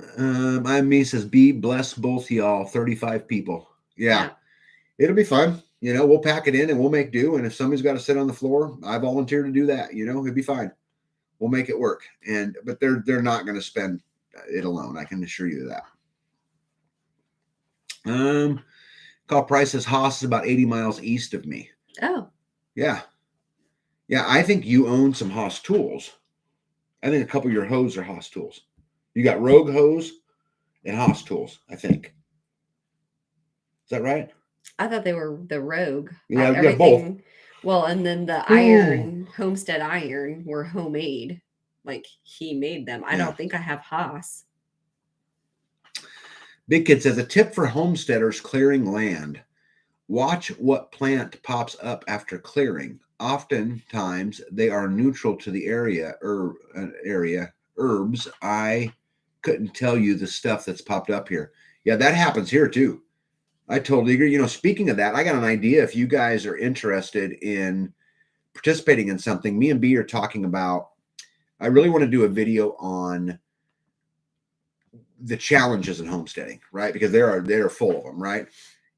I'm me says, be bless both y'all, 35 people. Yeah. It'll be fun. We'll pack it in and we'll make do. And if somebody's got to sit on the floor, I volunteer to do that. It'll be fine. We'll make it work. But they're not going to spend it alone. I can assure you that. Call Price says Haas is about 80 miles east of me. Oh, Yeah. Yeah, I think you own some Haas tools. I think a couple of your hose are Haas tools. You got Rogue hose and Haas tools, I think. Is that right? I thought they were the Rogue. Yeah, yeah, both. Well, and then the Ooh. iron, Homestead iron, were homemade. Like he made them. I Yeah. don't think I have Haas. Big Kid says a tip for homesteaders clearing land. Watch what plant pops up after clearing. Oftentimes they are neutral to the area herbs. I couldn't tell you the stuff that's popped up here. Yeah, that happens here too. I told Eager, speaking of that, I got an idea. If you guys are interested in participating in something, me and B are talking about, I really want to do a video on the challenges in homesteading, right? Because they're full of them, right?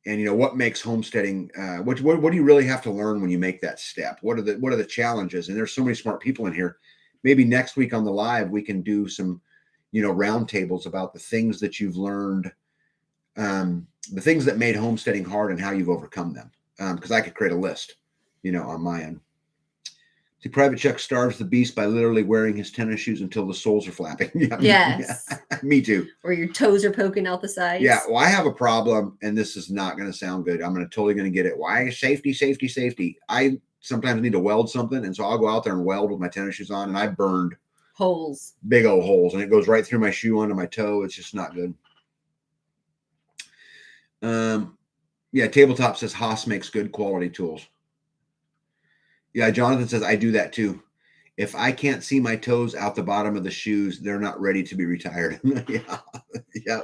And what makes homesteading, what do you really have to learn when you make that step? What are the challenges? And there's so many smart people in here. Maybe next week on the live, we can do some, roundtables about the things that you've learned, the things that made homesteading hard and how you've overcome them. Because I could create a list, on my end. See, Private Chuck starves the beast by literally wearing his tennis shoes until the soles are flapping. Yes. Me too. Or your toes are poking out the sides. Yeah. Well, I have a problem, and this is not going to sound good. I'm totally going to get it. Why? Safety. I sometimes need to weld something, and so I'll go out there and weld with my tennis shoes on, and I burned holes, big old holes, and it goes right through my shoe onto my toe. It's just not good. Yeah, Tabletop says Haas makes good quality tools. Yeah, Jonathan says I do that too. If I can't see my toes out the bottom of the shoes, they're not ready to be retired. Yeah.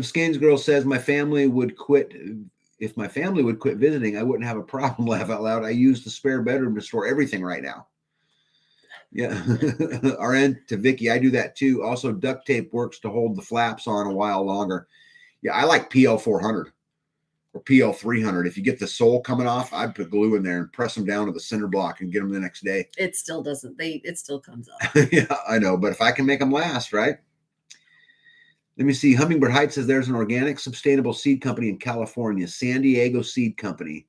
Skins Girl says my family would quit. If my family would quit visiting, I wouldn't have a problem. Laugh out loud. I use the spare bedroom to store everything right now. Yeah. RN to Vicky, I do that too. Also, duct tape works to hold the flaps on a while longer. Yeah, I like PL 400 or PL 300. If you get the sole coming off, I'd put glue in there and press them down to the cinder block and get them the next day. It still doesn't. It still comes up. Yeah, I know. But if I can make them last, right? Let me see. Hummingbird Heights says there's an organic sustainable seed company in California, San Diego Seed Company.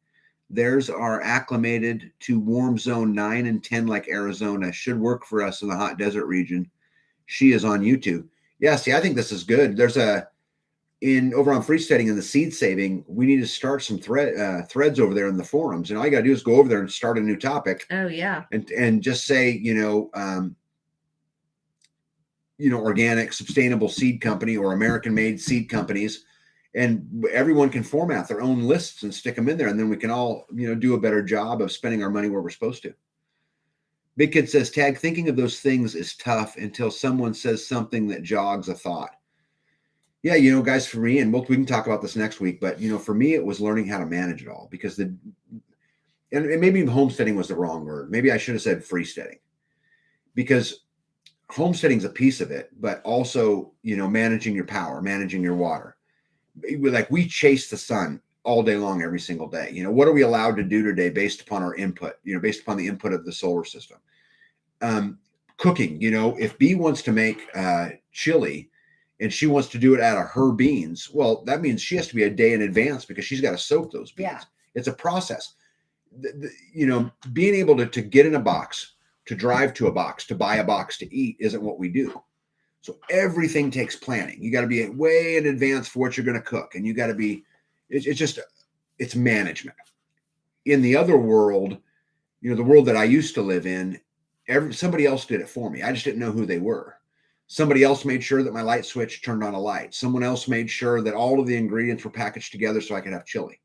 Theirs are acclimated to warm zone 9 and 10 like Arizona. Should work for us in the hot desert region. She is on YouTube. Yeah, see, I think this is good. There's over on Freesteading and the seed saving, we need to start some threads over there in the forums. And all you got to do is go over there and start a new topic. Oh, yeah. And just say, organic, sustainable seed company or American-made seed companies, and everyone can format their own lists and stick them in there, and then we can all, do a better job of spending our money where we're supposed to. Big Kid says, Tag, thinking of those things is tough until someone says something that jogs a thought. Yeah, guys, for me, and we can talk about this next week, but for me, it was learning how to manage it all, because and maybe homesteading was the wrong word. Maybe I should have said freesteading, because homesteading is a piece of it, but also, managing your power, managing your water. Like we chase the sun all day long, every single day. What are we allowed to do today based upon our input, based upon the input of the solar system? Cooking, if B wants to make chili and she wants to do it out of her beans, well, that means she has to be a day in advance because she's got to soak those beans. Yeah. It's a process. Being able to get in a box, to drive to a box, to buy a box to eat isn't what we do. So everything takes planning. You got to be way in advance for what you're going to cook. And you got to be, it's management. In the other world, the world that I used to live in, somebody else did it for me. I just didn't know who they were. Somebody else made sure that my light switch turned on a light. Someone else made sure that all of the ingredients were packaged together so I could have chili.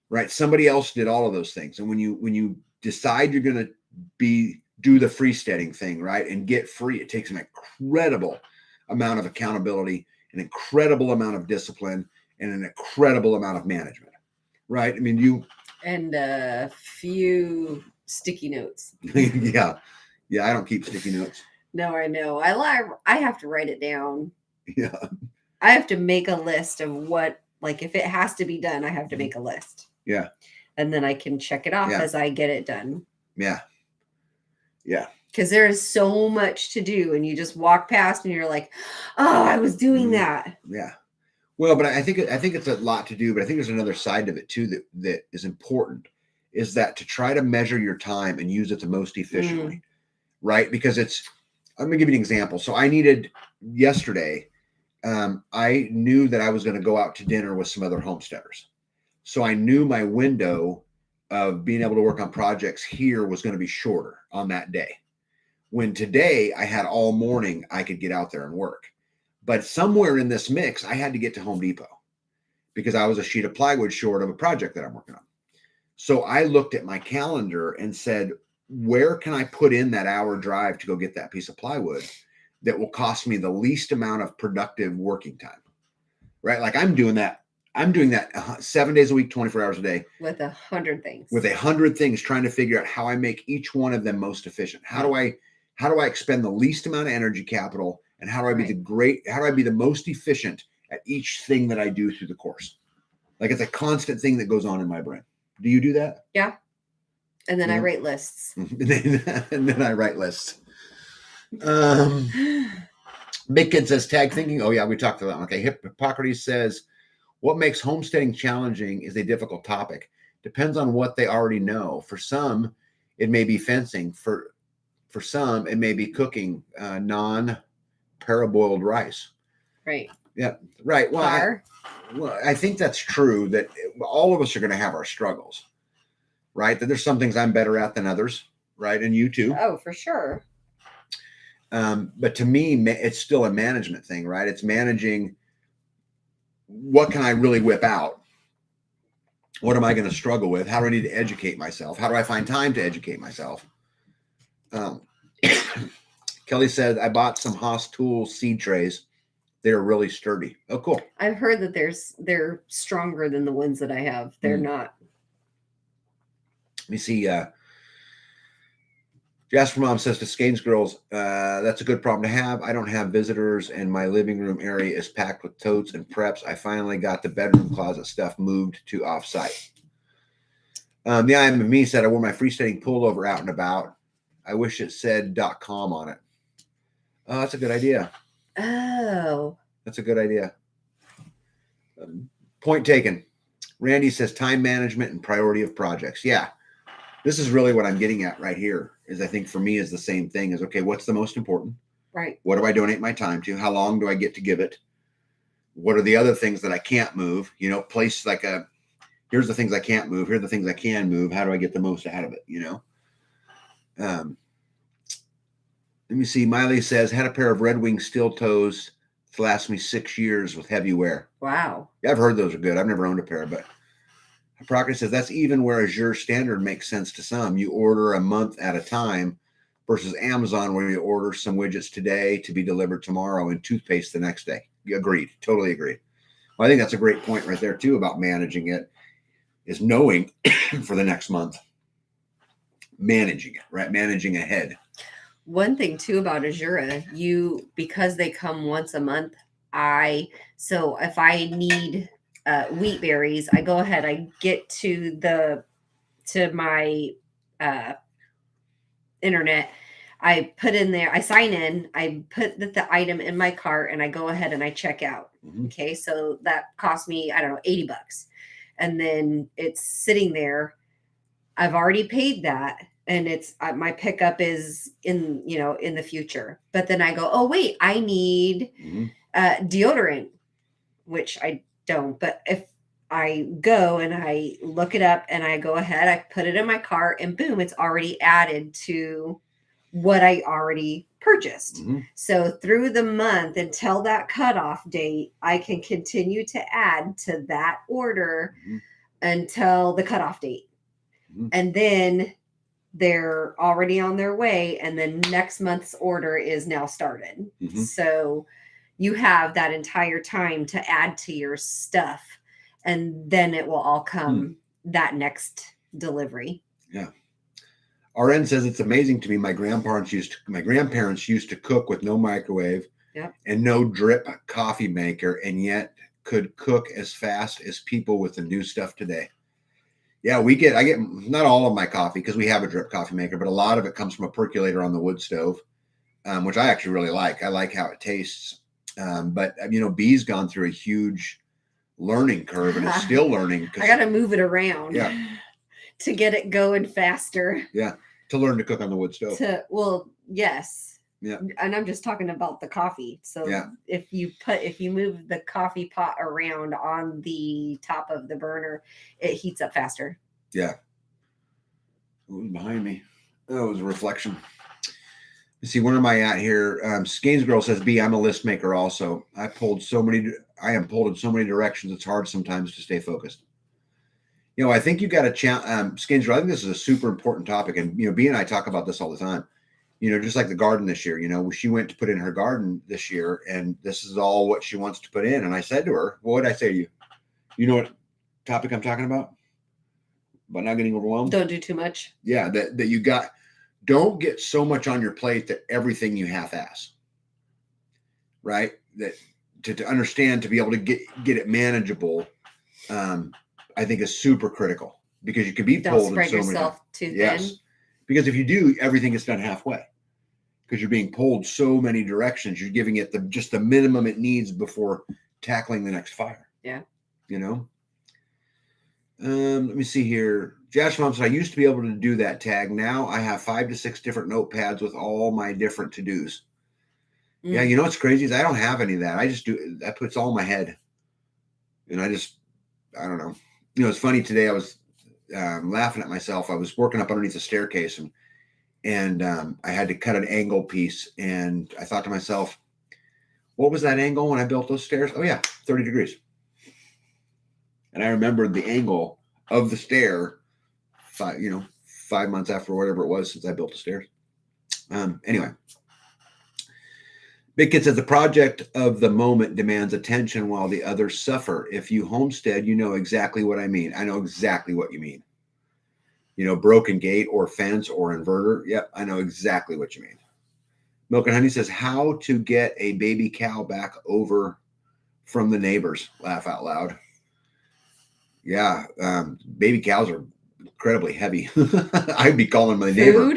Right? Somebody else did all of those things. And when you decide you're going to do the freesteading thing, right, and get free, it takes an incredible amount of accountability, an incredible amount of discipline, and an incredible amount of management, right? I mean, and a few sticky notes. Yeah, I don't keep sticky notes. No, I know. I have to write it down. Yeah, I have to make a list of what, like, if it has to be done, I have to make a list. Yeah, and then I can check it off as I get it done. Yeah. Because there is so much to do, and you just walk past and you're like, oh, I was doing that. Yeah. Well, but I think it's a lot to do, but I think there's another side of it too that is important, is that to try to measure your time and use it the most efficiently, right? Because I'm gonna give you an example. So I needed yesterday, I knew that I was going to go out to dinner with some other homesteaders. So I knew my window of being able to work on projects here was going to be shorter on that day. When today I had all morning, I could get out there and work. But somewhere in this mix, I had to get to Home Depot because I was a sheet of plywood short of a project that I'm working on. So I looked at my calendar and said, where can I put in that hour drive to go get that piece of plywood that will cost me the least amount of productive working time, right? Like I'm doing that 7 days a week, 24 hours a day with 100 things, with 100 things, trying to figure out how I make each one of them most efficient. How do I expend the least amount of energy capital, and how do I be the most efficient at each thing that I do through the course? Like it's a constant thing that goes on in my brain. Do you do that? Yeah. And then I write lists. and then I write lists. Big Kid says tag thinking. Oh yeah, we talked about that. Okay. Hippocrates says, what makes homesteading challenging is a difficult topic. Depends on what they already know. For some, it may be fencing. For some, it may be cooking non-paraboiled rice. Right. Yeah. Right. Well, I think that's true, that all of us are going to have our struggles, right? That there's some things I'm better at than others, right? And you too. Oh, for sure. But to me, it's still a management thing, right? It's managing, what can I really whip out? What am I going to struggle with? How do I need to educate myself? How do I find time to educate myself? Kelly said, I bought some Haas Tool seed trays. They're really sturdy. Oh, cool. I've heard that they're stronger than the ones that I have. They're not. Let me see. Jasper Mom says to Skane's girls, that's a good problem to have. I don't have visitors and my living room area is packed with totes and preps. I finally got the bedroom closet stuff moved to offsite. The I Am Me said, I wore my freestanding pullover out and about. I wish it said .com on it. Oh, that's a good idea. Oh. That's a good idea. Point taken. Randy says time management and priority of projects. Yeah. This is really what I'm getting at right here, is I think for me is the same thing, is, okay, what's the most important? Right. What do I donate my time to? How long do I get to give it? What are the other things that I can't move? Place like here's the things I can't move. Here are the things I can move. How do I get the most out of it? Let me see. Miley says, had a pair of Red Wing steel toes to last me 6 years with heavy wear. Wow. Yeah, I've heard those are good. I've never owned a pair, but Hippocrates says that's even where Azure standard makes sense to some. You order a month at a time versus Amazon, where you order some widgets today to be delivered tomorrow and toothpaste the next day. Agreed. Totally agreed. Well, I think that's a great point right there too about managing it, is knowing for the next month, managing it, right? Managing ahead. One thing too about Azura, because they come once a month, so if I need wheat berries, I go ahead, I get to my internet, I put in there, I sign in, I put the item in my cart, and I go ahead and I check out. Mm-hmm. Okay, so that cost me, I don't know, $80, and then it's sitting there. I've already paid that, and it's my pickup is in the future. But then I go, oh wait, I need deodorant, which I don't. But if I go and I look it up and I go ahead, I put it in my cart, and boom, it's already added to what I already purchased. Mm-hmm. So through the month until that cutoff date, I can continue to add to that order until the cutoff date. And then they're already on their way, and then next month's order is now started. So you have that entire time to add to your stuff, and then it will all come that next delivery. Yeah. RN says it's amazing to me. My grandparents used to cook with no microwave and no drip coffee maker, and yet could cook as fast as people with the new stuff today. Yeah, I get not all of my coffee because we have a drip coffee maker, but a lot of it comes from a percolator on the wood stove, which I actually really like. I like how it tastes. But Bee's gone through a huge learning curve and is still learning. I got to move it around Yeah. to get it going faster. Yeah. To learn to cook on the wood stove. Well, yes. Yeah. And I'm just talking about the coffee. So Yeah. if you move the coffee pot around on the top of the burner, it heats up faster. Yeah. What was behind me? Oh, it was a reflection. Let's see, where am I at here? Skanes Girl says, B, I'm a list maker also. I am pulled in so many directions. It's hard sometimes to stay focused. You know, I think you got to Skanes Girl, I think this is a super important topic. And, you know, B and I talk about this all the time. You know, just like the garden this year, you know, she went to put in her garden this year and this is all what she wants to put in. And I said to her, well, what did I say to you? You know what topic I'm talking about? About not getting overwhelmed? Don't do too much. Yeah, that you got. Don't get so much on your plate that everything you half-ass, right? That to understand, to be able to get it manageable, I think is super critical because you could be Don't pulled spread in so yourself many. too Yes, thin. because if you do, everything gets done halfway because you're being pulled so many directions. You're giving it just the minimum it needs before tackling the next fire. Yeah, you know. Let me see here. Josh Mom said, I used to be able to do that tag. Now I have 5 to 6 different notepads with all my different to-dos. Yeah, you know what's crazy is I don't have any of that. I just do, that puts all in my head. And I don't know. You know, it's funny today. I was laughing at myself. I was working up underneath the staircase and I had to cut an angle piece. And I thought to myself, what was that angle when I built those stairs? Oh yeah, 30 degrees. And I remembered the angle of the stair 5 months after whatever it was since I built the stairs. Anyway, Big Kid says the project of the moment demands attention while the others suffer. If you homestead, you know exactly what I mean. I know exactly what you mean. You know, broken gate or fence or inverter. Yep, I know exactly what you mean. Milk and Honey says how to get a baby cow back over from the neighbors. Laugh out loud. Yeah, baby cows are incredibly heavy. I'd be calling my neighbor.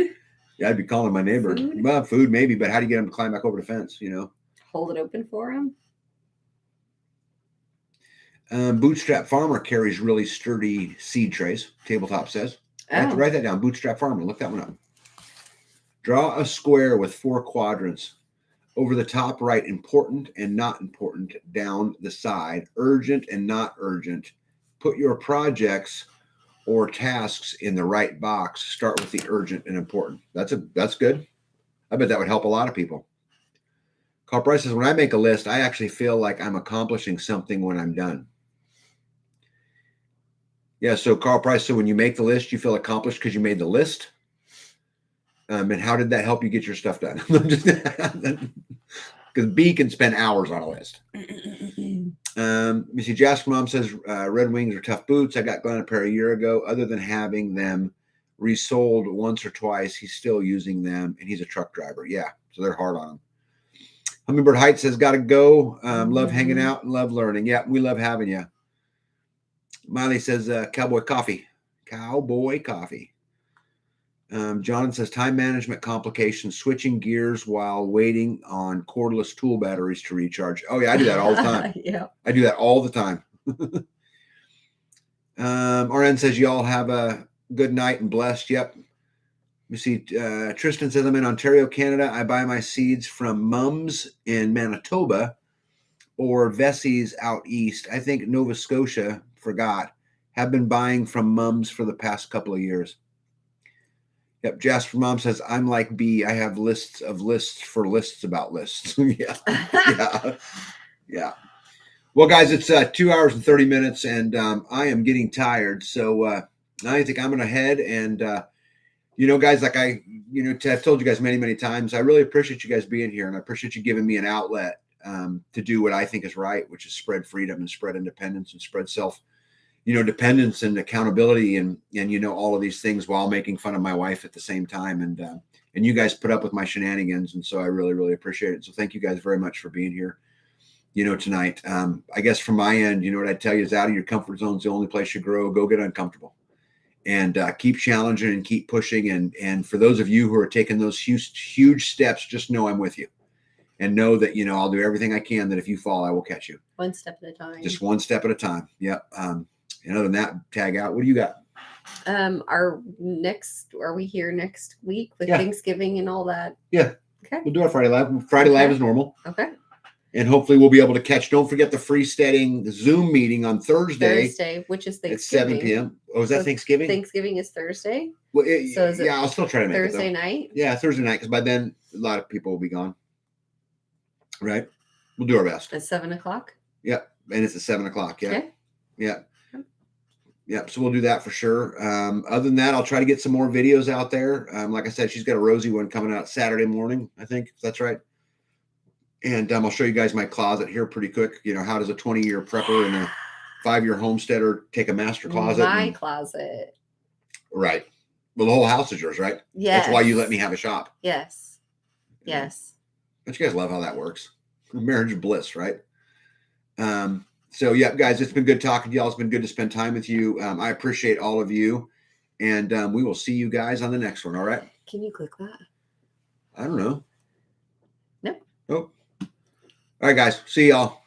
Yeah, I'd be calling my neighbor. Food? Well, food maybe, but how do you get them to climb back over the fence? You know, hold it open for them. Bootstrap Farmer carries really sturdy seed trays. Tabletop says. Write that down. Bootstrap Farmer. Look that one up. Draw a square with 4 quadrants. Over the top, write important and not important. Down the side, urgent and not urgent. Put your projects or tasks in the right box. Start with the urgent and important. That's good. I bet that would help a lot of people. Carl Price says, when I make a list, I actually feel like I'm accomplishing something when I'm done. Yeah, so Carl Price, so when you make the list, you feel accomplished because you made the list? And how did that help you get your stuff done? Because B can spend hours on a list. Let me see. Jasper Mom says Red Wings are tough boots. I got Glenn a pair a year ago. Other than having them resold once or twice, he's still using them, and he's a truck driver. Yeah, so they're hard on him. Hummingbird Heights says, got to go. Love hanging out and love learning. Yeah, we love having you. Miley says, Cowboy Coffee. Cowboy Coffee. John says, time management complications, switching gears while waiting on cordless tool batteries to recharge. Oh, yeah, I do that all the time. Yeah. I do that all the time. RN says, y'all have a good night and blessed. Yep. You see, Tristan says, I'm in Ontario, Canada. I buy my seeds from Mums in Manitoba or Vessie's out east. I think Nova Scotia, forgot, have been buying from Mums for the past couple of years. Yep. Jasper Mom says, I'm like B. I have lists of lists for lists about lists. Yeah. Yeah. Well, guys, it's 2 hours and 30 minutes, and I am getting tired. So I think I'm going to head and, guys, like I've told you guys many, many times, I really appreciate you guys being here, and I appreciate you giving me an outlet to do what I think is right, which is spread freedom and spread independence and spread self, dependence and accountability and all of these things while making fun of my wife at the same time. And you guys put up with my shenanigans. And so I really, really appreciate it. So thank you guys very much for being here, tonight. I guess from my end, what I'd tell you is out of your comfort zone is the only place you grow. Go get uncomfortable and keep challenging and keep pushing. And for those of you who are taking those huge steps, just know I'm with you. and know that, I'll do everything I can, that if you fall, I will catch you. One step at a time. Just one step at a time. Yep. And other than that, tag out. What do you got? Are we here next week with Yeah. Thanksgiving and all that? Yeah. Okay. We'll do our Friday Live. Friday Live is normal. Okay. And hopefully we'll be able to catch. Don't forget the freesteading Zoom meeting on Thursday, which is at Thanksgiving. 7 p.m. Oh, is that So Thanksgiving? Thanksgiving is Thursday. Well, So is it I'll still try to make Thursday it night. Yeah, Thursday night, because by then a lot of people will be gone. Right? We'll do our best. At 7:00. Yep. And it's at 7:00. Yeah. Okay. Yeah. Yep. So we'll do that for sure. Other than that, I'll try to get some more videos out there. Like I said, she's got a Rosie one coming out Saturday morning, I think, if that's right. And I'll show you guys my closet here pretty quick. How does a 20-year prepper and a 5-year homesteader take a master closet? My closet. Right. Well, the whole house is yours, right? Yes. That's why you let me have a shop. Yes. Yes. Don't you guys love how that works? Marriage bliss, right? So yeah, guys, it's been good talking to y'all. It's been good to spend time with you. I appreciate all of you. And we will see you guys on the next one. All right. Can you click that? I don't know. Nope. Oh. All right, guys. See y'all.